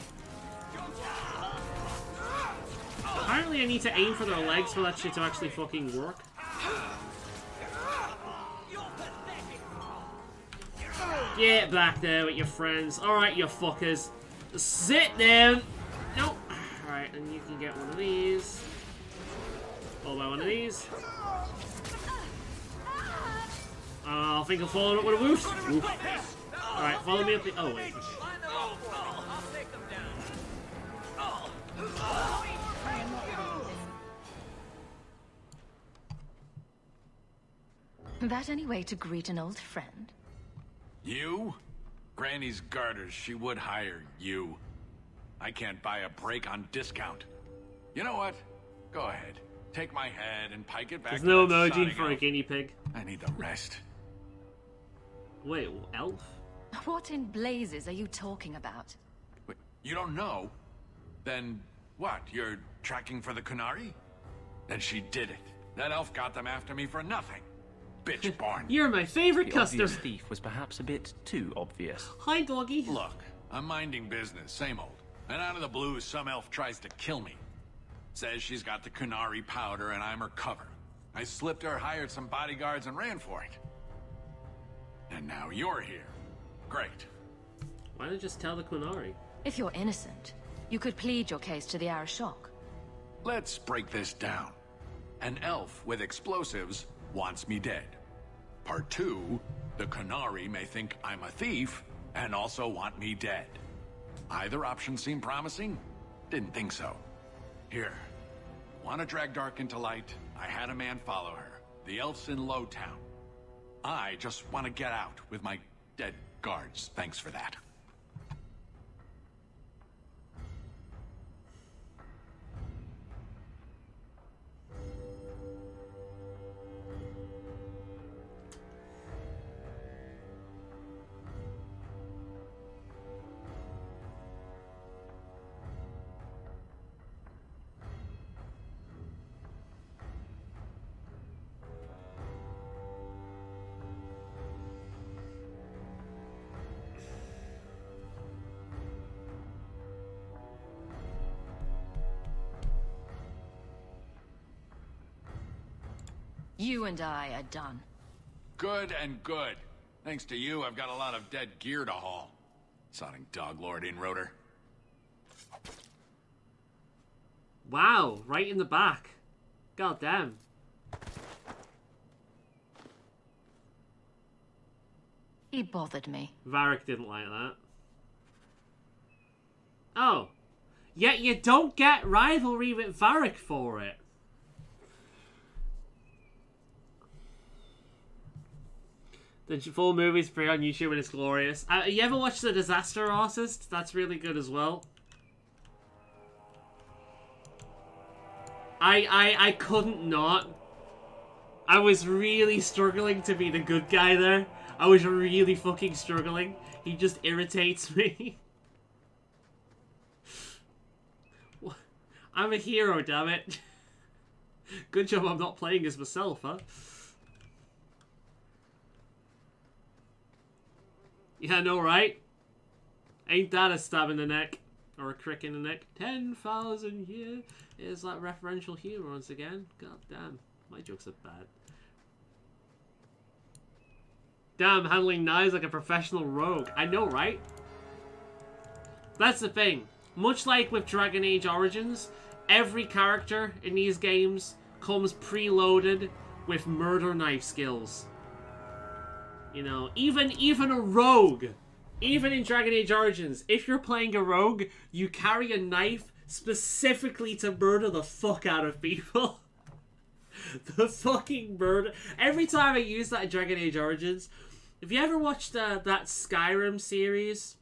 Apparently I need to aim for their legs for that shit to actually fucking work. Get back there with your friends. Alright, you fuckers. Sit down. Nope. Alright, and you can get one of these. Followed by one of these. I think I'm following up with a woof. Alright, follow me up the... Oh, wait. That any way to greet an old friend? You? Granny's garters, she would hire you. I can't buy a break on discount. You know what? Go ahead. Take my head and pike it back. There's no to that emoji sodding for a elf. guinea pig. I need the rest. Wait, elf? What in blazes are you talking about? Wait, you don't know? Then what? You're tracking for the Kunari? Then she did it. That elf got them after me for nothing. Bitch born. You're my favorite The customer. obvious thief was perhaps a bit too obvious. Hi, doggy. Look, I'm minding business, same old. And out of the blue, some elf tries to kill me. Says she's got the Kunari powder and I'm her cover. I slipped her, hired some bodyguards, and ran for it. And now you're here. Great. Why don't you just tell the Kunari? If you're innocent, you could plead your case to the Arashok. Let's break this down. An elf with explosives wants me dead. Part 2, the Kunari may think I'm a thief and also want me dead. Either option seem promising? Didn't think so. Here. Want to drag Dark into light? I had a man follow her. The elf's in Lowtown. I just want to get out with my dead guards. Thanks for that. You and I are done. Good and good. Thanks to you, I've got a lot of dead gear to haul. Sodding dog lord in-roader. Wow, right in the back. God damn. He bothered me. Varric didn't like that. Oh. Yet you don't get rivalry with Varric for it. The full movie's free on YouTube and it's glorious. You ever watch The Disaster Artist? That's really good as well. I couldn't not. I was really struggling to be the good guy there. I was really fucking struggling. He just irritates me. I'm a hero, damn it. Good job I'm not playing as myself, huh? Yeah, I know, right? Ain't that a stab in the neck? Or a crick in the neck? 10,000 years. Is that referential humor once again? God damn. My jokes are bad. Damn, handling knives like a professional rogue. I know, right? That's the thing. Much like with Dragon Age Origins, every character in these games comes preloaded with murder knife skills. You know, even a rogue, even in Dragon Age Origins, if you're playing a rogue, you carry a knife specifically to murder the fuck out of people. The fucking murder. Every time I use that in Dragon Age Origins, if you ever watched that Skyrim series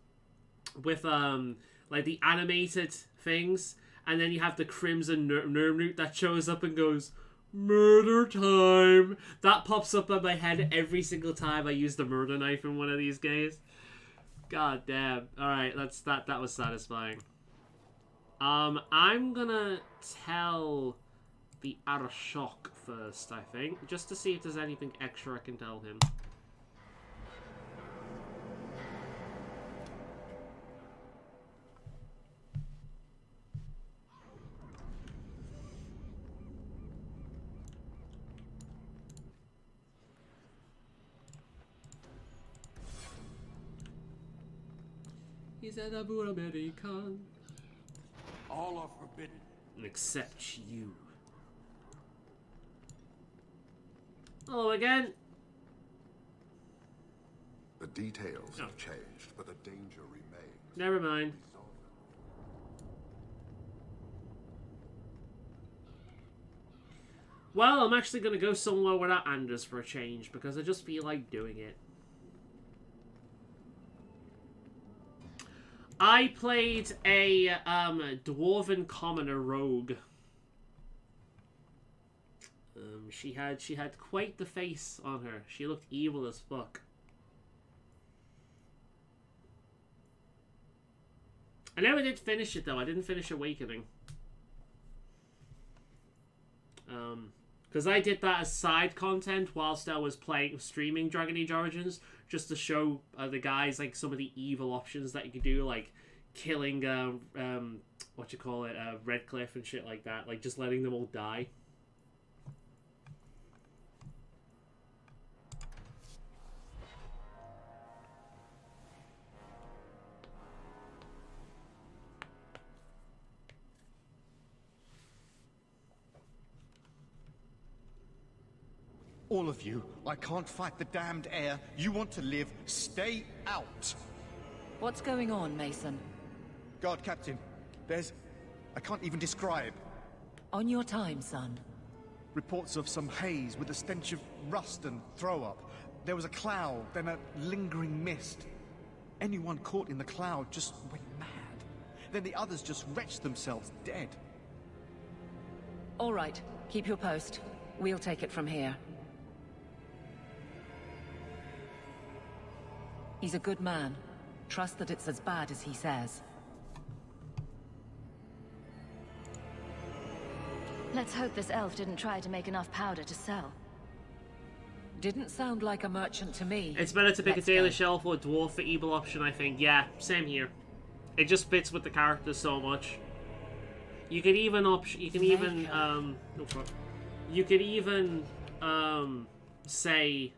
with like the animated things, and then you have the Crimson Nirmnute that shows up and goes, "Murder time." That pops up in my head every single time I use the murder knife in one of these games. God damn. Alright, that was satisfying. I'm gonna tell the Arashok first, I think, just to see if there's anything extra I can tell him. He's an Abu American. All are forbidden. Except you. Hello again. The details have changed, but the danger remains. Never mind. Well, I'm actually going to go somewhere without Anders for a change, because I just feel like doing it. I played a Dwarven Commoner Rogue. She had quite the face on her. She looked evil as fuck. I never did finish it though. I didn't finish Awakening. Because I did that as side content whilst I was streaming Dragon Age Origins, just to show the guys like some of the evil options that you could do, like killing Redcliffe and shit like that, like just letting them all die. All of you, I can't fight the damned air. You want to live, stay out. What's going on, Mason? Guard Captain, there's... I can't even describe. On your time, son. Reports of some haze with a stench of rust and throw-up. There was a cloud, then a lingering mist. Anyone caught in the cloud just went mad. Then the others just wretched themselves dead. All right, keep your post. We'll take it from here. He's a good man. Trust that it's as bad as he says. Let's hope this elf didn't try to make enough powder to sell. Didn't sound like a merchant to me. It's better to pick a Dalish elf or a dwarf for evil option, I think. Yeah, same here. It just fits with the characters so much. You could even say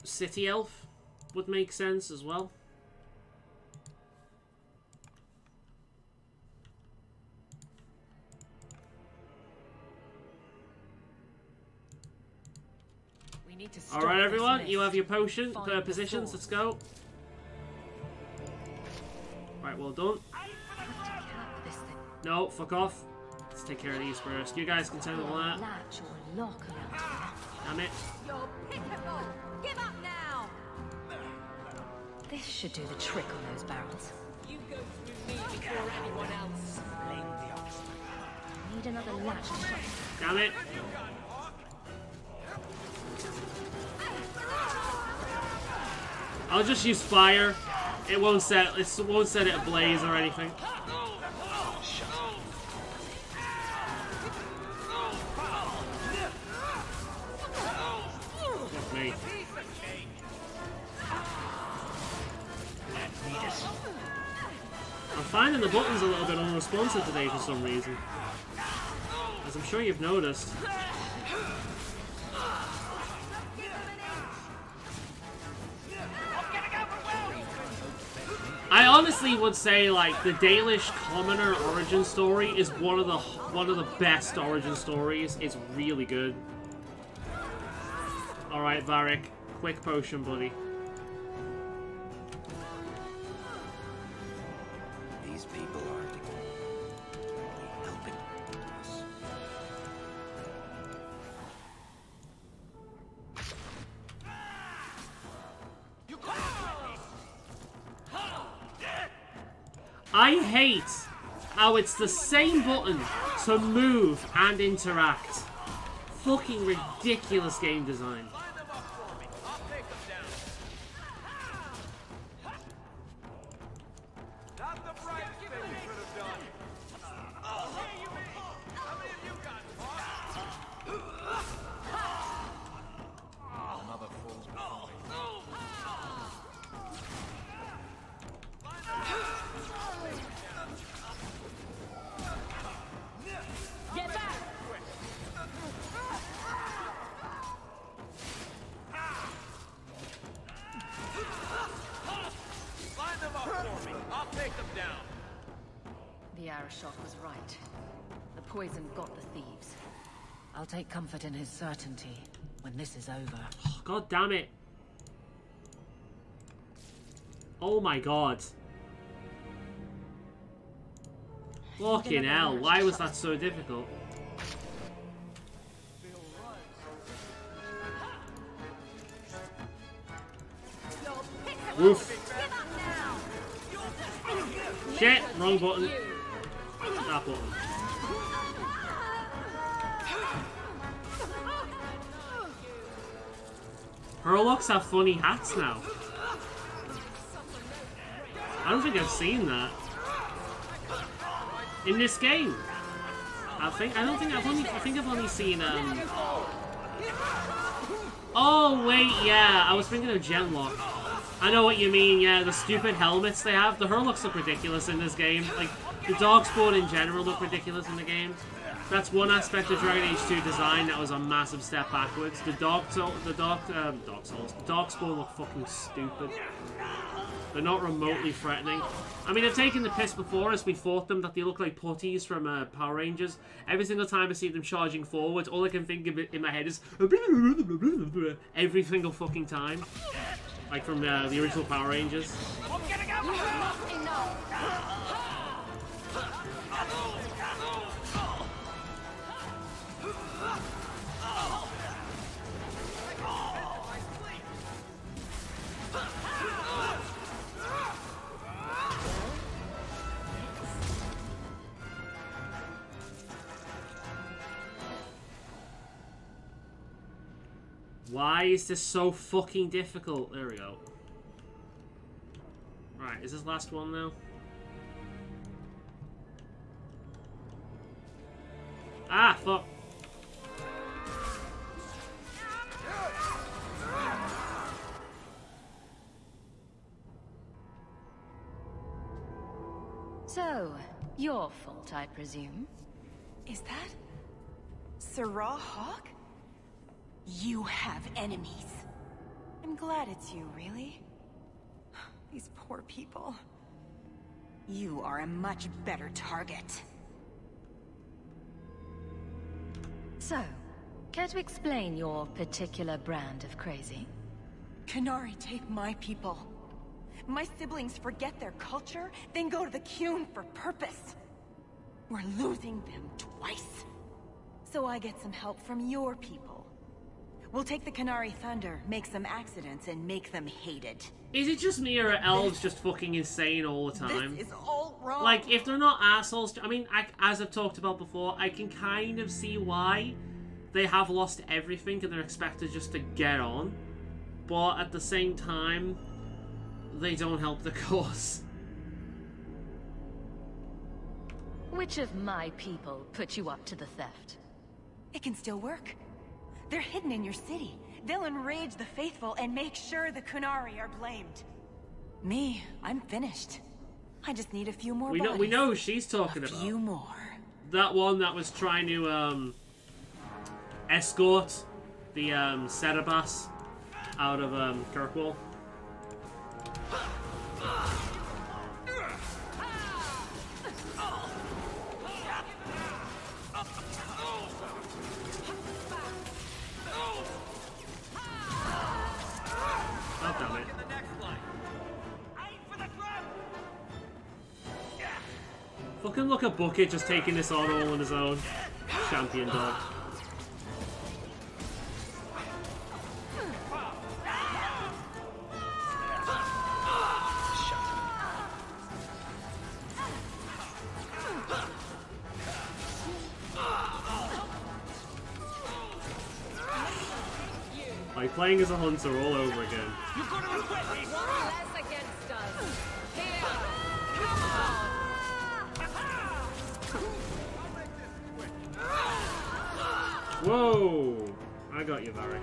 City Elf would make sense as well. We need to Alright everyone, you have your potion, positions, let's go. Right, well done. No, fuck off. Let's take care of these first. You guys can tell me all that. Latch or lock around here. Damn it. You're pitiful! Give up now! This should do the trick on those barrels. You go through me before anyone else. Need another latch to shut. Damn it. I'll just use fire. It won't set it ablaze or anything. Fuck me. I'm finding the buttons a little bit unresponsive today for some reason. As I'm sure you've noticed. I honestly would say, like, the Dalish Commoner origin story is one of the best origin stories. It's really good. All right, Varric, quick potion, buddy. These people aren't helping us. You can't I hate how it's the same button to move and interact. Fucking ridiculous game design. The arrow shot was right. The poison got the thieves. I'll take comfort in his certainty when this is over. God damn it. Oh my god. Fucking hell, why was that so difficult? Woof. Shit, wrong button. That button. Hurlocks have funny hats now. I don't think I've seen that in this game. I think I've only seen Oh wait, yeah, I was thinking of Genlock. I know what you mean, yeah, the stupid helmets they have. The Hurlocks look ridiculous in this game. Like, the Darkspawn in general look ridiculous in the game. That's one aspect of Dragon Age 2 design that was a massive step backwards. The Darkspawn look fucking stupid. They're not remotely threatening. I mean, they've taken the piss before as we fought them that they look like putties from Power Rangers. Every single time I see them charging forward, all I can think of in my head is every single fucking time. Like from the original Power Rangers. Why is this so fucking difficult? There we go. Right, is this last one now? Ah, fuck. So, your fault, I presume? Is that Sirrah Hawk? You have enemies. I'm glad it's you, really. These poor people. You are a much better target. So, care to explain your particular brand of crazy? Qunari take my people. My siblings forget their culture, then go to the Qun for purpose. We're losing them twice. So I get some help from your people. We'll take the Qunari Thunder, make some accidents, and make them hated. Is it just me or are elves just fucking insane all the time? This is all wrong. Like, if they're not assholes, I mean, as I've talked about before, I can kind of see why they have lost everything and they're expected just to get on. But at the same time, they don't help the cause. Which of my people put you up to the theft? It can still work. They're hidden in your city. They'll enrage the faithful and make sure the Qunari are blamed. Me, I'm finished. I just need a few more bodies. We know who she's talking about. A few more. That one that was trying to escort the Cerebas out of Kirkwall. Fucking look at Bucket just taking this on all on his own. Champion dog. Like playing as a hunter all over again. You're gonna regret this! Less against us. Here! Come on! Whoa! I got you, Barry.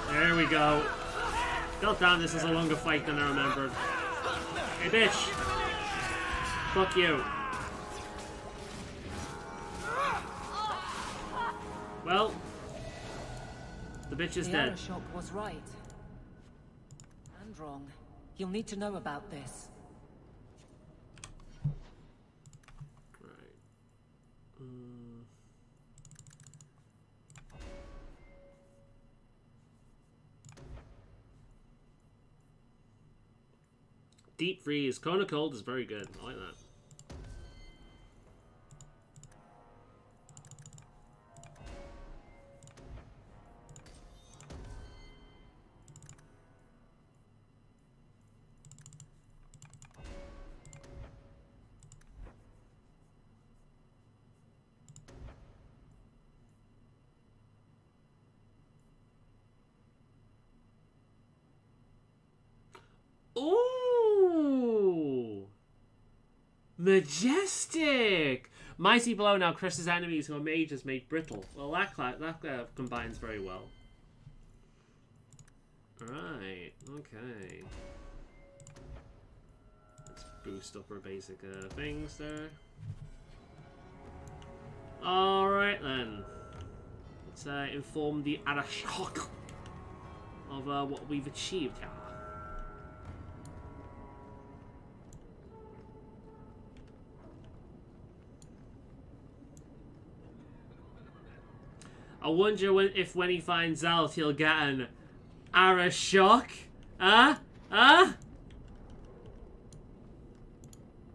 There we go. God damn, this is a longer fight than I remembered. Hey, bitch! Fuck you. Well, the bitch is dead. The Arashok was right. And wrong. You'll need to know about this. Deep freeze. Cone of cold is very good. I like that. Ooh! Majestic! Mighty blow now crushes enemies who are mages made brittle. Well, that combines very well. Alright, okay. Let's boost up our basic things there. Alright then. Let's inform the Arashok of what we've achieved here. I wonder if when he finds out he'll get an Arashok? Huh?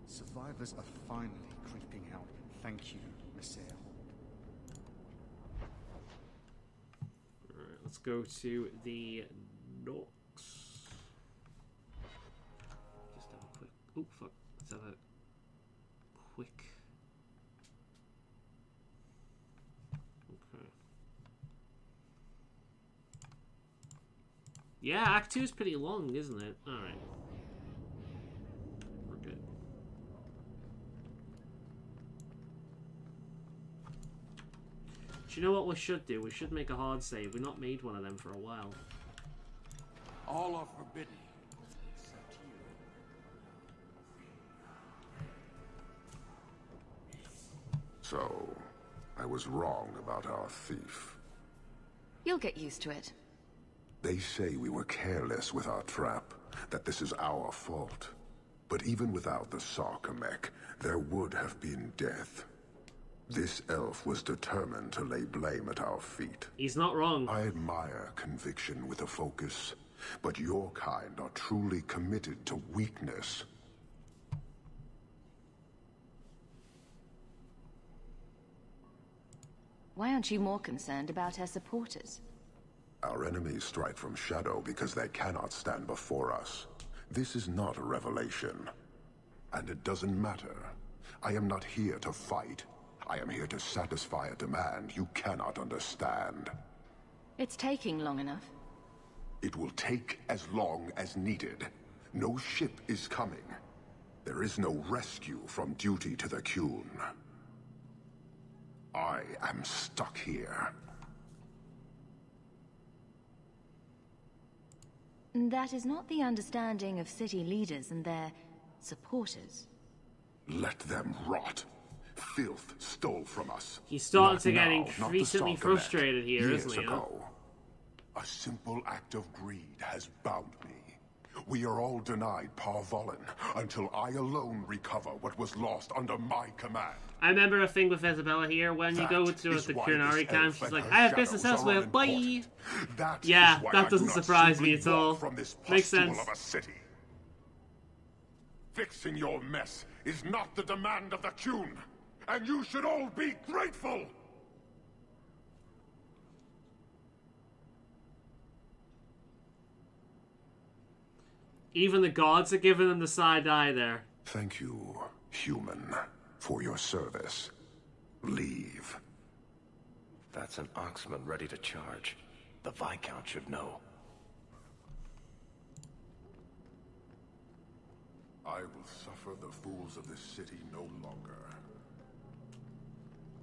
Survivors are finally creeping out. Thank you, Messiah. Alright, let's go to the Nooks. Just have a quick... Oh, fuck. Let's have a quick... Okay. Yeah, Act 2 is pretty long, isn't it? Alright. We're good. Do you know what we should do? We should make a hard save. We've not made one of them for a while. All are forbidden. So, I was wrong about our thief. You'll get used to it. They say we were careless with our trap, that this is our fault. But even without the Sarkamek, there would have been death. This elf was determined to lay blame at our feet. He's not wrong. I admire conviction with a focus, but your kind are truly committed to weakness. Why aren't you more concerned about her supporters? Our enemies strike from shadow because they cannot stand before us. This is not a revelation. And it doesn't matter. I am not here to fight. I am here to satisfy a demand you cannot understand. It's taking long enough. It will take as long as needed. No ship is coming. There is no rescue from duty to the Qun. I am stuck here. That is not the understanding of city leaders and their supporters. Let them rot. Filth stole from us. He's starting Not to get now, increasingly not the frustrated here, Years isn't he? ago, a simple act of greed has bound me. We are all denied Faolan until I alone recover what was lost under my command. I remember a thing with Isabella here. When you go to the Kunari camp, she's like, I have business elsewhere, bye! Yeah, that doesn't surprise me at all. Makes sense. Of a city. Fixing your mess is not the demand of the Qun, and you should all be grateful! Even the gods are giving them the side eye there. Thank you, human, for your service. Leave. That's an Oxman ready to charge. The Viscount should know. I will suffer the fools of this city no longer.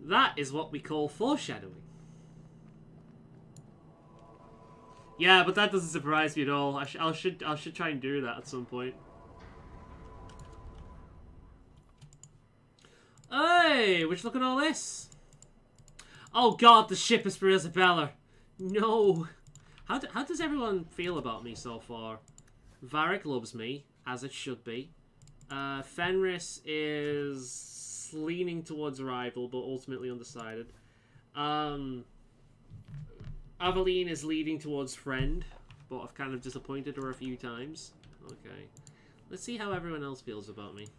That is what we call foreshadowing. Yeah, but that doesn't surprise me at all. I should try and do that at some point. Hey, would you look at all this? Oh god, the ship is for Isabella. No. How does everyone feel about me so far? Varric loves me, as it should be. Fenris is leaning towards rival, but ultimately undecided. Aveline is leading towards friend, but I've kind of disappointed her a few times. Okay. Let's see how everyone else feels about me.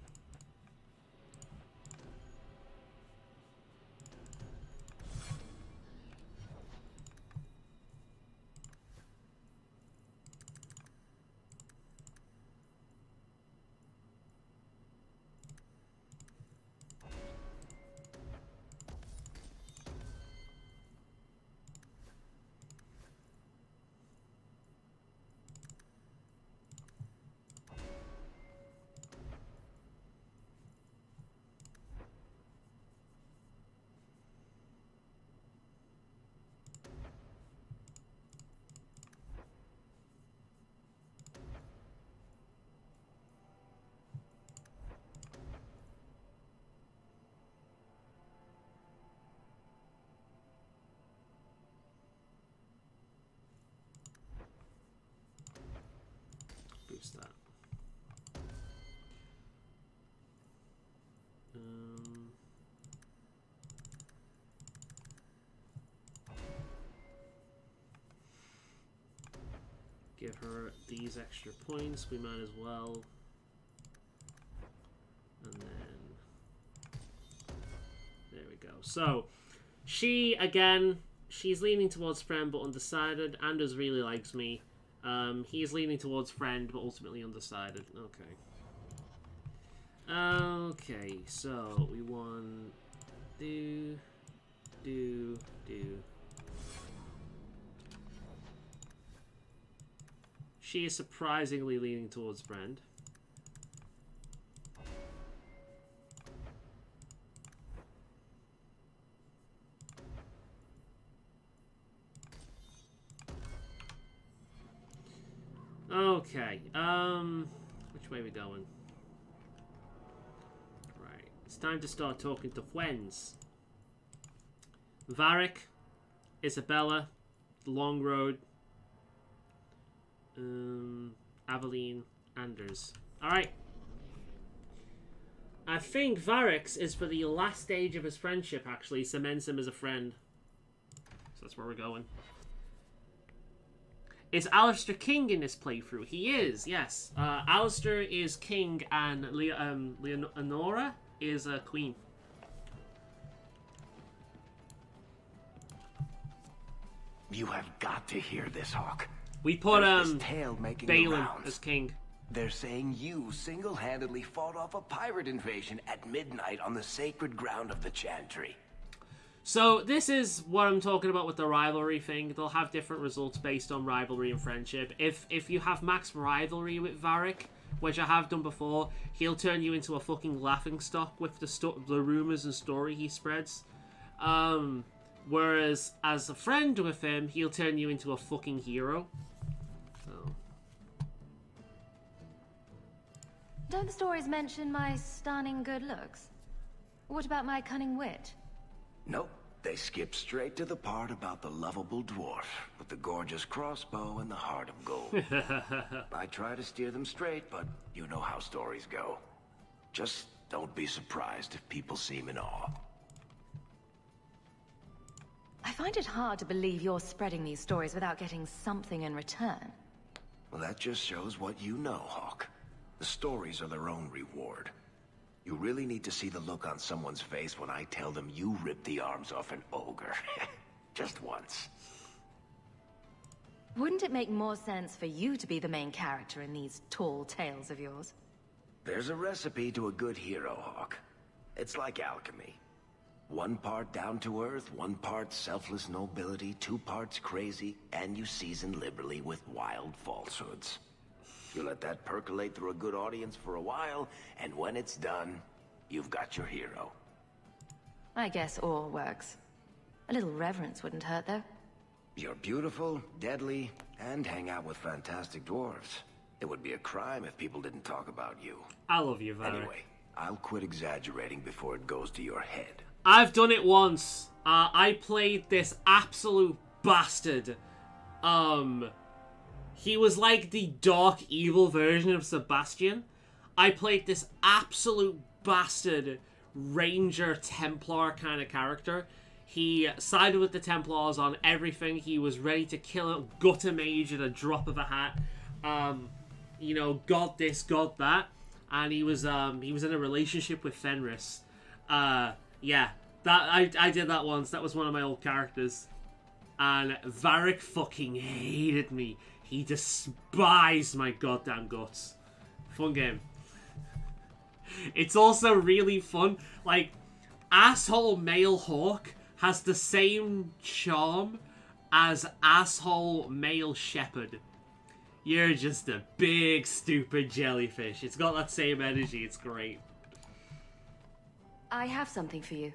Boost that. Give her these extra points, we might as well. And then there we go. So she again, she's leaning towards friend but undecided. Anders really likes me. He's leaning towards friend but ultimately undecided. Okay. Okay, so we want do. She is surprisingly leaning towards friend. Okay, which way are we going? Right, it's time to start talking to friends. Varric, Isabella, the long road, Aveline, Anders. Alright. I think Varric's is for the last stage of his friendship, actually. Cements him as a friend. So that's where we're going. Is Alistair king in this playthrough? He is, yes. Alistair is king and Leonora is a queen. You have got to hear this, Hawk. We put this tale making the Balin rounds. as king. They're saying you single-handedly fought off a pirate invasion at midnight on the sacred ground of the Chantry. So this is what I'm talking about with the rivalry thing. They'll have different results based on rivalry and friendship. If you have max rivalry with Varric, which I have done before, he'll turn you into a fucking laughingstock with the rumors and story he spreads. Whereas as a friend with him, he'll turn you into a fucking hero. So. Don't the stories mention my stunning good looks? What about my cunning wit? Nope, they skip straight to the part about the lovable dwarf with the gorgeous crossbow and the heart of gold. I try to steer them straight, but you know how stories go. Just don't be surprised if people seem in awe. I find it hard to believe you're spreading these stories without getting something in return. Well, that just shows what you know, Hawk. The stories are their own reward. You really need to see the look on someone's face when I tell them you ripped the arms off an ogre. Just once. Wouldn't it make more sense for you to be the main character in these tall tales of yours? There's a recipe to a good hero, Hawk. It's like alchemy. One part down to earth, one part selfless nobility, 2 parts crazy, and you season liberally with wild falsehoods. You let that percolate through a good audience for a while, and when it's done, you've got your hero. I guess all works. A little reverence wouldn't hurt, though. You're beautiful, deadly, and hang out with fantastic dwarves. It would be a crime if people didn't talk about you. I love you, Varric. Anyway, I'll quit exaggerating before it goes to your head. I've done it once. I played this absolute bastard. He was like the dark evil version of Sebastian. I played this absolute bastard Ranger Templar kind of character. He sided with the Templars on everything. He was ready to kill a gutter mage at a drop of a hat. You know, got this, got that. And he was in a relationship with Fenris. Yeah, that I did that once. That was one of my old characters. And Varric fucking hated me. He despised my goddamn guts. Fun game. It's also really fun. Like, asshole male hawk has the same charm as asshole male shepherd. You're just a big, stupid jellyfish. It's got that same energy. It's great. I have something for you.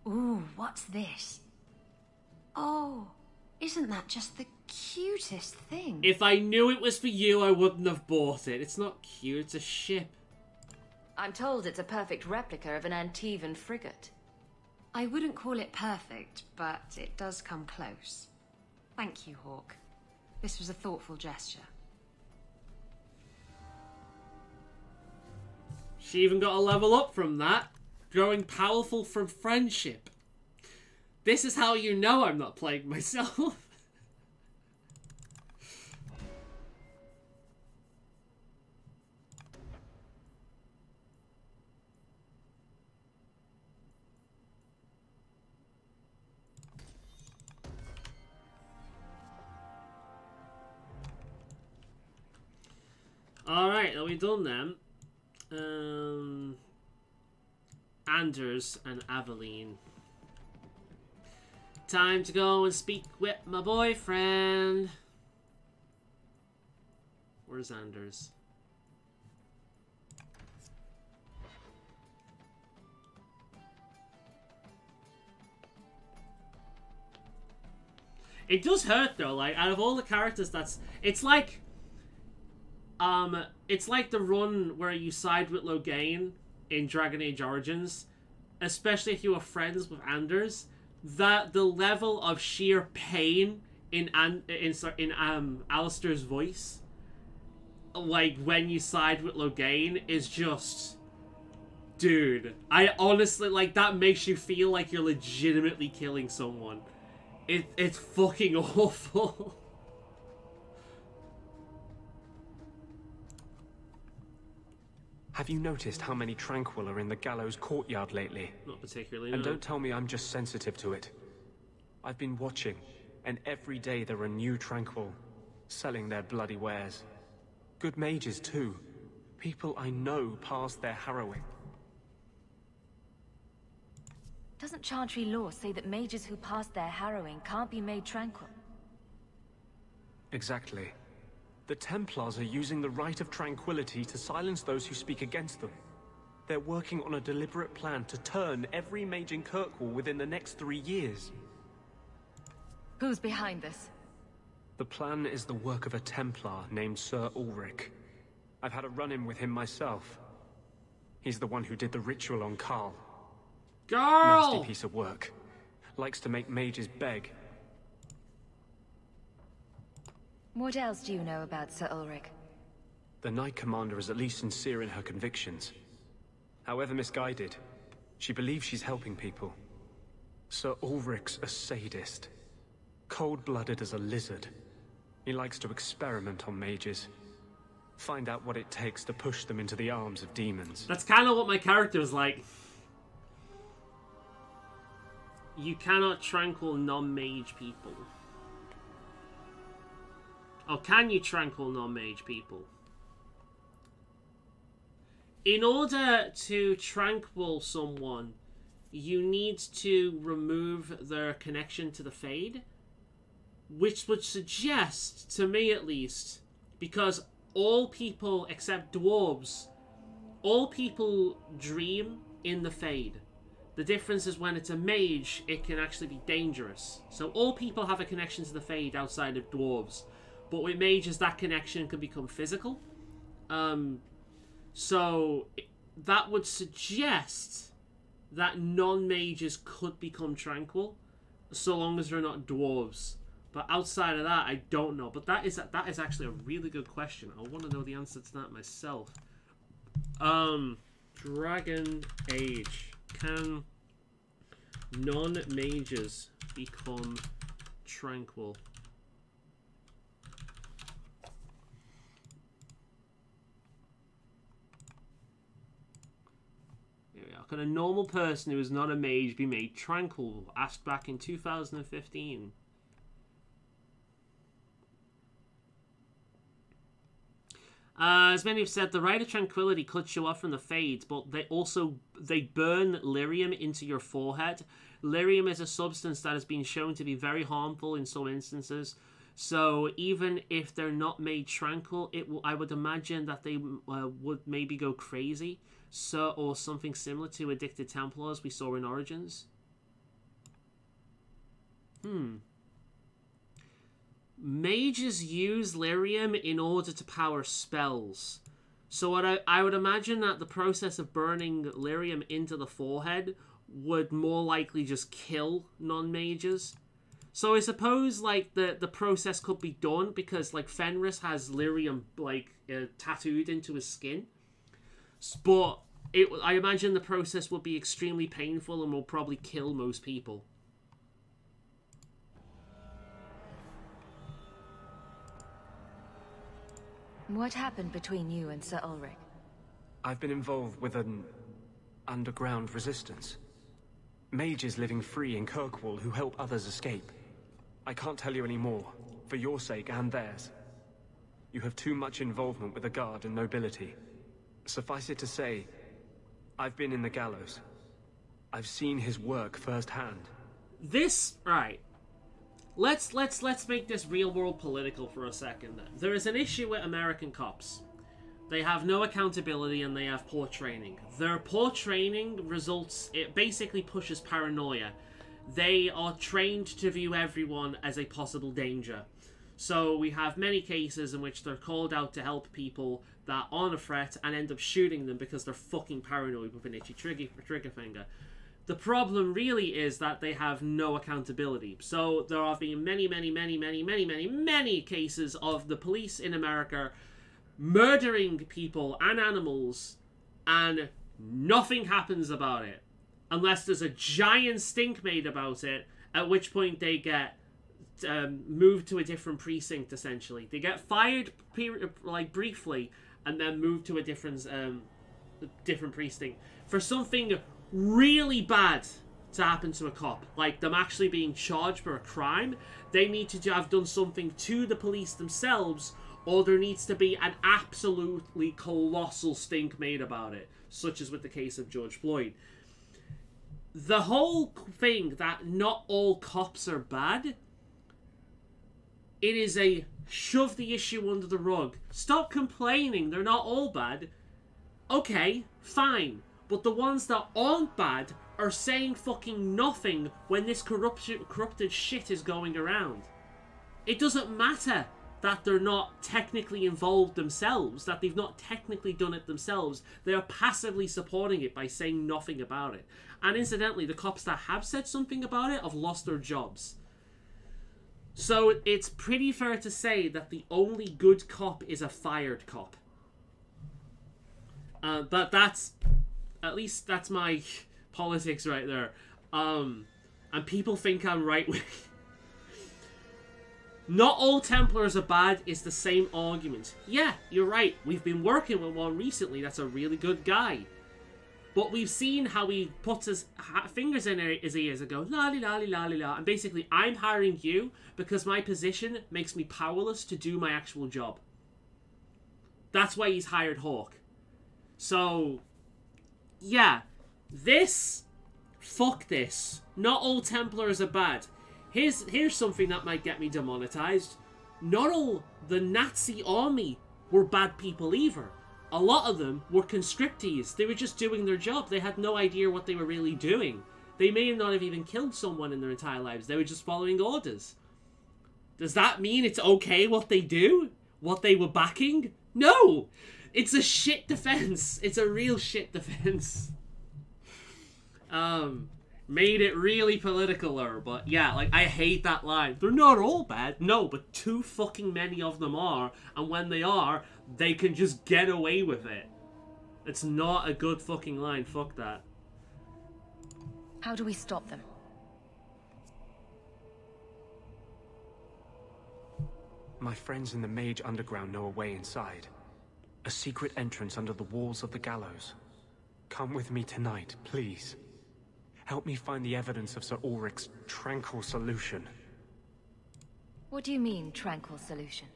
Ooh, what's this? Oh, isn't that just the cutest thing? If I knew it was for you, I wouldn't have bought it. It's not cute. It's a ship. I'm told it's a perfect replica of an Antivan frigate. I wouldn't call it perfect, but it does come close. Thank you, Hawk. This was a thoughtful gesture. She even got a level up from that. Growing powerful from friendship. This is how you know I'm not playing myself. Alright, are we done then? Anders and Aveline. Time to go and speak with my boyfriend. Where's Anders? It does hurt though, like out of all the characters it's like the run where you side with Loghain in Dragon Age Origins, especially if you were friends with Anders, that the level of sheer pain in Alistair's voice, like when you side with Loghain, is just, dude, I honestly, like, that makes you feel like you're legitimately killing someone. It's fucking awful. Have you noticed how many Tranquil are in the gallows courtyard lately? Not particularly, And no. don't tell me I'm just sensitive to it. I've been watching, and every day there are new Tranquil, selling their bloody wares. Good mages, too. People I know past their harrowing. Doesn't Chantry law say that mages who pass their harrowing can't be made tranquil? Exactly. The Templars are using the right of tranquility to silence those who speak against them. They're working on a deliberate plan to turn every mage in Kirkwall within the next 3 years. Who's behind this? The plan is the work of a Templar named Sir Ulrich. I've had a run-in with him myself. He's the one who did the ritual on Karl. Girl! Nasty piece of work. Likes to make mages beg. What else do you know about Sir Ulrich? The Knight Commander is at least sincere in her convictions. However misguided, she believes she's helping people. Sir Ulrich's a sadist. Cold-blooded as a lizard. He likes to experiment on mages. Find out what it takes to push them into the arms of demons. That's kind of what my character is like. You cannot tranquil non-mage people. Or can you tranquil non-mage people? In order to tranquil someone, you need to remove their connection to the Fade, which would suggest, to me at least, because all people except dwarves, all people dream in the Fade. The difference is when it's a mage, it can actually be dangerous. So all people have a connection to the Fade outside of dwarves. But with mages, that connection can become physical. So that would suggest that non-mages could become tranquil, so long as they're not dwarves. But outside of that, I don't know. But that is actually a really good question. I want to know the answer to that myself. Dragon Age. Can non-mages become tranquil? Here we are. Can a normal person who is not a mage be made tranquil? Asked back in 2015. As many have said, the Rite of Tranquility cuts you off from the Fades, but they burn lyrium into your forehead. Lyrium is a substance that has been shown to be very harmful in some instances. So even if they're not made tranquil, I would imagine that they would maybe go crazy, or something similar to Addicted Templars we saw in Origins. Mages use lyrium in order to power spells. So what I would imagine that the process of burning lyrium into the forehead would more likely just kill non-mages. So I suppose like the process could be done because like Fenris has lyrium like tattooed into his skin. But I imagine the process would be extremely painful and will probably kill most people. What happened between you and Sir Ulrich? I've been involved with an underground resistance. Mages living free in Kirkwall who help others escape. I can't tell you any more, for your sake and theirs. You have too much involvement with the Guard and nobility. Suffice it to say, I've been in the gallows. I've seen his work firsthand. Right. Let's make this real world political for a second then. There is an issue with American cops. They have no accountability and they have poor training. Their poor training it basically pushes paranoia. They are trained to view everyone as a possible danger. So we have many cases in which they're called out to help people that aren't a threat and end up shooting them because they're fucking paranoid with an itchy trigger finger. The problem really is that they have no accountability. So there have been many cases of the police in America murdering people and animals, and nothing happens about it. Unless there's a giant stink made about it, at which point they get moved to a different precinct, essentially. They get fired briefly, and then moved to a different precinct. For something really bad to happen to a cop, like them actually being charged for a crime, they need to have done something to the police themselves, or there needs to be an absolutely colossal stink made about it, such as with the case of George Floyd. The whole thing that not all cops are bad, it is a shove the issue under the rug. Stop complaining, they're not all bad. Okay, fine. But the ones that aren't bad are saying fucking nothing when this corrupted shit is going around. It doesn't matter that they're not technically involved themselves, that they've not technically done it themselves. They are passively supporting it by saying nothing about it. And incidentally, the cops that have said something about it have lost their jobs. So it's pretty fair to say that the only good cop is a fired cop. But at least that's my politics right there. And people think I'm right-wing. Not all Templars are bad is the same argument. Yeah, you're right. We've been working with one recently that's a really good guy. But we've seen how he puts his fingers in his ears and goes, la-li-la-li-la-li-la. And basically, I'm hiring you because my position makes me powerless to do my actual job. That's why he's hired Hawk. So, yeah. This... Fuck this. Not all Templars are bad. Here's something that might get me demonetized. Not all the Nazi army were bad people either. A lot of them were conscriptees. They were just doing their job. They had no idea what they were really doing. They may not have even killed someone in their entire lives. They were just following orders. Does that mean it's okay what they do? What they were backing? No! It's a shit defense. It's a real shit defense. Made it really political, but yeah, like, I hate that line. They're not all bad. No, but too fucking many of them are, and when they are, they can just get away with it. It's not a good fucking line. Fuck that. How do we stop them? My friends in the Mage Underground know a way inside. A secret entrance under the walls of the gallows. Come with me tonight, please. Help me find the evidence of Sir Ulrich's tranquil solution. What do you mean, tranquil solution?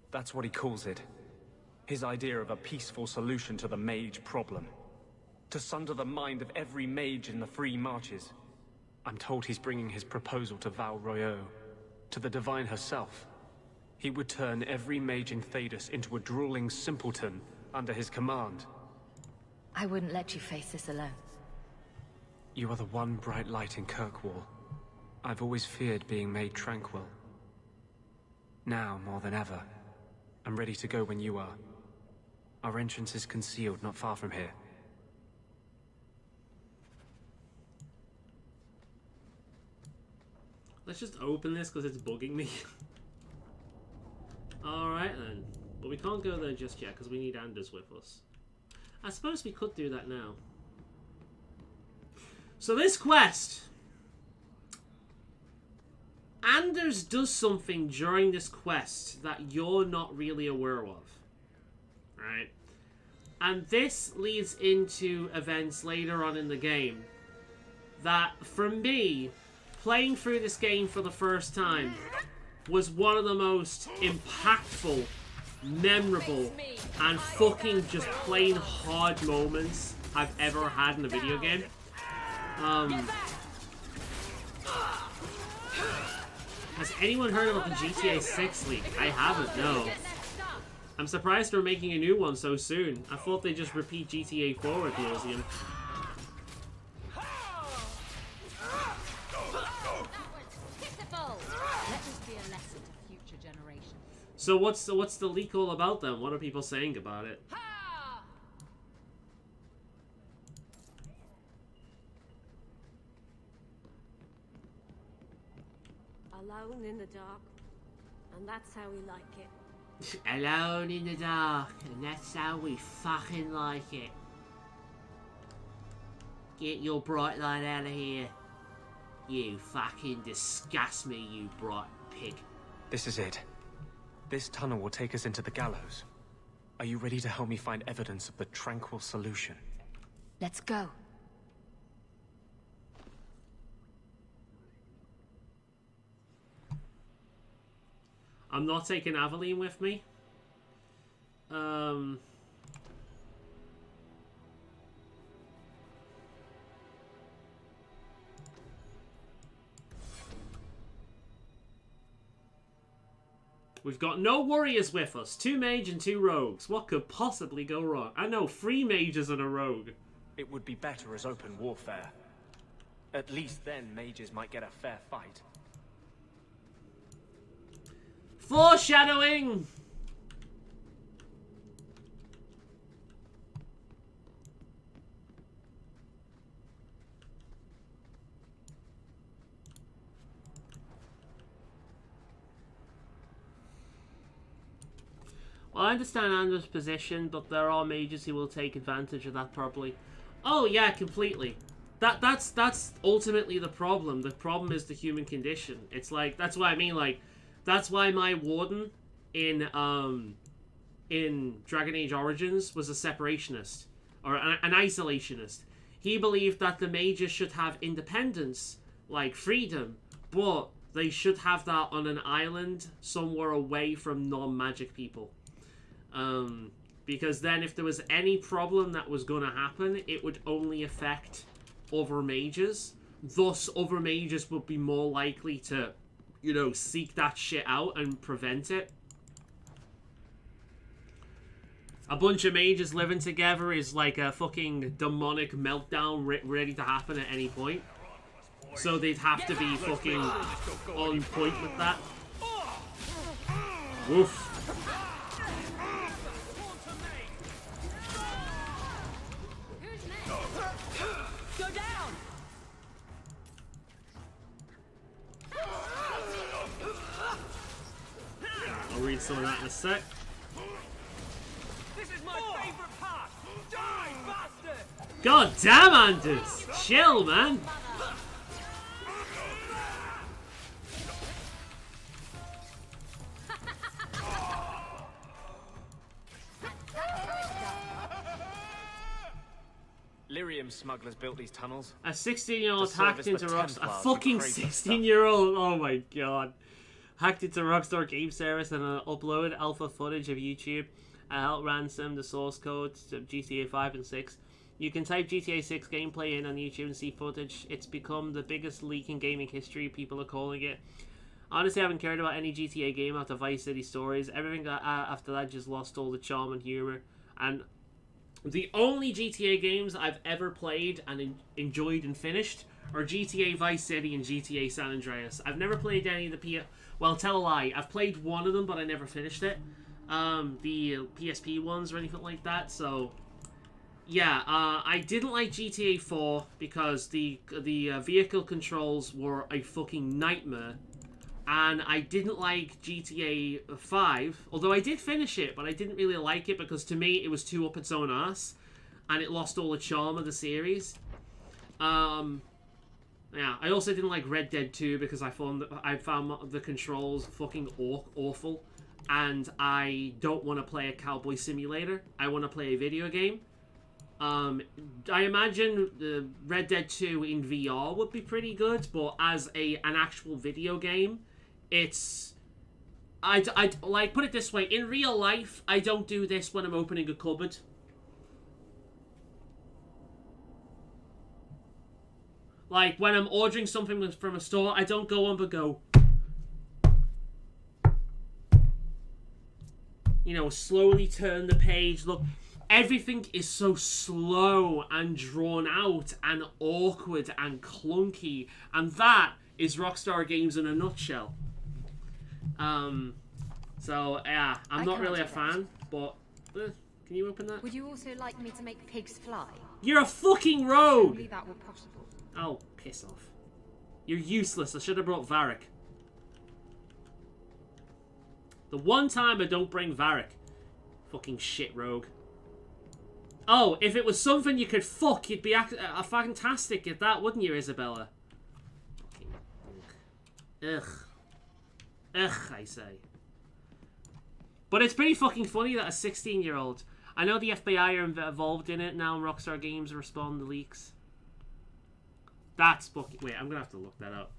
That's what he calls it. His idea of a peaceful solution to the mage problem. To sunder the mind of every mage in the Free Marches. I'm told he's bringing his proposal to Val Royeaux, to the Divine herself. He would turn every mage in Thedas into a drooling simpleton under his command. I wouldn't let you face this alone. You are the one bright light in Kirkwall. I've always feared being made tranquil. Now, more than ever, I'm ready to go when you are. Our entrance is concealed not far from here. Let's just open this because it's bugging me. Alright then. But we can't go there just yet because we need Anders with us. I suppose we could do that now. So this quest... Anders does something during this quest that you're not really aware of. Right? And this leads into events later on in the game that, for me, playing through this game for the first time was one of the most impactful, memorable, and fucking just plain hard moments I've ever had in a video game. Has anyone heard about the GTA 6 leak? I haven't, no. I'm surprised they're making a new one so soon. I thought they'd just repeat GTA 4 at the Elysium. So what's the leak all about then? What are people saying about it? Alone in the dark, and that's how we like it. Alone in the dark, and that's how we fucking like it. Get your bright light out of here. You fucking disgust me, you bright pig. This is it. This tunnel will take us into the gallows. Are you ready to help me find evidence of the tranquil solution? Let's go. I'm not taking Aveline with me. We've got no warriors with us. 2 mage and 2 rogues. What could possibly go wrong? I know, 3 mages and a rogue. It would be better as open warfare. At least then mages might get a fair fight. Foreshadowing! Well, I understand Anders' position, but there are mages who will take advantage of that probably. Oh yeah, completely. That's ultimately the problem. The problem is the human condition. It's like, that's what I mean, like, that's why my warden in Dragon Age Origins was a separationist, or an isolationist. He believed that the mages should have independence, like freedom, but they should have that on an island somewhere away from non-magic people. Because then if there was any problem that was going to happen, it would only affect other mages. Thus, other mages would be more likely to, you know, seek that shit out and prevent it. A bunch of mages living together is like a fucking demonic meltdown ready to happen at any point. So they'd have to be fucking on point with that. Woof. Go down. I'll read some of that in a sec. This is my favorite part. Die, bastard! God damn, Anders! Chill, man! Lyrium smugglers built these tunnels. A 16-year-old To hacked service into the Rockstar. A Templars fucking who crave that stuff. 16-year-old. Oh my god. Hacked into Rockstar Game Service and uploaded alpha footage of YouTube. Helped ransom the source code to GTA 5 and 6. You can type GTA 6 gameplay in on YouTube and see footage. It's become the biggest leak in gaming history, people are calling it. Honestly, I haven't cared about any GTA game after Vice City Stories. Everything after that just lost all the charm and humor. And the only GTA games I've ever played and enjoyed and finished are GTA Vice City and GTA San Andreas. I've never played any of the well, tell a lie. I've played one of them, but I never finished it. The PSP ones or anything like that. So, yeah, I didn't like GTA 4 because the vehicle controls were a fucking nightmare. And I didn't like GTA 5, although I did finish it, but I didn't really like it because to me it was too up its own ass, and it lost all the charm of the series. Yeah, I also didn't like Red Dead 2 because I found the controls fucking awful, and I don't want to play a cowboy simulator. I want to play a video game. I imagine the Red Dead 2 in VR would be pretty good, but as an actual video game, it's... I'd like, put it this way, in real life, I don't do this when I'm opening a cupboard. Like, when I'm ordering something from a store, I don't go on but go... You know, slowly turn the page, look... Everything is so slow and drawn out and awkward and clunky, and that is Rockstar Games in a nutshell. So yeah, I'm not really a fan, but can you open that? Would you also like me to make pigs fly? You're a fucking rogue! Only that were possible. Oh, piss off. You're useless. I should have brought Varric. The one time I don't bring Varric. Fucking shit rogue. Oh, if it was something you could fuck, you'd be a fantastic at that, wouldn't you, Isabella? Ugh. Ugh, I say. But it's pretty fucking funny that a 16-year-old... I know the FBI are involved in it now, and Rockstar Games respond to leaks. That's fucking... Wait, I'm gonna have to look that up.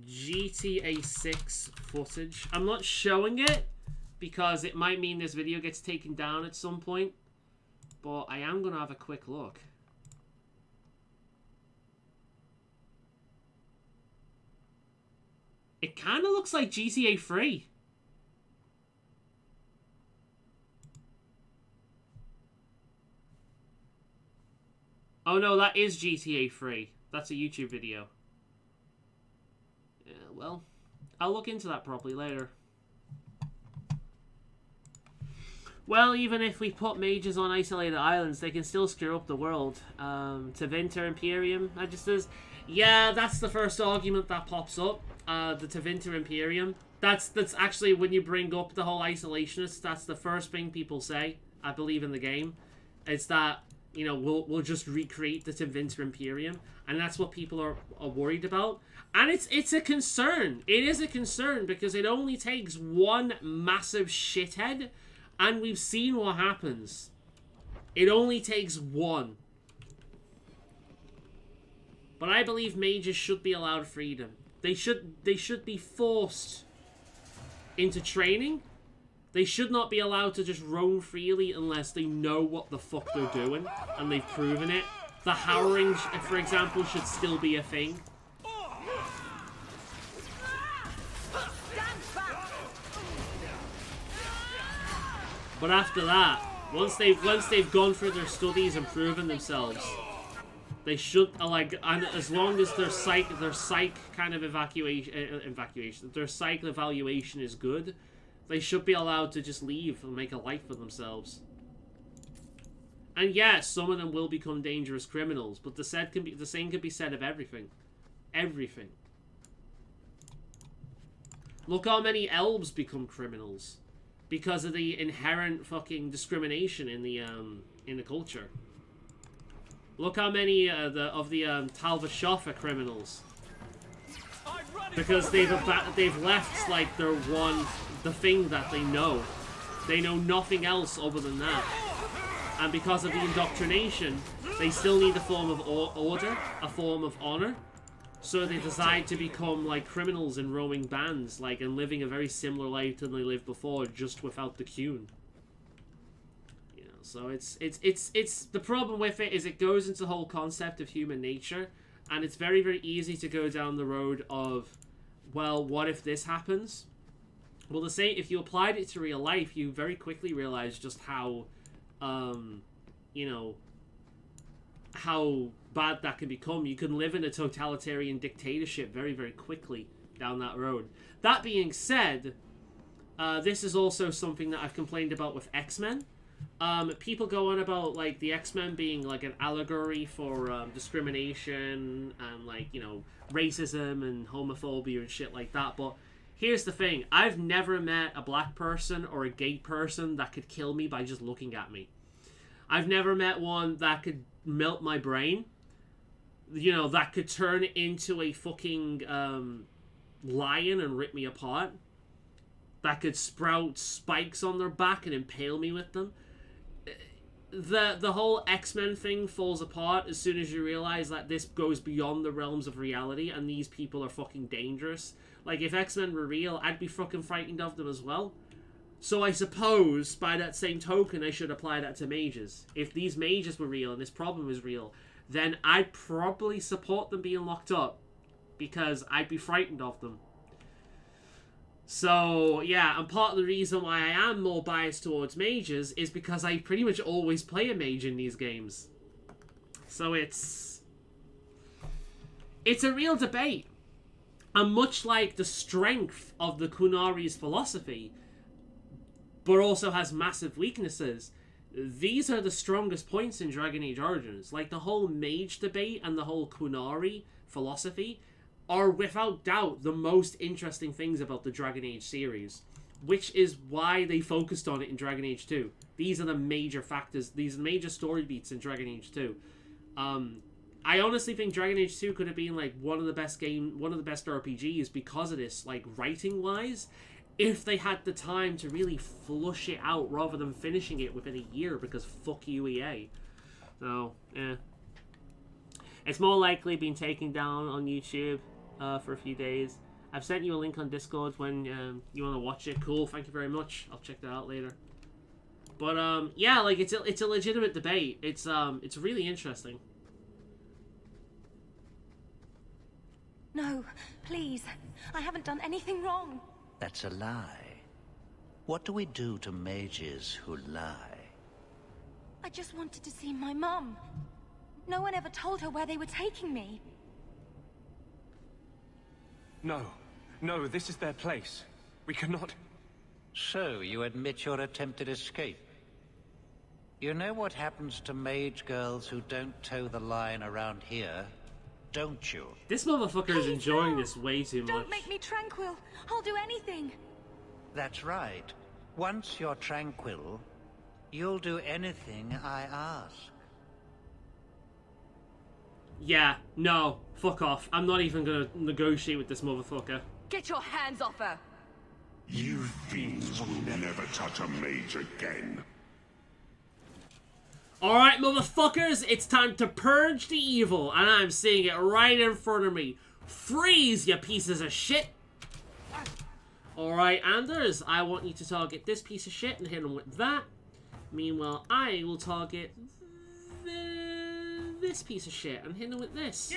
GTA 6 footage. I'm not showing it, because it might mean this video gets taken down at some point. But I am going to have a quick look. It kind of looks like GTA 3. Oh no, that is GTA 3. That's a YouTube video. Yeah, well, I'll look into that properly later. Well, even if we put mages on isolated islands, they can still screw up the world. Tevinter Imperium, that just says, yeah, that's the first argument that pops up. The Tevinter Imperium. That's actually when you bring up the whole isolationists. That's the first thing people say. I believe in the game. It's that, you know, we'll just recreate the Tevinter Imperium, and that's what people are worried about. And it's a concern. It is a concern because it only takes one massive shithead. And we've seen what happens. It only takes one. But I believe mages should be allowed freedom. They should be forced into training They should not be allowed to just roam freely unless they know what the fuck they're doing, and they've proven it. The harrowing, for example, should still be a thing. But after that, once they've gone through their studies and proven themselves, they should, like, and as long as their psych kind of their psych evaluation is good, they should be allowed to just leave and make a life for themselves. And yes, some of them will become dangerous criminals, but the same can be said of everything. Everything. Look how many elves become criminals because of the inherent fucking discrimination in the culture. Look how many of the Talva Shoff are criminals because they've left like the thing that they know. They know nothing else other than that. And because of the indoctrination, they still need a form of order, a form of honor. So they decide to become like criminals in roaming bands, like, and living a very similar life than they lived before, just without the Qun. You know, so it's the problem with it is it goes into the whole concept of human nature, and it's very, very easy to go down the road of, well, what if this happens? Well, if you applied it to real life, you very quickly realize just how you know, how bad that can become. You can live in a totalitarian dictatorship very, very quickly down that road. That being said, this is also something that I've complained about with X-Men. People go on about, like, the X-Men being, like, an allegory for discrimination and, like, you know, racism and homophobia and shit like that, but here's the thing. I've never met a black person or a gay person that could kill me by just looking at me. I've never met one that could melt my brain. You know, that could turn into a fucking lion and rip me apart. That could sprout spikes on their back and impale me with them. The whole X-Men thing falls apart as soon as you realize that this goes beyond the realms of reality and these people are fucking dangerous. Like, if X-Men were real, I'd be fucking frightened of them as well. So I suppose, by that same token, I should apply that to mages. If these mages were real and this problem is real, then I'd probably support them being locked up, because I'd be frightened of them. So, yeah, and part of the reason why I am more biased towards mages is because I pretty much always play a mage in these games. So it's a real debate. And much like the strength of the Qunari's philosophy, but also has massive weaknesses, these are the strongest points in Dragon Age Origins. Like, the whole mage debate and the whole Qunari philosophy are without doubt the most interesting things about the Dragon Age series, which is why they focused on it in Dragon Age 2. These are the major factors, these major story beats in Dragon Age 2. I honestly think Dragon Age 2 could have been like one of the best RPGs because of this, like, writing-wise, if they had the time to really flush it out rather than finishing it within a year, because fuck you, EA. So, yeah. It's more likely being taken down on YouTube for a few days. I've sent you a link on Discord when you want to watch it. Cool, thank you very much. I'll check that out later. But yeah, like, it's a legitimate debate. It's really interesting. No, please. I haven't done anything wrong. That's a lie. What do we do to mages who lie? I just wanted to see my mum. No one ever told her where they were taking me. No, this is their place. We cannot... So, you admit your attempted escape? You know what happens to mage girls who don't toe the line around here, don't you? This motherfucker is enjoying this way too much. Don't make me tranquil. I'll do anything. That's right. Once you're tranquil, you'll do anything I ask. Yeah, no, fuck off. I'm not even gonna negotiate with this motherfucker. Get your hands off her! You fiends will never touch a mage again. Alright, motherfuckers, it's time to purge the evil, and I'm seeing it right in front of me. Freeze, you pieces of shit! Alright, Anders, I want you to target this piece of shit and hit him with that. Meanwhile, I will target this piece of shit and hit him with this.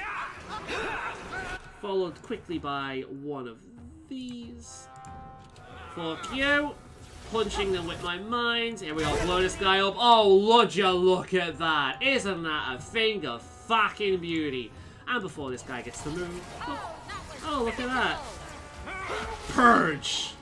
Followed quickly by one of these. Fuck you. Punching them with my mind. Here we go, blow this guy up. Oh, would you look at that? Isn't that a thing of fucking beauty? And before this guy gets to move... Oh, look at that. Purge!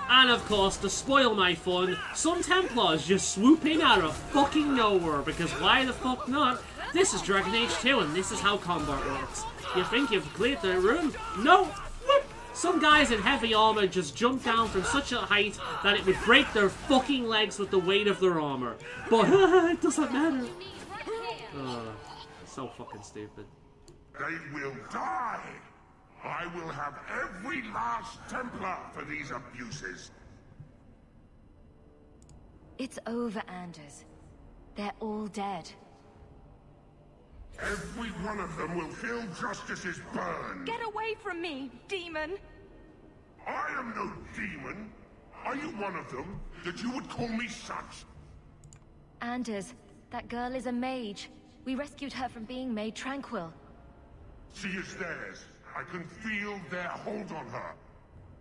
And of course, to spoil my fun, some Templars just swoop in out of fucking nowhere, because why the fuck not? This is Dragon Age 2 and this is how combat works. You think you've cleared the room? No! Whoop. Some guys in heavy armor just jump down from such a height that it would break their fucking legs with the weight of their armor. But it doesn't matter. So fucking stupid. They will die! I will have every last Templar for these abuses. It's over, Anders. They're all dead. Every one of them will feel justice's burn. Get away from me, demon! I am no demon. Are you one of them, that you would call me such? Anders, that girl is a mage. We rescued her from being made tranquil. She is theirs. I can feel their hold on her.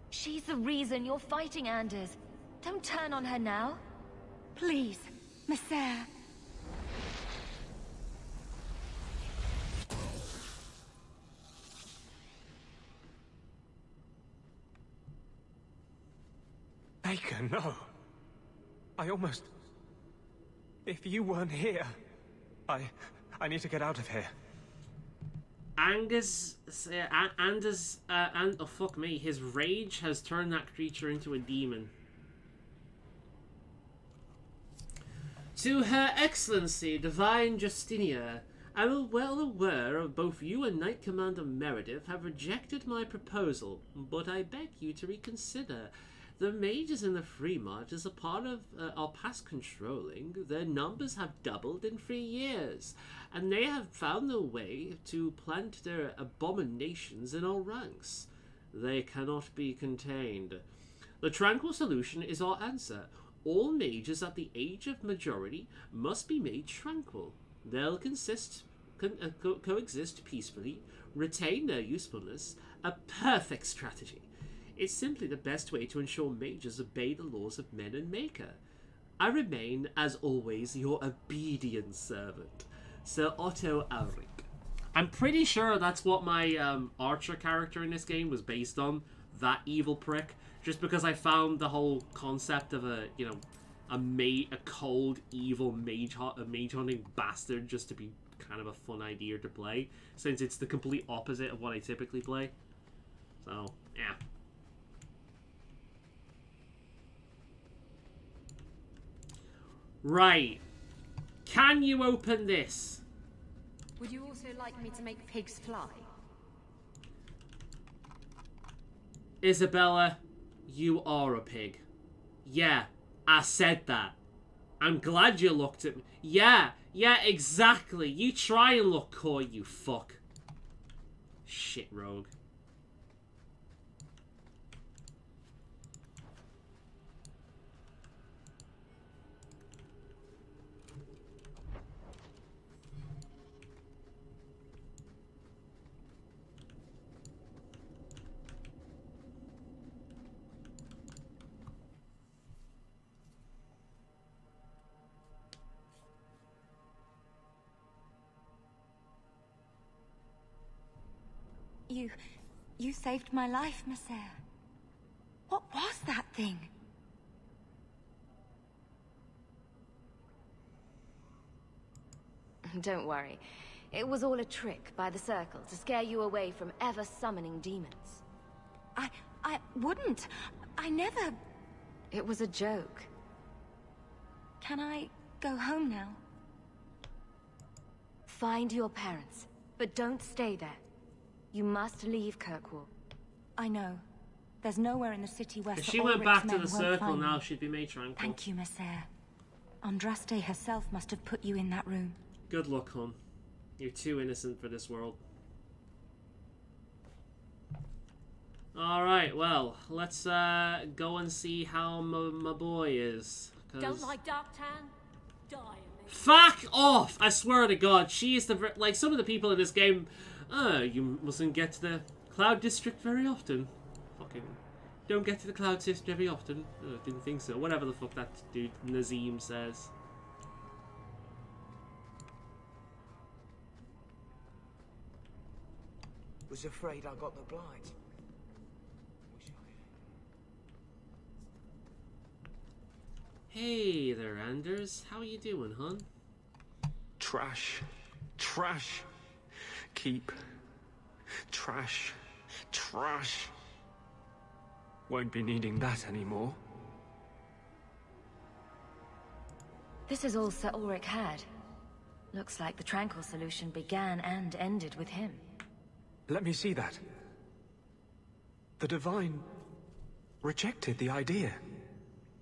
She's the reason you're fighting, Anders. Don't turn on her now. Please, Messer. Baker, no. I almost... If you weren't here... I need to get out of here. Anders, oh fuck me, his rage has turned that creature into a demon. To Her Excellency, Divine Justinia, I am well aware of both you and Knight Commander Meredith have rejected my proposal, but I beg you to reconsider. The mages in the Fremont, as a part of our past controlling, their numbers have doubled in 3 years, and they have found a way to plant their abominations in our ranks. They cannot be contained. The tranquil solution is our answer. All mages at the age of majority must be made tranquil. They'll coexist peacefully, retain their usefulness, a perfect strategy. It's simply the best way to ensure mages obey the laws of men and Maker. I remain, as always, your obedient servant, Sir Otto Alric. I'm pretty sure that's what my archer character in this game was based on, that evil prick, just because I found the whole concept of a cold, evil mage hunting bastard just to be kind of a fun idea to play, since it's the complete opposite of what I typically play. So, yeah. Right. Can you open this? Would you also like me to make pigs fly? Isabella, you are a pig. Yeah, I said that. I'm glad you looked at me. Yeah, exactly. You try and look coy, you fuck. Shit rogue. You saved my life, Messer. What was that thing? Don't worry. It was all a trick by the Circle to scare you away from ever summoning demons. I wouldn't. I never... It was a joke. Can I go home now? Find your parents, but don't stay there. You must leave Kirkwall. I know. There's nowhere in the city where if she went back to the Circle now, she'd be made tranquil. Thank you, Messer. Andraste herself must have put you in that room. Good luck, hon. You're too innocent for this world. Alright, well, let's go and see how my boy is. Don't like Darktown? Die in this. Fuck off! I swear to God, she is the... Like, some of the people in this game... you mustn't get to the Cloud District very often. Fucking... Don't get to the Cloud District very often. Didn't think so. Whatever the fuck that dude Nazim says. Was afraid I got the blight. Hey there, Anders. How are you doing, hon? Trash. Trash. Keep. Trash. Trash. Won't be needing that anymore. This is all Sir Ulrich had. Looks like the Tranquil solution began and ended with him. Let me see that. The Divine rejected the idea.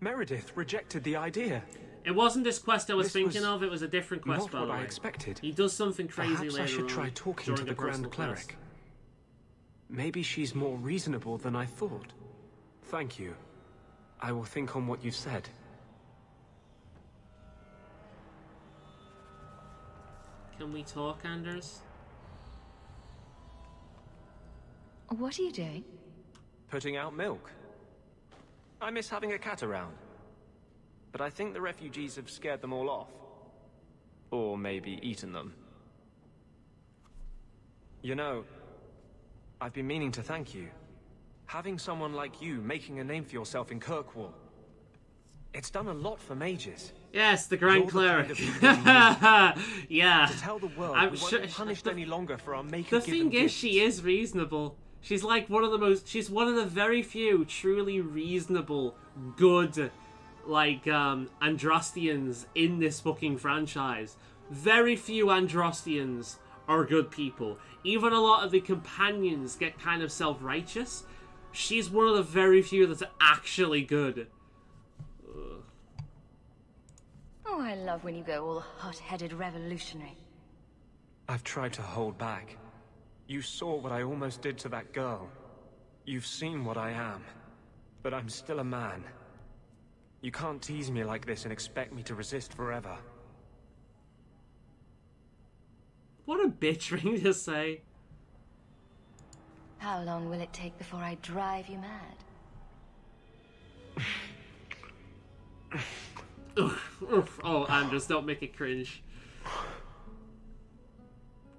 Meredith rejected the idea. It wasn't this quest I was thinking of, it was a different quest, not by the way. what I expected. He does something crazy Perhaps later I should on try talking to during the a Grand personal Cleric. quest. Maybe she's more reasonable than I thought. Thank you. I will think on what you've said. Can we talk, Anders? What are you doing? Putting out milk. I miss having a cat around. But I think the refugees have scared them all off. Or maybe eaten them. You know, I've been meaning to thank you. Having someone like you making a name for yourself in Kirkwall. It's done a lot for mages. Yes, the Grand You're Cleric. the kind of Yeah. To tell the world I'm we sure- won't be punished any longer for our The maker-given thing is, gifts. she is reasonable. She's like one of the most... She's one of the very few truly reasonable, good, like, Andrastians in this fucking franchise. Very few Andrastians are good people. Even a lot of the companions get kind of self-righteous. She's one of the very few that's actually good. Ugh. Oh, I love when you go all hot-headed revolutionary. I've tried to hold back. You saw what I almost did to that girl. You've seen what I am. But I'm still a man. You can't tease me like this and expect me to resist forever. What a bitch thing to say. How long will it take before I drive you mad? Oh, Anders, don't make it cringe.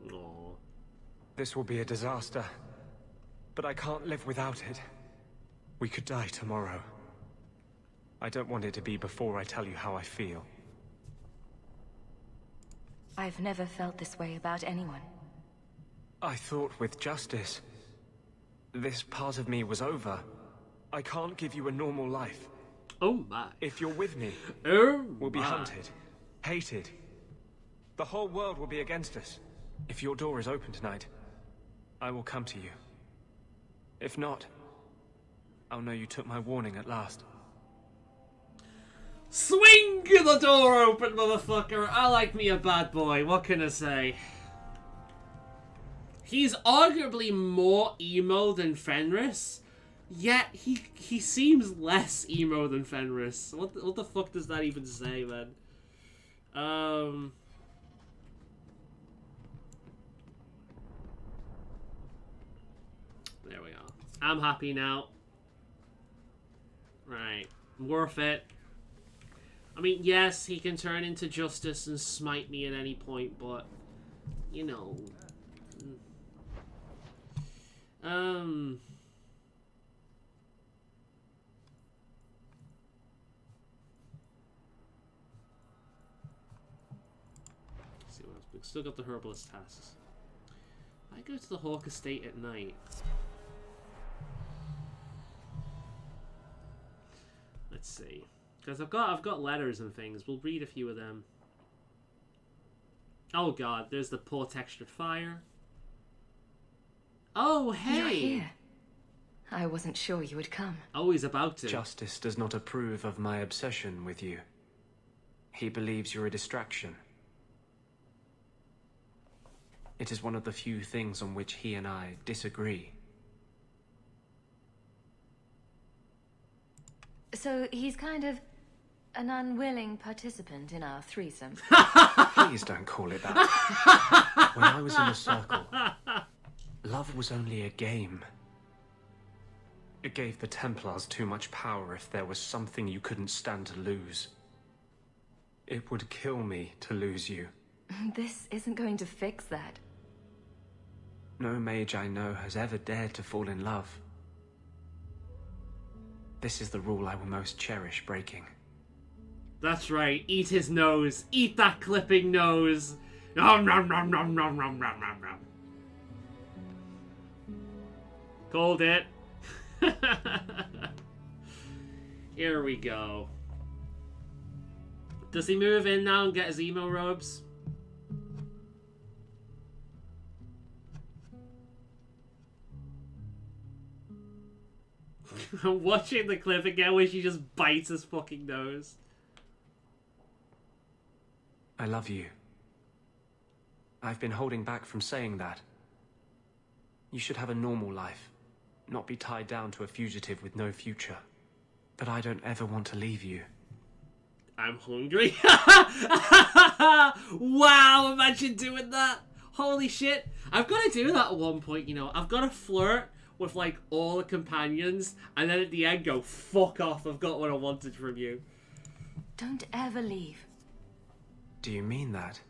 Aww. This will be a disaster. But I can't live without it. We could die tomorrow. I don't want it to be before I tell you how I feel. I've never felt this way about anyone. I thought with justice, this part of me was over. I can't give you a normal life. Oh my. If you're with me, we'll be hunted, hated. The whole world will be against us. If your door is open tonight, I will come to you. If not, I'll know you took my warning at last. Swing the door open, motherfucker! I like me a bad boy, what can I say? He's arguably more emo than Fenris, yet he seems less emo than Fenris. What the fuck does that even say, man? There we are. I'm happy now. Right. Worth it. I mean, yes, he can turn into Justice and smite me at any point, but, you know. Let's see what else. We've still got the herbalist tasks. I go to the Hawk Estate at night. Let's see. Because I've got letters and things. We'll read a few of them. Oh god, there's the poor textured fire. Oh, hey! You're here. I wasn't sure you would come. Oh, he's about to. Justice does not approve of my obsession with you. He believes you're a distraction. It is one of the few things on which he and I disagree. So he's kind of an unwilling participant in our threesome. Please don't call it that. When I was in the circle, love was only a game. It gave the Templars too much power if there was something you couldn't stand to lose. It would kill me to lose you. This isn't going to fix that. No mage I know has ever dared to fall in love. This is the rule I will most cherish breaking. That's right. Eat his nose. Eat that clipping nose. Nom nom nom nom nom nom nom nom nom. Called it. Here we go. Does he move in now and get his emo robes? I'm watching the clip again where she just bites his fucking nose. I love you. I've been holding back from saying that. You should have a normal life, not be tied down to a fugitive with no future. But I don't ever want to leave you. I'm hungry. Wow, imagine doing that. Holy shit. I've got to do that at one point, you know. I've got to flirt with, like, all the companions, and then at the end go, fuck off, I've got what I wanted from you. Don't ever leave. Do you mean that?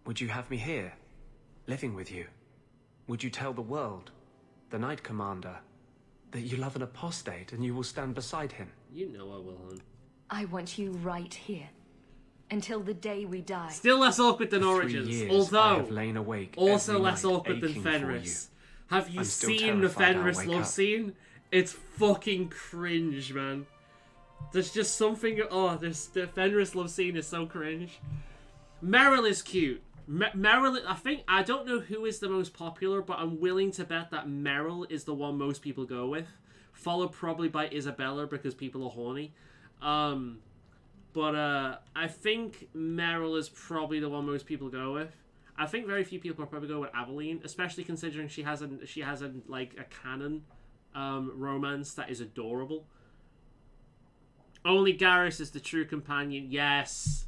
Would you have me here, living with you? Would you tell the world, the Knight Commander, that you love an apostate and you will stand beside him? You know I will, hon. I want you right here. Until the day we die. Still less awkward than Origins, although I have lain awake also less night awkward than Fenris. Have you seen the terrified Fenris love scene? It's fucking cringe, man. There's just something. Oh, the Fenris love scene is so cringe. Meryl is cute. Meryl, I don't know who is the most popular, but I'm willing to bet that Meryl is the one most people go with, followed probably by Isabella because people are horny. But I think Meryl is probably the one most people go with. I think very few people will probably go with Aveline, especially considering she has like a canon romance that is adorable. Only Garrus is the true companion. Yes,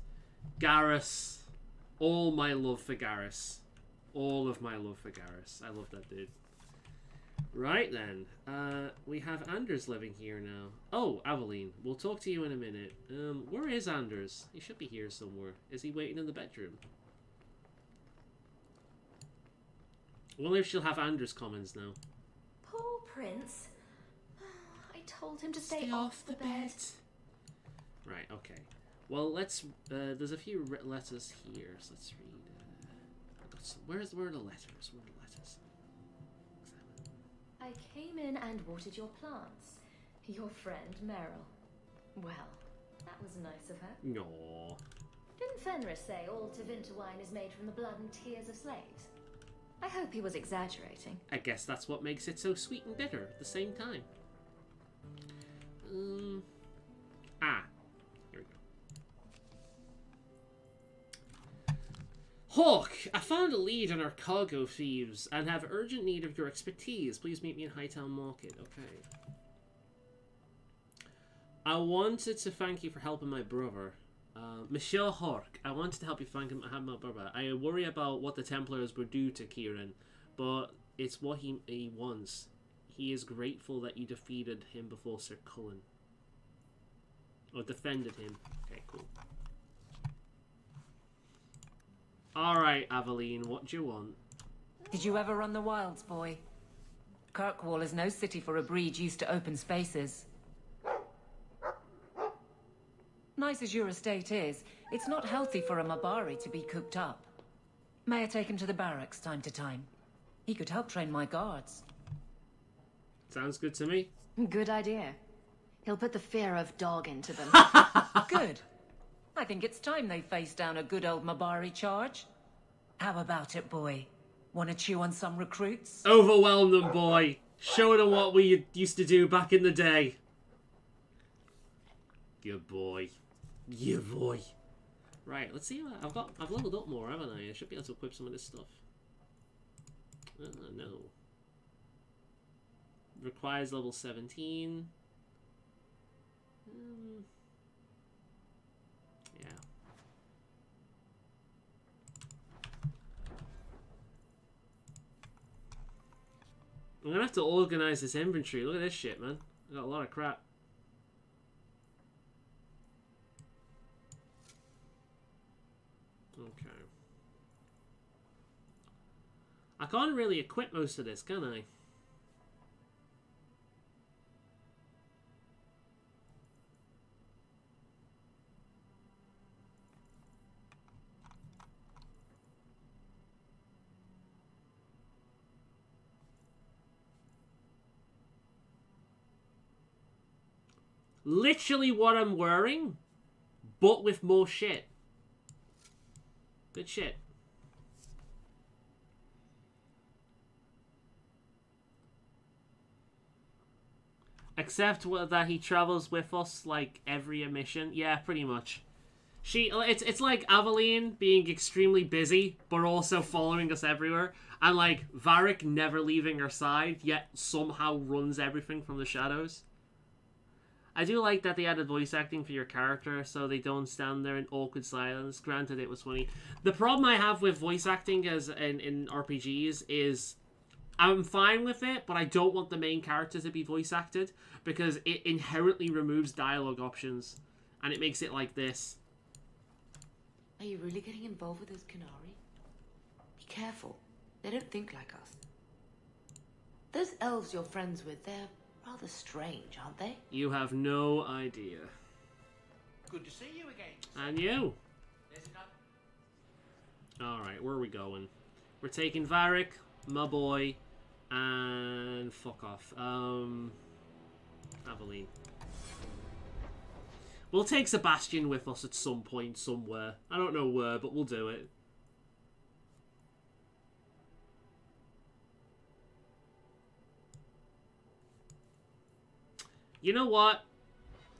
Garrus. All my love for Garrus. All of my love for Garrus. I love that dude. Right then, we have Anders living here now. Oh, Aveline, we'll talk to you in a minute. Where is Anders? He should be here somewhere. Is he waiting in the bedroom? I wonder if she'll have Anders comments now. Poor Prince. I told him to stay off the bed. Right, okay. Well, let's... there's a few letters here, so let's read... where are the letters? Where are the letters? I came in and watered your plants. Your friend, Meryl. Well, that was nice of her. No. Didn't Fenris say all Tevinter wine is made from the blood and tears of slaves? I hope he was exaggerating. I guess that's what makes it so sweet and bitter at the same time. Here we go. Hawk, I found a lead on our cargo thieves and have urgent need of your expertise. Please meet me in Hightown Market. Okay. I wanted to thank you for helping my brother. Monsieur Hawk, I wanted to help you thank him, my brother. I worry about what the Templars would do to Kieran, but it's what he wants. He is grateful that you defeated him before Sir Cullen. Or defended him. Okay, cool. Alright, Aveline, what do you want? Did you ever run the wilds, boy? Kirkwall is no city for a breed used to open spaces. Nice as your estate is, it's not healthy for a Mabari to be cooped up. May I take him to the barracks time to time? He could help train my guards. Sounds good to me. Good idea. He'll put the fear of dog into them. Good. I think it's time they face down a good old Mabari charge. How about it, boy? Want to chew on some recruits? Overwhelm them, boy. Show them what we used to do back in the day. Good boy. Good boy. Right, let's see what I've leveled up more, haven't I? I should be able to equip some of this stuff. No. Requires level 17. I'm gonna have to organize this inventory. Look at this shit, man. I got a lot of crap. Okay. I can't really equip most of this, can I? Literally what I'm wearing, but with more shit. Good shit. Except that he travels with us like every mission. Yeah, pretty much. It's like Aveline being extremely busy, but also following us everywhere. And like Varric never leaving her side, yet somehow runs everything from the shadows. I do like that they added voice acting for your character, so they don't stand there in awkward silence. Granted, it was funny. The problem I have with voice acting as in RPGs is I'm fine with it, but I don't want the main character to be voice acted because it inherently removes dialogue options, and it makes it like this. Are you really getting involved with those Qunari? Be careful. They don't think like us. Those elves you're friends with, they're rather strange, aren't they? You have no idea. Good to see you again. And you. Alright, where are we going? We're taking Varric, my boy, and fuck off. Aveline. We'll take Sebastian with us at some point, somewhere. I don't know where, but we'll do it. You know what?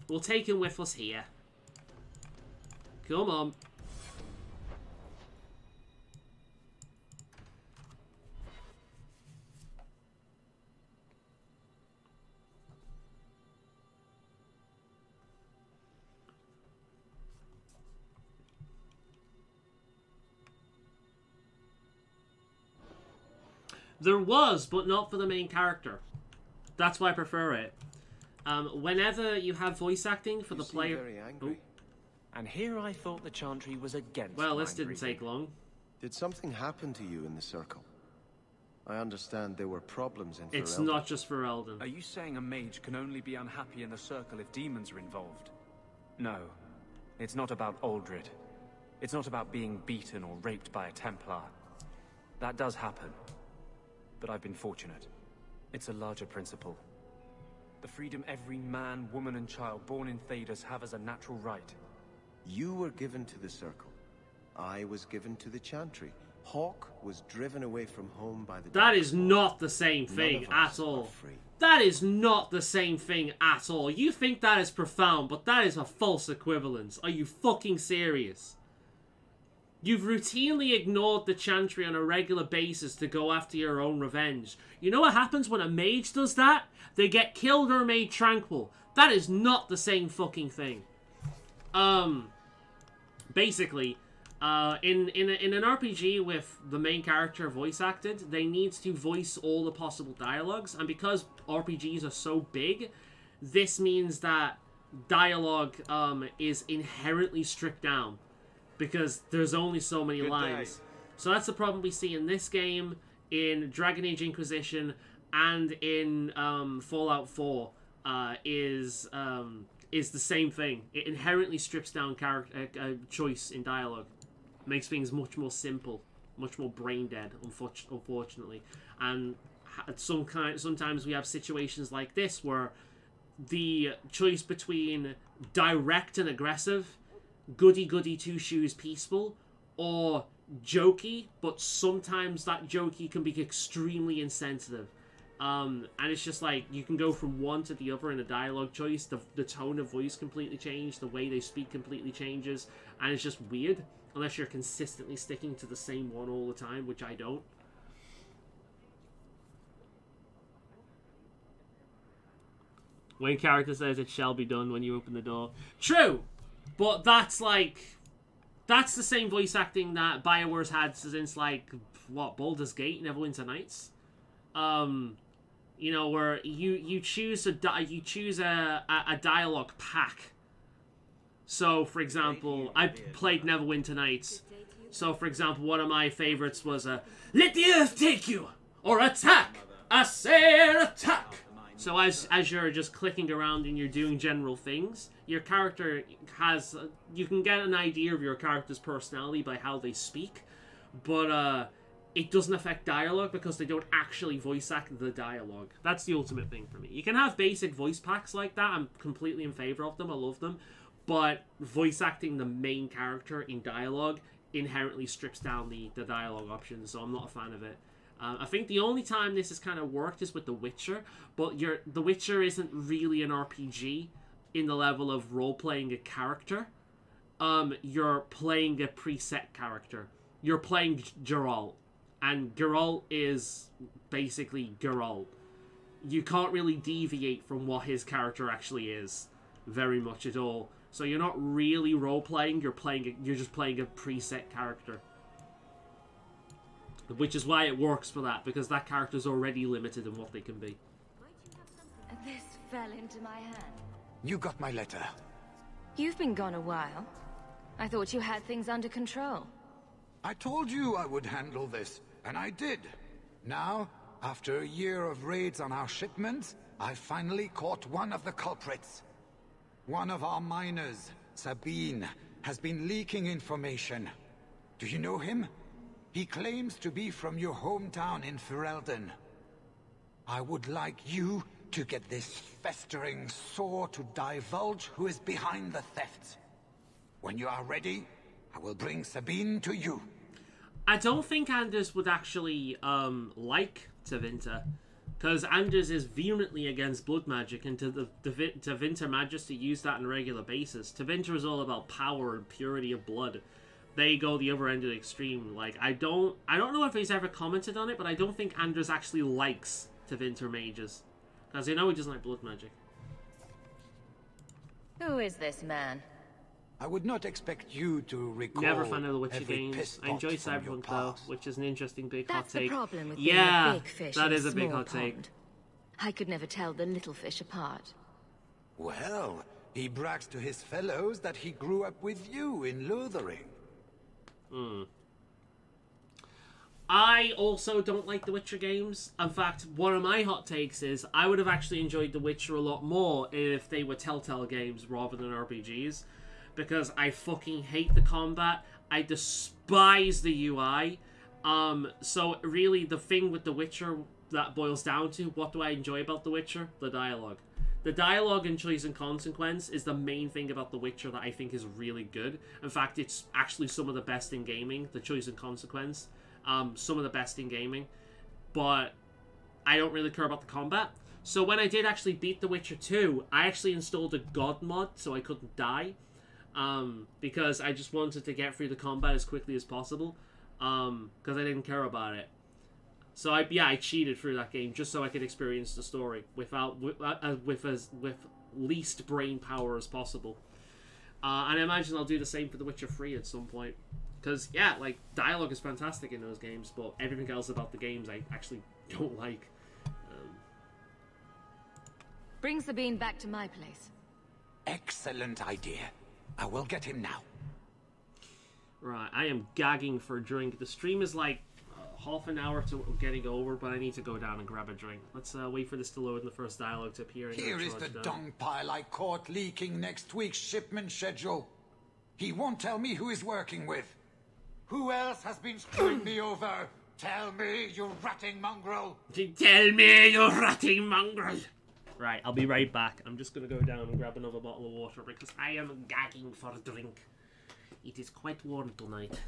We'll take him with us here. Come on. There was, but not for the main character. That's why I prefer it. Whenever you have voice acting for the player... Very angry. And here I thought the Chantry was against Well, this didn't take long. Did something happen to you in the Circle? I understand there were problems in It's Ferelden. not just for Elden. Are you saying a mage can only be unhappy in the Circle if demons are involved? No. It's not about Aldred. It's not about being beaten or raped by a Templar. That does happen. But I've been fortunate. It's a larger principle. The freedom every man, woman and child born in Thedas have as a natural right. You were given to the Circle. I was given to the Chantry. Hawk was driven away from home by the... That is not the same thing at all. That is not the same thing at all. You think that is profound, but that is a false equivalence. Are you fucking serious? You've routinely ignored the Chantry on a regular basis to go after your own revenge. You know what happens when a mage does that? They get killed or made tranquil. That is not the same fucking thing. Basically, in an RPG with the main character voice acted, they need to voice all the possible dialogues, and because RPGs are so big, this means that dialogue is inherently stripped down. Because there's only so many lines. So that's the problem we see in this game, in Dragon Age Inquisition, and in Fallout 4, is the same thing. It inherently strips down choice in dialogue. Makes things much more simple, much more brain dead, unfortunately. And sometimes we have situations like this where the choice between direct and aggressive, goody-goody two-shoes peaceful, or jokey, but sometimes that jokey can be extremely insensitive. And it's just like, you can go from one to the other in a dialogue choice, the tone of voice completely changes, the way they speak completely changes, and it's just weird, unless you're consistently sticking to the same one all the time, which I don't. When character says it shall be done when you open the door. True! But that's that's the same voice acting that BioWare's had since, like, what, Baldur's Gate, Neverwinter Nights? You know, where you choose a dialogue pack. So, for example, I played Neverwinter Nights. So, for example, one of my favorites was "Let the Earth take you," or "Attack! I say attack!" So as you're just clicking around and you're doing general things, your character has... you can get an idea of your character's personality by how they speak, but it doesn't affect dialogue because they don't actually voice act the dialogue. That's the ultimate thing for me. You can have basic voice packs like that. I'm completely in favor of them. I love them. But voice acting the main character in dialogue inherently strips down the dialogue options, so I'm not a fan of it. I think the only time this has kind of worked is with The Witcher, but The Witcher isn't really an RPG in the level of role-playing a character. You're playing a preset character. You're playing Geralt, and Geralt is basically Geralt. You can't really deviate from what his character actually is, very much at all. So you're not really role-playing, you're just playing a preset character. Which is why it works for that, because that character's already limited in what they can be. This fell into my hand. You got my letter. You've been gone a while. I thought you had things under control. I told you I would handle this, and I did. Now, after a year of raids on our shipments, I finally caught one of the culprits. One of our miners, Sabine, has been leaking information. Do you know him? He claims to be from your hometown in Ferelden. I would like you to get this festering sore to divulge who is behind the thefts. When you are ready, I will bring Sabine to you. I don't think Anders would actually like Tevinter, because Anders is vehemently against blood magic, and to Tevinter magists to use that on a regular basis. Tevinter is all about power and purity of blood. They go the other end of the extreme. Like, I don't know if he's ever commented on it, but I don't think Anders actually likes Tevinter mages, because I know he doesn't like blood magic. Who is this man? I would not expect you to recall. Never fan of the Witcher every games. I enjoy Cyberpunk though, which is an interesting big hot take. That's the problem with being a big fish that in is a big small hot take. pond. I could never tell the little fish apart. Well, he brags to his fellows that he grew up with you in Lothering. I also don't like the Witcher games. In fact, one of my hot takes is I would have actually enjoyed the Witcher a lot more if they were Telltale games rather than RPGs, because I fucking hate the combat. I despise the UI. So really the thing with the Witcher that boils down to, what do I enjoy about the Witcher? The dialogue. The dialogue in Choice and Consequence is the main thing about The Witcher that I think is really good. In fact, it's actually some of the best in gaming, the Choice and Consequence. Some of the best in gaming. But I don't really care about the combat. So when I did actually beat The Witcher 2, I actually installed a God mod so I couldn't die. Because I just wanted to get through the combat as quickly as possible. Because I didn't care about it. So I cheated through that game just so I could experience the story with least brain power as possible. And I imagine I'll do the same for The Witcher 3 at some point. Because, yeah, like, dialogue is fantastic in those games, but everything else about the games I actually don't like. Bring Sabine back to my place. Excellent idea. I will get him now. Right, I am gagging for a drink. The stream is like half an hour to getting over, but I need to go down and grab a drink. Let's wait for this to load and the first dialogue to appear. Here is the dung pile I caught leaking next week's shipment schedule. He won't tell me who he's working with. Who else has been screwing me over? Tell me, you ratting mongrel! Tell me, you ratting mongrel! Right, I'll be right back. I'm just going to go down and grab another bottle of water because I am gagging for a drink. It is quite warm tonight.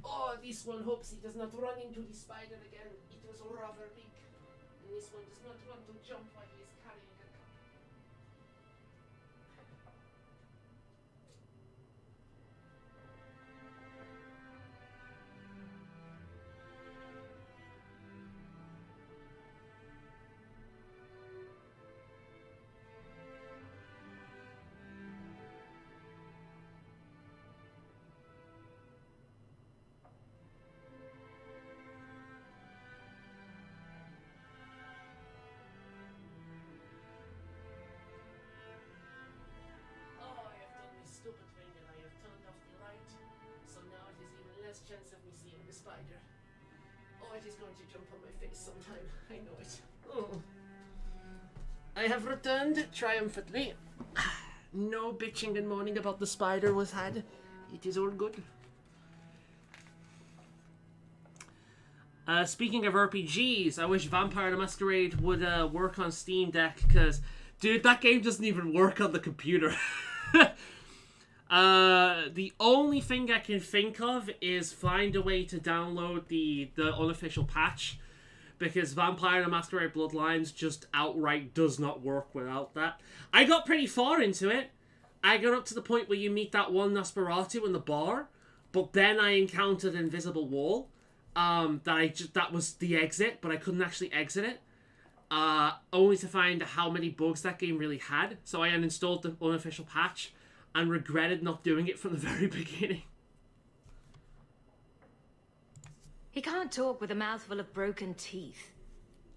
Oh, this one hopes he does not run into the spider again. It was rather big. And this one does not want to jump while he is carrying a cup. last chance of me seeing the spider. Oh, it is going to jump on my face sometime. I know it. Oh. I have returned triumphantly. No bitching and moaning about the spider was had. It is all good. Speaking of RPGs, I wish Vampire the Masquerade would work on Steam Deck, because, dude, that game doesn't even work on the computer. The only thing I can think of is find a way to download the unofficial patch, because Vampire the Masquerade Bloodlines just outright does not work without that. I got pretty far into it. I got up to the point where you meet that one Nosferatu in the bar, but then I encountered an invisible wall. That was the exit, but I couldn't actually exit it. Only to find how many bugs that game really had. So I uninstalled the unofficial patch and regretted not doing it from the very beginning. He can't talk with a mouthful of broken teeth.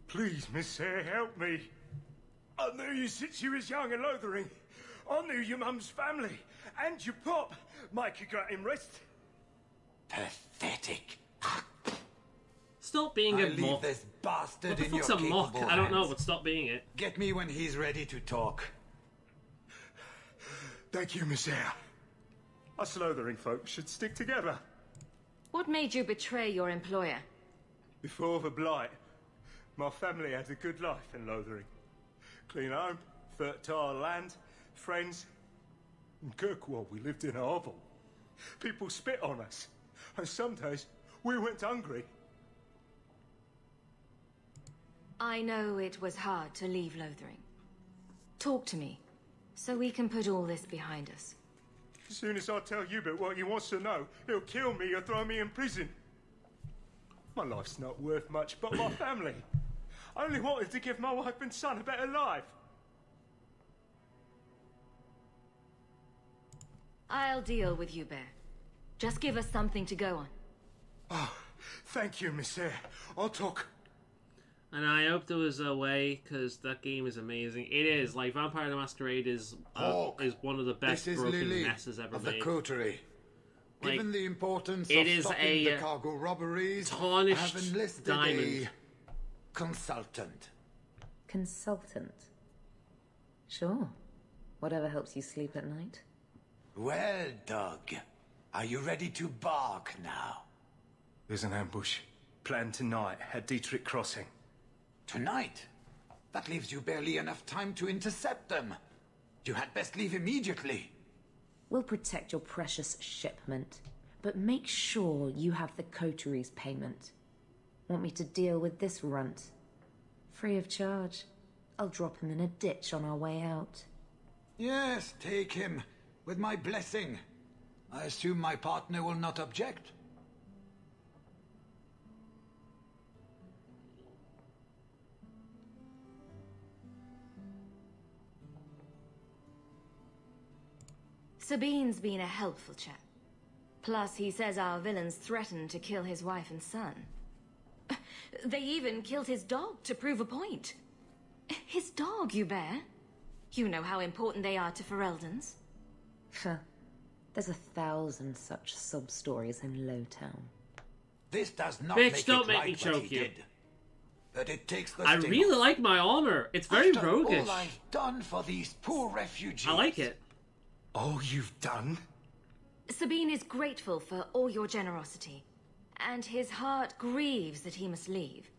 Please, Miss Sayre, help me. I knew you since you was young and loathering. I knew your mum's family and your pop. Mike, you got him rest. Pathetic. Stop being a leave mock. this bastard What the in your fuck's a mock? capable I don't know, hands. but stop being it. Get me when he's ready to talk. Thank you, Miss Sayre. Us Lothering folk should stick together. What made you betray your employer? Before the Blight, my family had a good life in Lothering. Clean home, fertile land, friends. In Kirkwall, we lived in a hovel. People spit on us, and some days we went hungry. I know it was hard to leave Lothering. Talk to me, so we can put all this behind us. As soon as I tell Hubert what he wants to know, he'll kill me or throw me in prison. My life's not worth much, but my family. I only wanted to give my wife and son a better life. I'll deal with you, Bear. Just give us something to go on. Oh, thank you, Miss Sayre. I'll talk. And I hope there was a way, because that game is amazing. It is. Like, Vampire the Masquerade is one of the best This is broken Lily messes ever of the made. coterie. Like, Given the importance it of is stopping a the cargo robberies, tarnished I've enlisted diamond. a consultant. Consultant? Sure. Whatever helps you sleep at night. Well, Doug, are you ready to bark now? There's an ambush planned tonight at Dietrich Crossing. Tonight? That leaves you barely enough time to intercept them. You had best leave immediately. We'll protect your precious shipment, but make sure you have the coterie's payment. Want me to deal with this runt? Free of charge. I'll drop him in a ditch on our way out. Yes, take him. With my blessing. I assume my partner will not object. Sabine's been a helpful chap. Plus, he says our villains threatened to kill his wife and son. They even killed his dog to prove a point. His dog, Hubert. You know how important they are to Fereldans. There's 1,000 such sub-stories in Lowtown. This does not Bitch, make don't it make right me what choke he you. did. But it takes the I sting really off. like my armor. It's very After roguish. all I've done for these poor refugees. I like it. All you've done? Sabine is grateful for all your generosity, and his heart grieves that he must leave.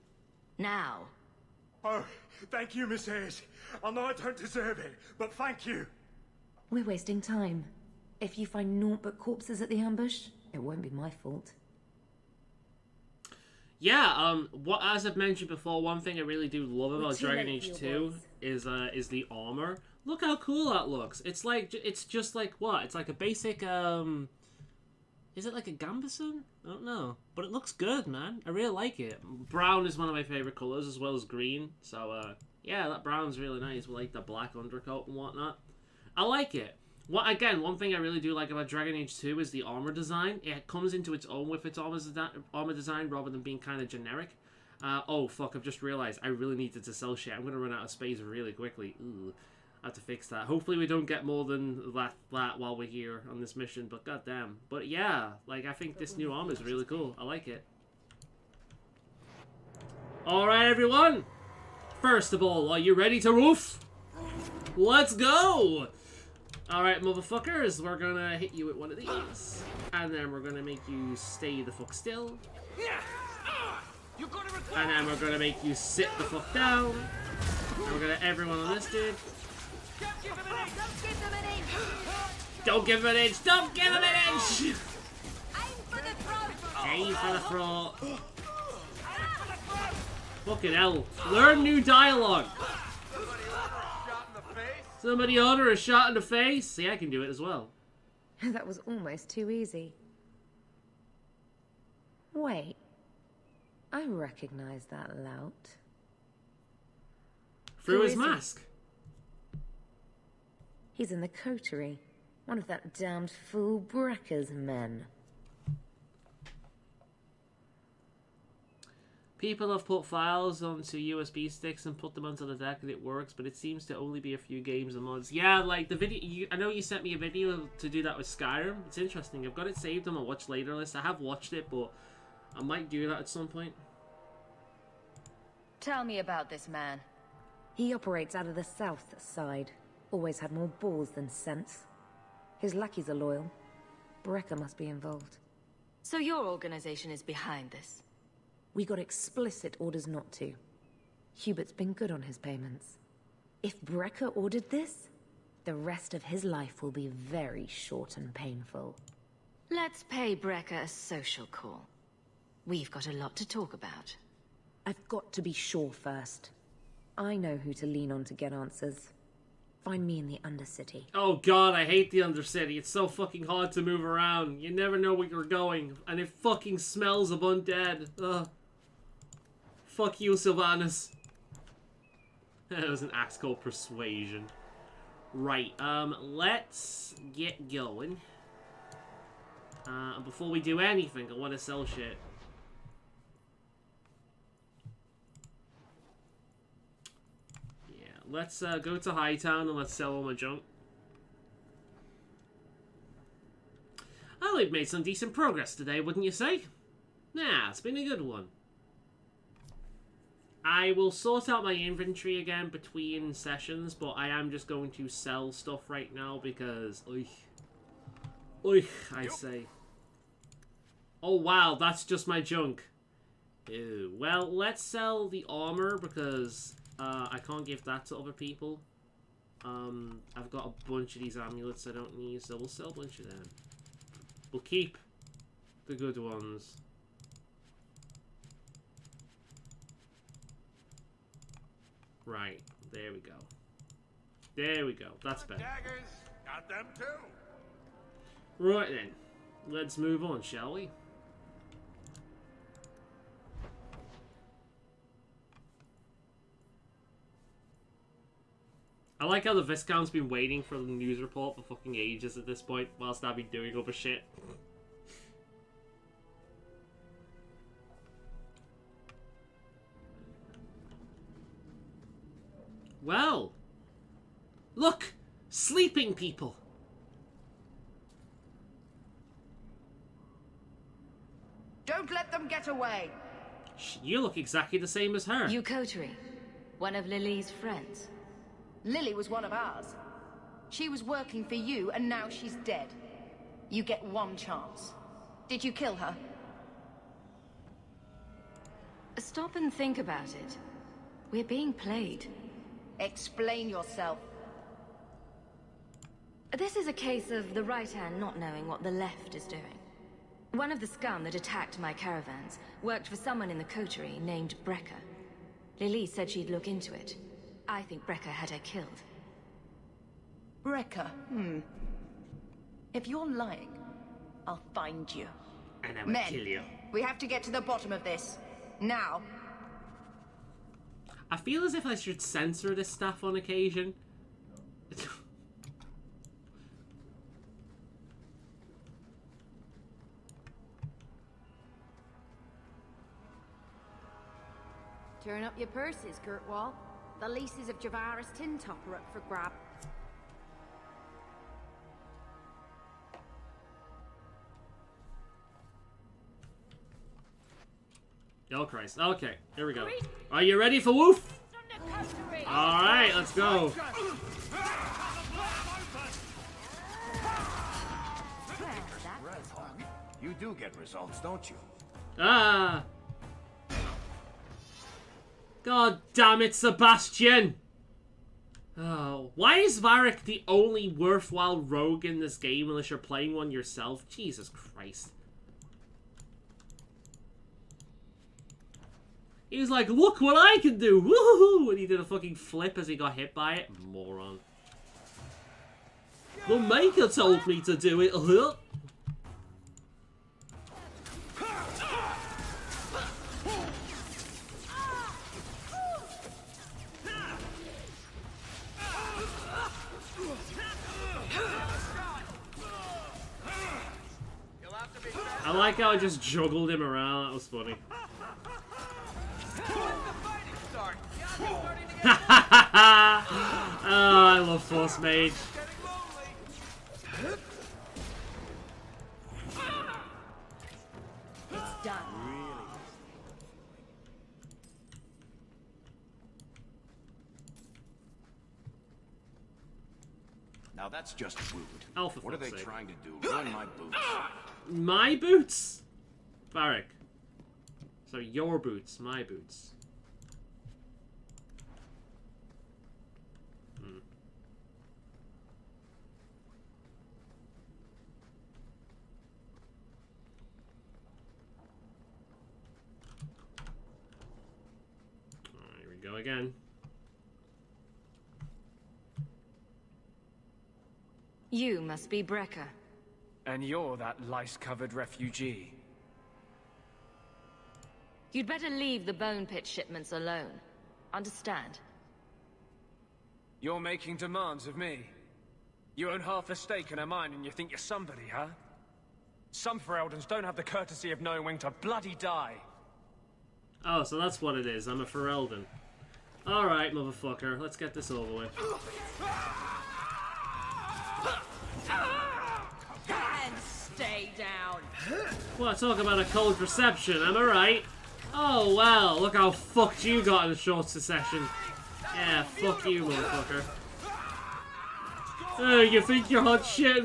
Now. Oh, thank you, Miss Ayres. I know I don't deserve it, but thank you. We're wasting time. If you find naught but corpses at the ambush, it won't be my fault. Yeah, what as I've mentioned before, one thing I really do love about too Dragon late Age for your 2 is the armor. Look how cool that looks. It's like it's just like what? It's like a basic is it like a gambeson? I don't know, but it looks good, man. I really like it. Brown is one of my favorite colors as well as green. So yeah, that brown's really nice with like the black undercoat and whatnot. I like it. One thing I really do like about Dragon Age 2 is the armor design. It comes into its own with its armor design rather than being kind of generic. Oh, fuck, I've just realized I really needed to sell shit. I'm going to run out of space really quickly. Ooh. I have to fix that. Hopefully we don't get more than that while we're here on this mission, but goddamn. But yeah, like, I think this new armor is really cool. I like it. Alright, everyone! First of all, are you ready to roof? Let's go! Alright, motherfuckers, we're gonna hit you with one of these. And then we're gonna make you stay the fuck still. And then we're gonna make you sit the fuck down. And we're gonna everyone on this dude. Don't give him an inch! Don't give him an inch! Aim for the throat. Fucking hell. Learn new dialogue. Somebody order a shot in the face? See, I can do it as well. That was almost too easy. Wait. I recognize that lout. Through his mask. He's in the coterie. One of that damned fool Brekka's men. People have put files onto USB sticks and put them onto the deck and it works, but it seems to only be a few games and mods. Yeah, like the video, I know you sent me a video to do that with Skyrim. It's interesting. I've got it saved on my watch later list. I have watched it, but I might do that at some point. Tell me about this man. He operates out of the south side. Always had more balls than sense. His lackeys are loyal. Brekka must be involved. So your organization is behind this? We got explicit orders not to. Hubert's been good on his payments. If Brekka ordered this, the rest of his life will be very short and painful. Let's pay Brekka a social call. We've got a lot to talk about. I've got to be sure first. I know who to lean on to get answers. Find me in the Undercity. Oh god, I hate the Undercity. It's so fucking hard to move around. You never know where you're going. And it fucking smells of undead. Ugh. Fuck you, Sylvanas. That was an axe called Persuasion. Right, let's get going. Before we do anything, I want to sell shit. Yeah, let's go to Hightown and let's sell all my junk. Oh, we've made some decent progress today, wouldn't you say? Nah, it's been a good one. I will sort out my inventory again between sessions, but I am just going to sell stuff right now because... Oich, I say. Oh wow, that's just my junk. Ew. Well, let's sell the armor because I can't give that to other people. I've got a bunch of these amulets I don't need, so we'll sell a bunch of them. We'll keep the good ones. Right, there we go. There we go, that's better. Daggers, got them too. Right then, let's move on, shall we? I like how the Viscount's been waiting for the news report for fucking ages at this point, whilst I've been doing other shit. Well, look, sleeping people. Don't let them get away. You look exactly the same as her. You coterie, one of Lily's friends. Lily was one of ours. She was working for you, and now she's dead. You get one chance. Did you kill her? Stop and think about it. We're being played. Explain yourself. This is a case of the right hand not knowing what the left is doing. One of the scum that attacked my caravans worked for someone in the coterie named Brekka. Lily said she'd look into it. I think Brekka had her killed. Brekka? If you're lying, I'll find you. And I will kill you. We have to get to the bottom of this. Now. I feel as if I should censor this stuff on occasion. Turn up your purses, Kurtwall. The leases of Javaris Tin Top are up for grab. Oh, Christ. Okay, here we go. Are you ready for woof? Alright, let's go. You do get results, don't you? Ah! God damn it, Sebastian! Oh, why is Varric the only worthwhile rogue in this game unless you're playing one yourself? Jesus Christ. He was like, look what I can do! Woohoo! And he did a fucking flip as he got hit by it. Moron. The Maker told me to do it. I like how I just juggled him around. That was funny. Oh, I love Force Mage. It's done. Now that's just rude. Oh, for what are they fuck's sake. trying to do? Ruin my boots. My boots? Varric. So your boots, my boots. Here we go again. You must be Brecker. And you're that lice-covered refugee. You'd better leave the bone pit shipments alone. Understand? You're making demands of me. You own half a stake in a mine and you think you're somebody, huh? Some Fereldans don't have the courtesy of knowing when to bloody die. Oh, so that's what it is. I'm a Ferelden. Alright, motherfucker. Let's get this over with. And stay down. Well, talk about a cold reception, am I right? Oh, well, look how fucked you got in a short succession. Yeah, fuck you, motherfucker. Oh, you think you're hot shit?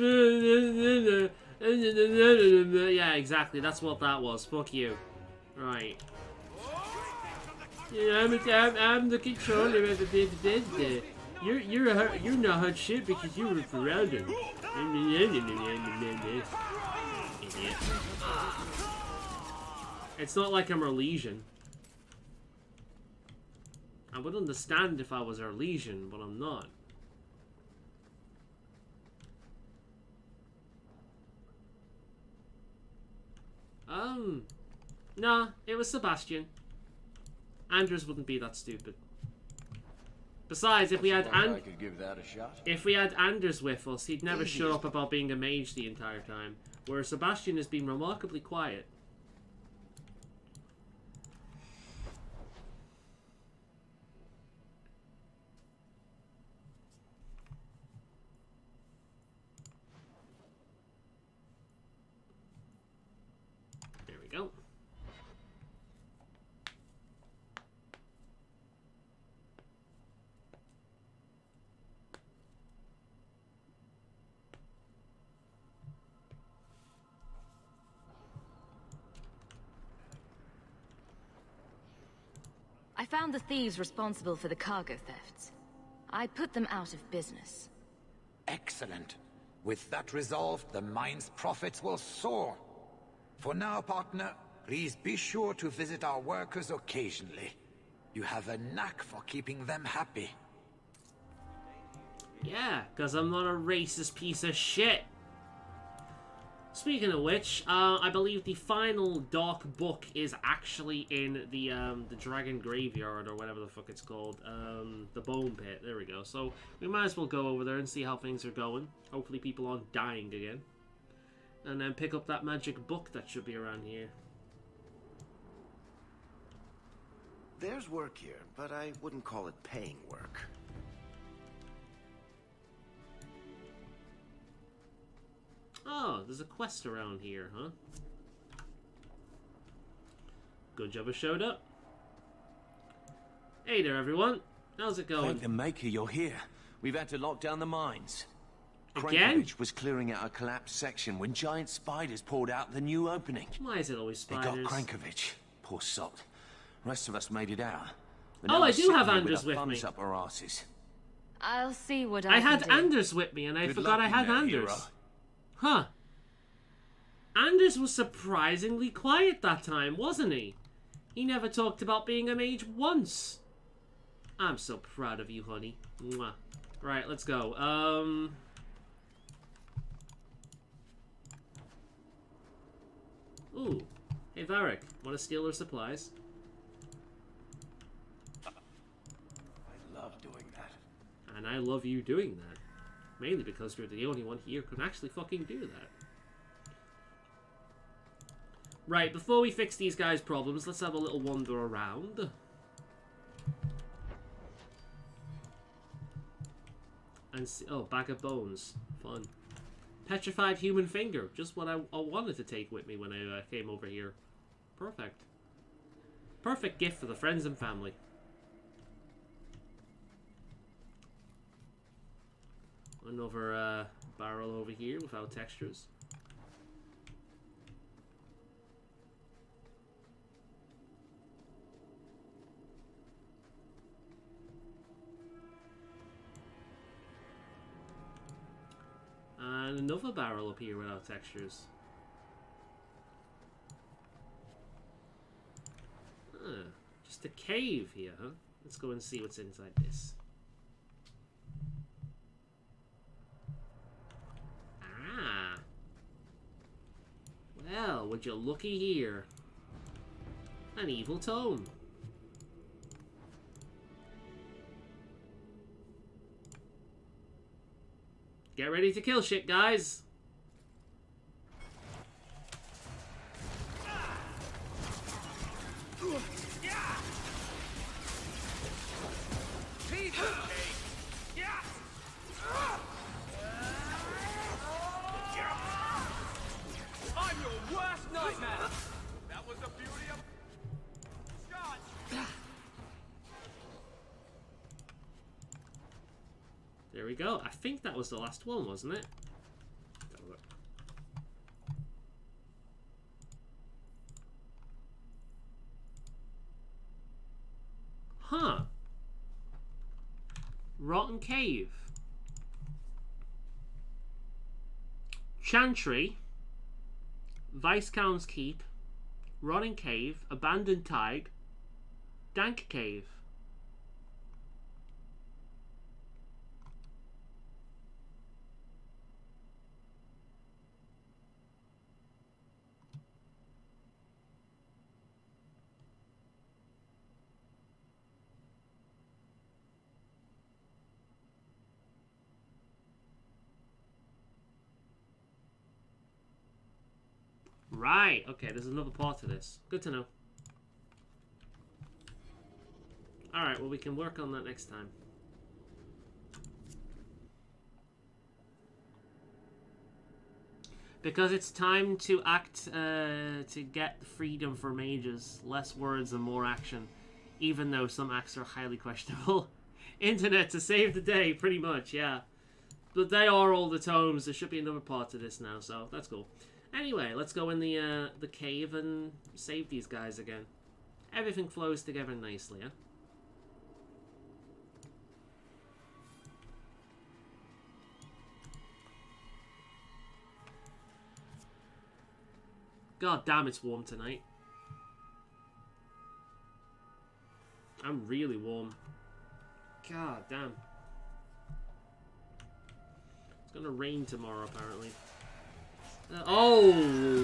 Yeah, exactly. That's what that was. Fuck you. Right. Yeah, I'm the controller of the You're not hot shit because you were Ferelden. Idiot. It's not like I'm Erlesian. I would understand if I was Erlesian, but I'm not. Nah, it was Sebastian. Anders wouldn't be that stupid. Besides, if we had I could give that a shot. if we had Anders with us, he'd never shut up about being a mage the entire time. Whereas Sebastian has been remarkably quiet. There we go. I found the thieves responsible for the cargo thefts. I put them out of business. Excellent. With that resolved, the mine's profits will soar. For now, partner, please be sure to visit our workers occasionally. You have a knack for keeping them happy. Yeah, because I'm not a racist piece of shit. Speaking of which, I believe the final Dark Book is actually in the Dragon Graveyard, or whatever the fuck it's called. The Bone Pit. There we go. So, we might as well go over there and see how things are going. Hopefully people aren't dying again. And then pick up that magic book that should be around here. There's work here, but I wouldn't call it paying work. Oh, there's a quest around here, huh? Good job I showed up. Hey there, everyone. How's it going? Thank the Maker you're here. We've had to lock down the mines. Again? Krankovich was clearing out a collapsed section when giant spiders poured out the new opening. Why is it always spiders? They got Krankovich. Poor sod. The rest of us made it out. But Oh, now I we're do sitting have here Anders with our me. thumbs up our asses. I'll see what I I had can do. Anders with me, and I Good forgot luck I in had there, Anders. hero. Huh. Anders was surprisingly quiet that time, wasn't he? He never talked about being a mage once. I'm so proud of you, honey. Mwah. Right, let's go. Ooh. Hey, Varric. Want to steal their supplies? I love doing that. And I love you doing that. Mainly because you're the only one here who can actually fucking do that. Right, before we fix these guys' problems, let's have a little wander around. And see, oh, bag of bones. Fun. Petrified human finger. Just what I wanted to take with me when I came over here. Perfect. Perfect gift for the friends and family. Another barrel over here without textures. And another barrel up here without textures. Just a cave here, huh? Let's go and see what's inside this. Ah. Well, would you looky here. An evil tome. Get ready to kill shit, guys. I'm your worst nightmare. That was the beauty of charge. There we go. I think that was the last one, wasn't it? Let's have a look. Huh. Rotten Cave. Chantry. Viscount's Keep. Rotten Cave. Abandoned Tide. Dank Cave. Right, okay, there's another part to this. Good to know. Alright, well we can work on that next time. Because it's time to act, to get freedom for mages. Less words and more action. Even though some acts are highly questionable. Internet to save the day, pretty much, yeah. But they are all the tomes. There should be another part to this now, so that's cool. Anyway, let's go in the cave and save these guys again. Everything flows together nicely, huh? God damn, it's warm tonight. I'm really warm. God damn. It's gonna rain tomorrow, apparently. Oh,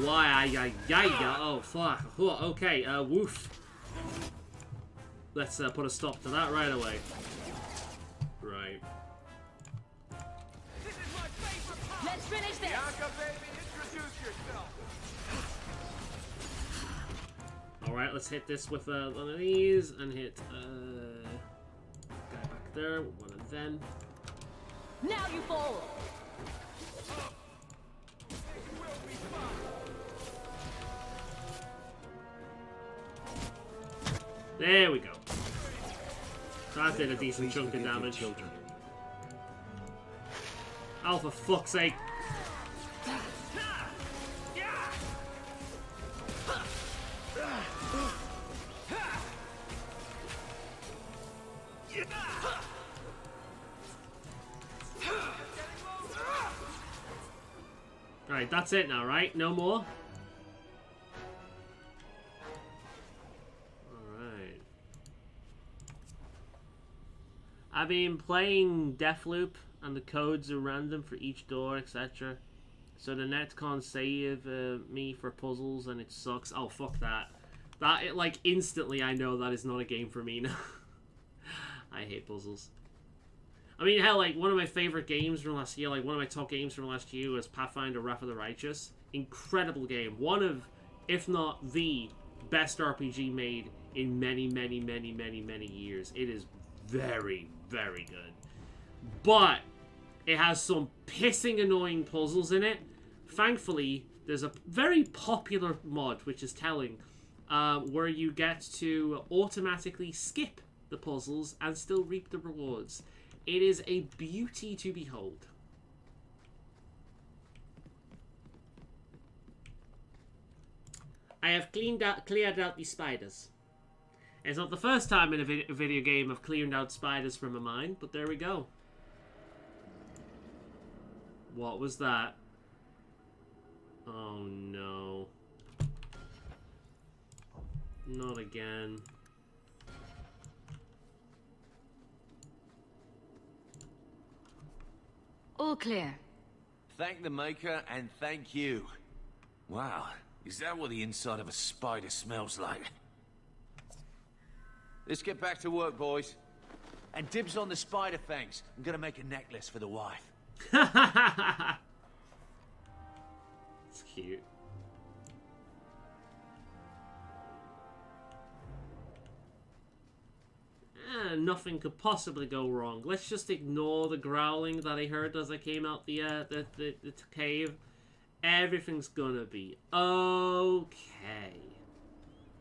why? Oh, fuck. Okay, woof. Let's put a stop to that right away. Right. Let's finish this. Bianca, baby, introduce yourself. Alright, let's hit this with one of these and hit guy back there with one of them. Now you fall. There we go. That did a decent chunk of damage. Children. Oh, for fuck's sake. Alright, that's it now, right? No more? Alright. I've been playing Deathloop, and the codes are random for each door, etc. So the net can't save me for puzzles, and it sucks. Oh, fuck that. That, like, instantly I know that is not a game for me now. I hate puzzles. I mean, hell, like, one of my favorite games from last year, like, one of my top games from last year was Pathfinder Wrath of the Righteous. Incredible game. One of, if not the best RPG made in many, many, many, many, many years. It is very, very good. But it has some pissing annoying puzzles in it. Thankfully, there's a very popular mod, which is telling, where you get to automatically skip the puzzles and still reap the rewards. It is a beauty to behold. I have cleared out the spiders. It's not the first time in a video game I've cleared out spiders from a mine, but there we go. What was that? Oh no. Not again. All clear. Thank the Maker and thank you. Wow, is that what the inside of a spider smells like? Let's get back to work, boys. And dibs on the spider fangs. I'm gonna make a necklace for the wife. It's cute. Nothing could possibly go wrong. Let's just ignore the growling that I heard as I came out the cave. Everything's gonna be okay.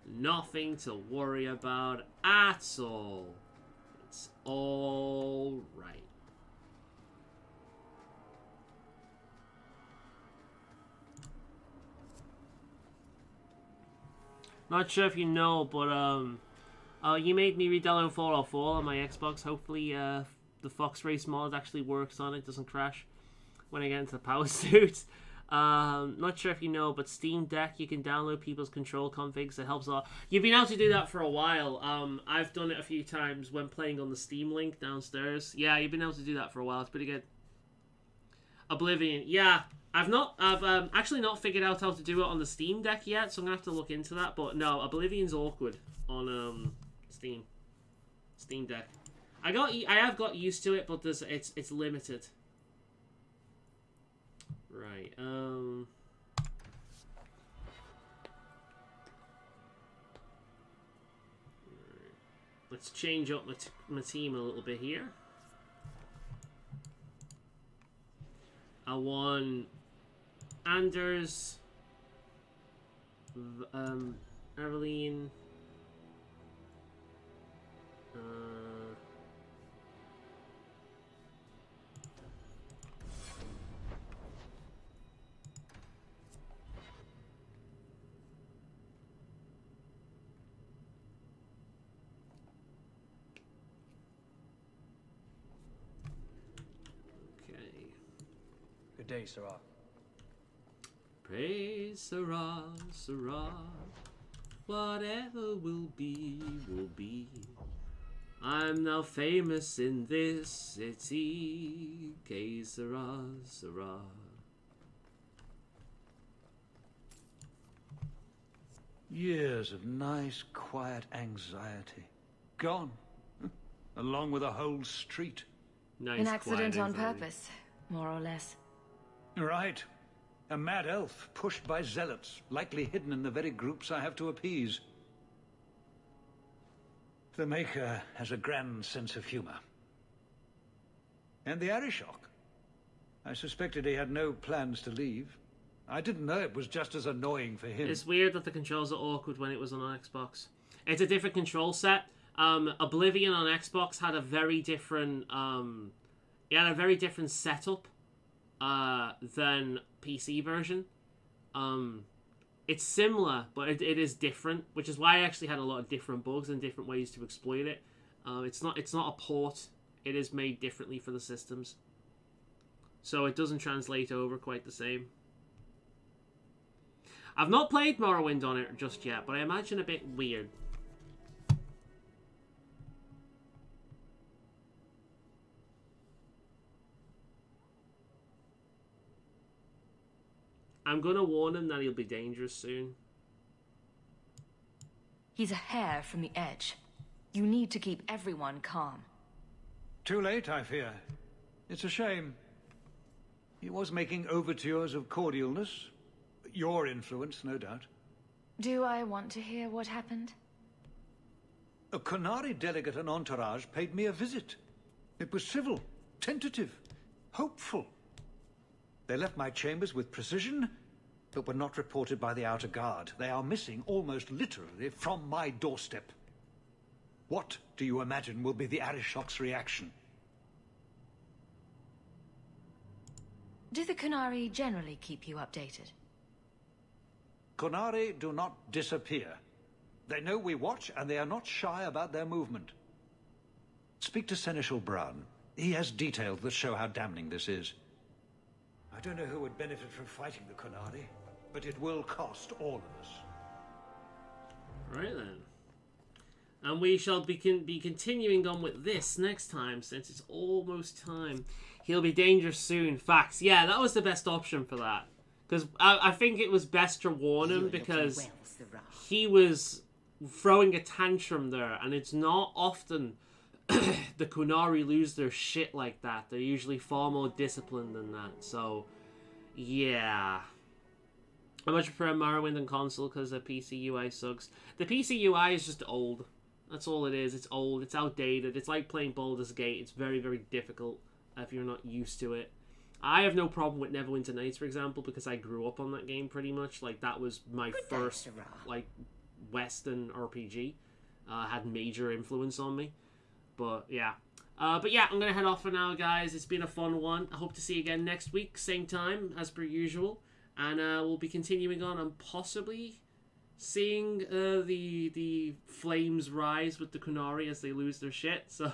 Nothing to worry about at all. It's all right. Not sure if you know, but you made me re-download Fallout 4 on my Xbox. Hopefully, the Fox Race mod actually works on it, doesn't crash when I get into the power suit. Not sure if you know, but Steam Deck, you can download people's control configs. It helps a lot. You've been able to do that for a while. I've done it a few times when playing on the Steam link downstairs. Yeah, you've been able to do that for a while. It's pretty good. Oblivion. Yeah, I've actually not figured out how to do it on the Steam Deck yet, so I'm gonna have to look into that. But no, Oblivion's awkward on Steam Deck. I have got used to it, but it's limited. Right. Let's change up my team a little bit here. I want Anders, Evelyn. Good day, Sarah. Praise Sarah, Sarah. Whatever will be, will be. I'm now famous in this city. Que sera, sera. Years of nice, quiet anxiety. Gone. Along with a whole street. An accident on purpose, more or less. Right. A mad elf pushed by zealots, likely hidden in the very groups I have to appease. The Maker has a grand sense of humor. And the Arishok. I suspected he had no plans to leave. I didn't know it was just as annoying for him. It's weird that the controls are awkward when it was on an Xbox. It's a different control set. Oblivion on Xbox had a very different it had a very different setup than PC version. It's similar, but it is different, which is why I actually had a lot of different bugs and different ways to exploit it. It's not a port. It is made differently for the systems, so it doesn't translate over quite the same. I've not played Morrowind on it just yet, but I imagine a bit weird. I'm gonna warn him that he'll be dangerous soon. He's a hair from the edge. You need to keep everyone calm. Too late, I fear. It's a shame. He was making overtures of cordialness. Your influence, no doubt. Do I want to hear what happened? A Qunari delegate and entourage paid me a visit. It was civil, tentative, hopeful. They left my chambers with precision, but were not reported by the outer guard. They are missing, almost literally, from my doorstep. What do you imagine will be the Arishok's reaction? Do the Qunari generally keep you updated? Qunari do not disappear. They know we watch, and they are not shy about their movement. Speak to Seneschal Brown. He has details that show how damning this is. I don't know who would benefit from fighting the Qunari, but it will cost all of us. Right then. And we shall be continuing on with this next time, since it's almost time. He'll be dangerous soon. Facts. Yeah, that was the best option for that. Because I think it was best to warn him, because he was throwing a tantrum there, and it's not often the Qunari lose their shit like that. They're usually far more disciplined than that. So, yeah. I much prefer Morrowind on console because the PC UI sucks. The PC UI is just old. That's all it is. It's old. It's outdated. It's like playing Baldur's Gate. It's very, very difficult if you're not used to it. I have no problem with Neverwinter Nights, for example, because I grew up on that game pretty much. Like, that was my first, like, Western RPG. Had major influence on me. But, yeah. I'm going to head off for now, guys. It's been a fun one. I hope to see you again next week. Same time, as per usual. And we'll be continuing on and possibly seeing the flames rise with the Qunari as they lose their shit. So,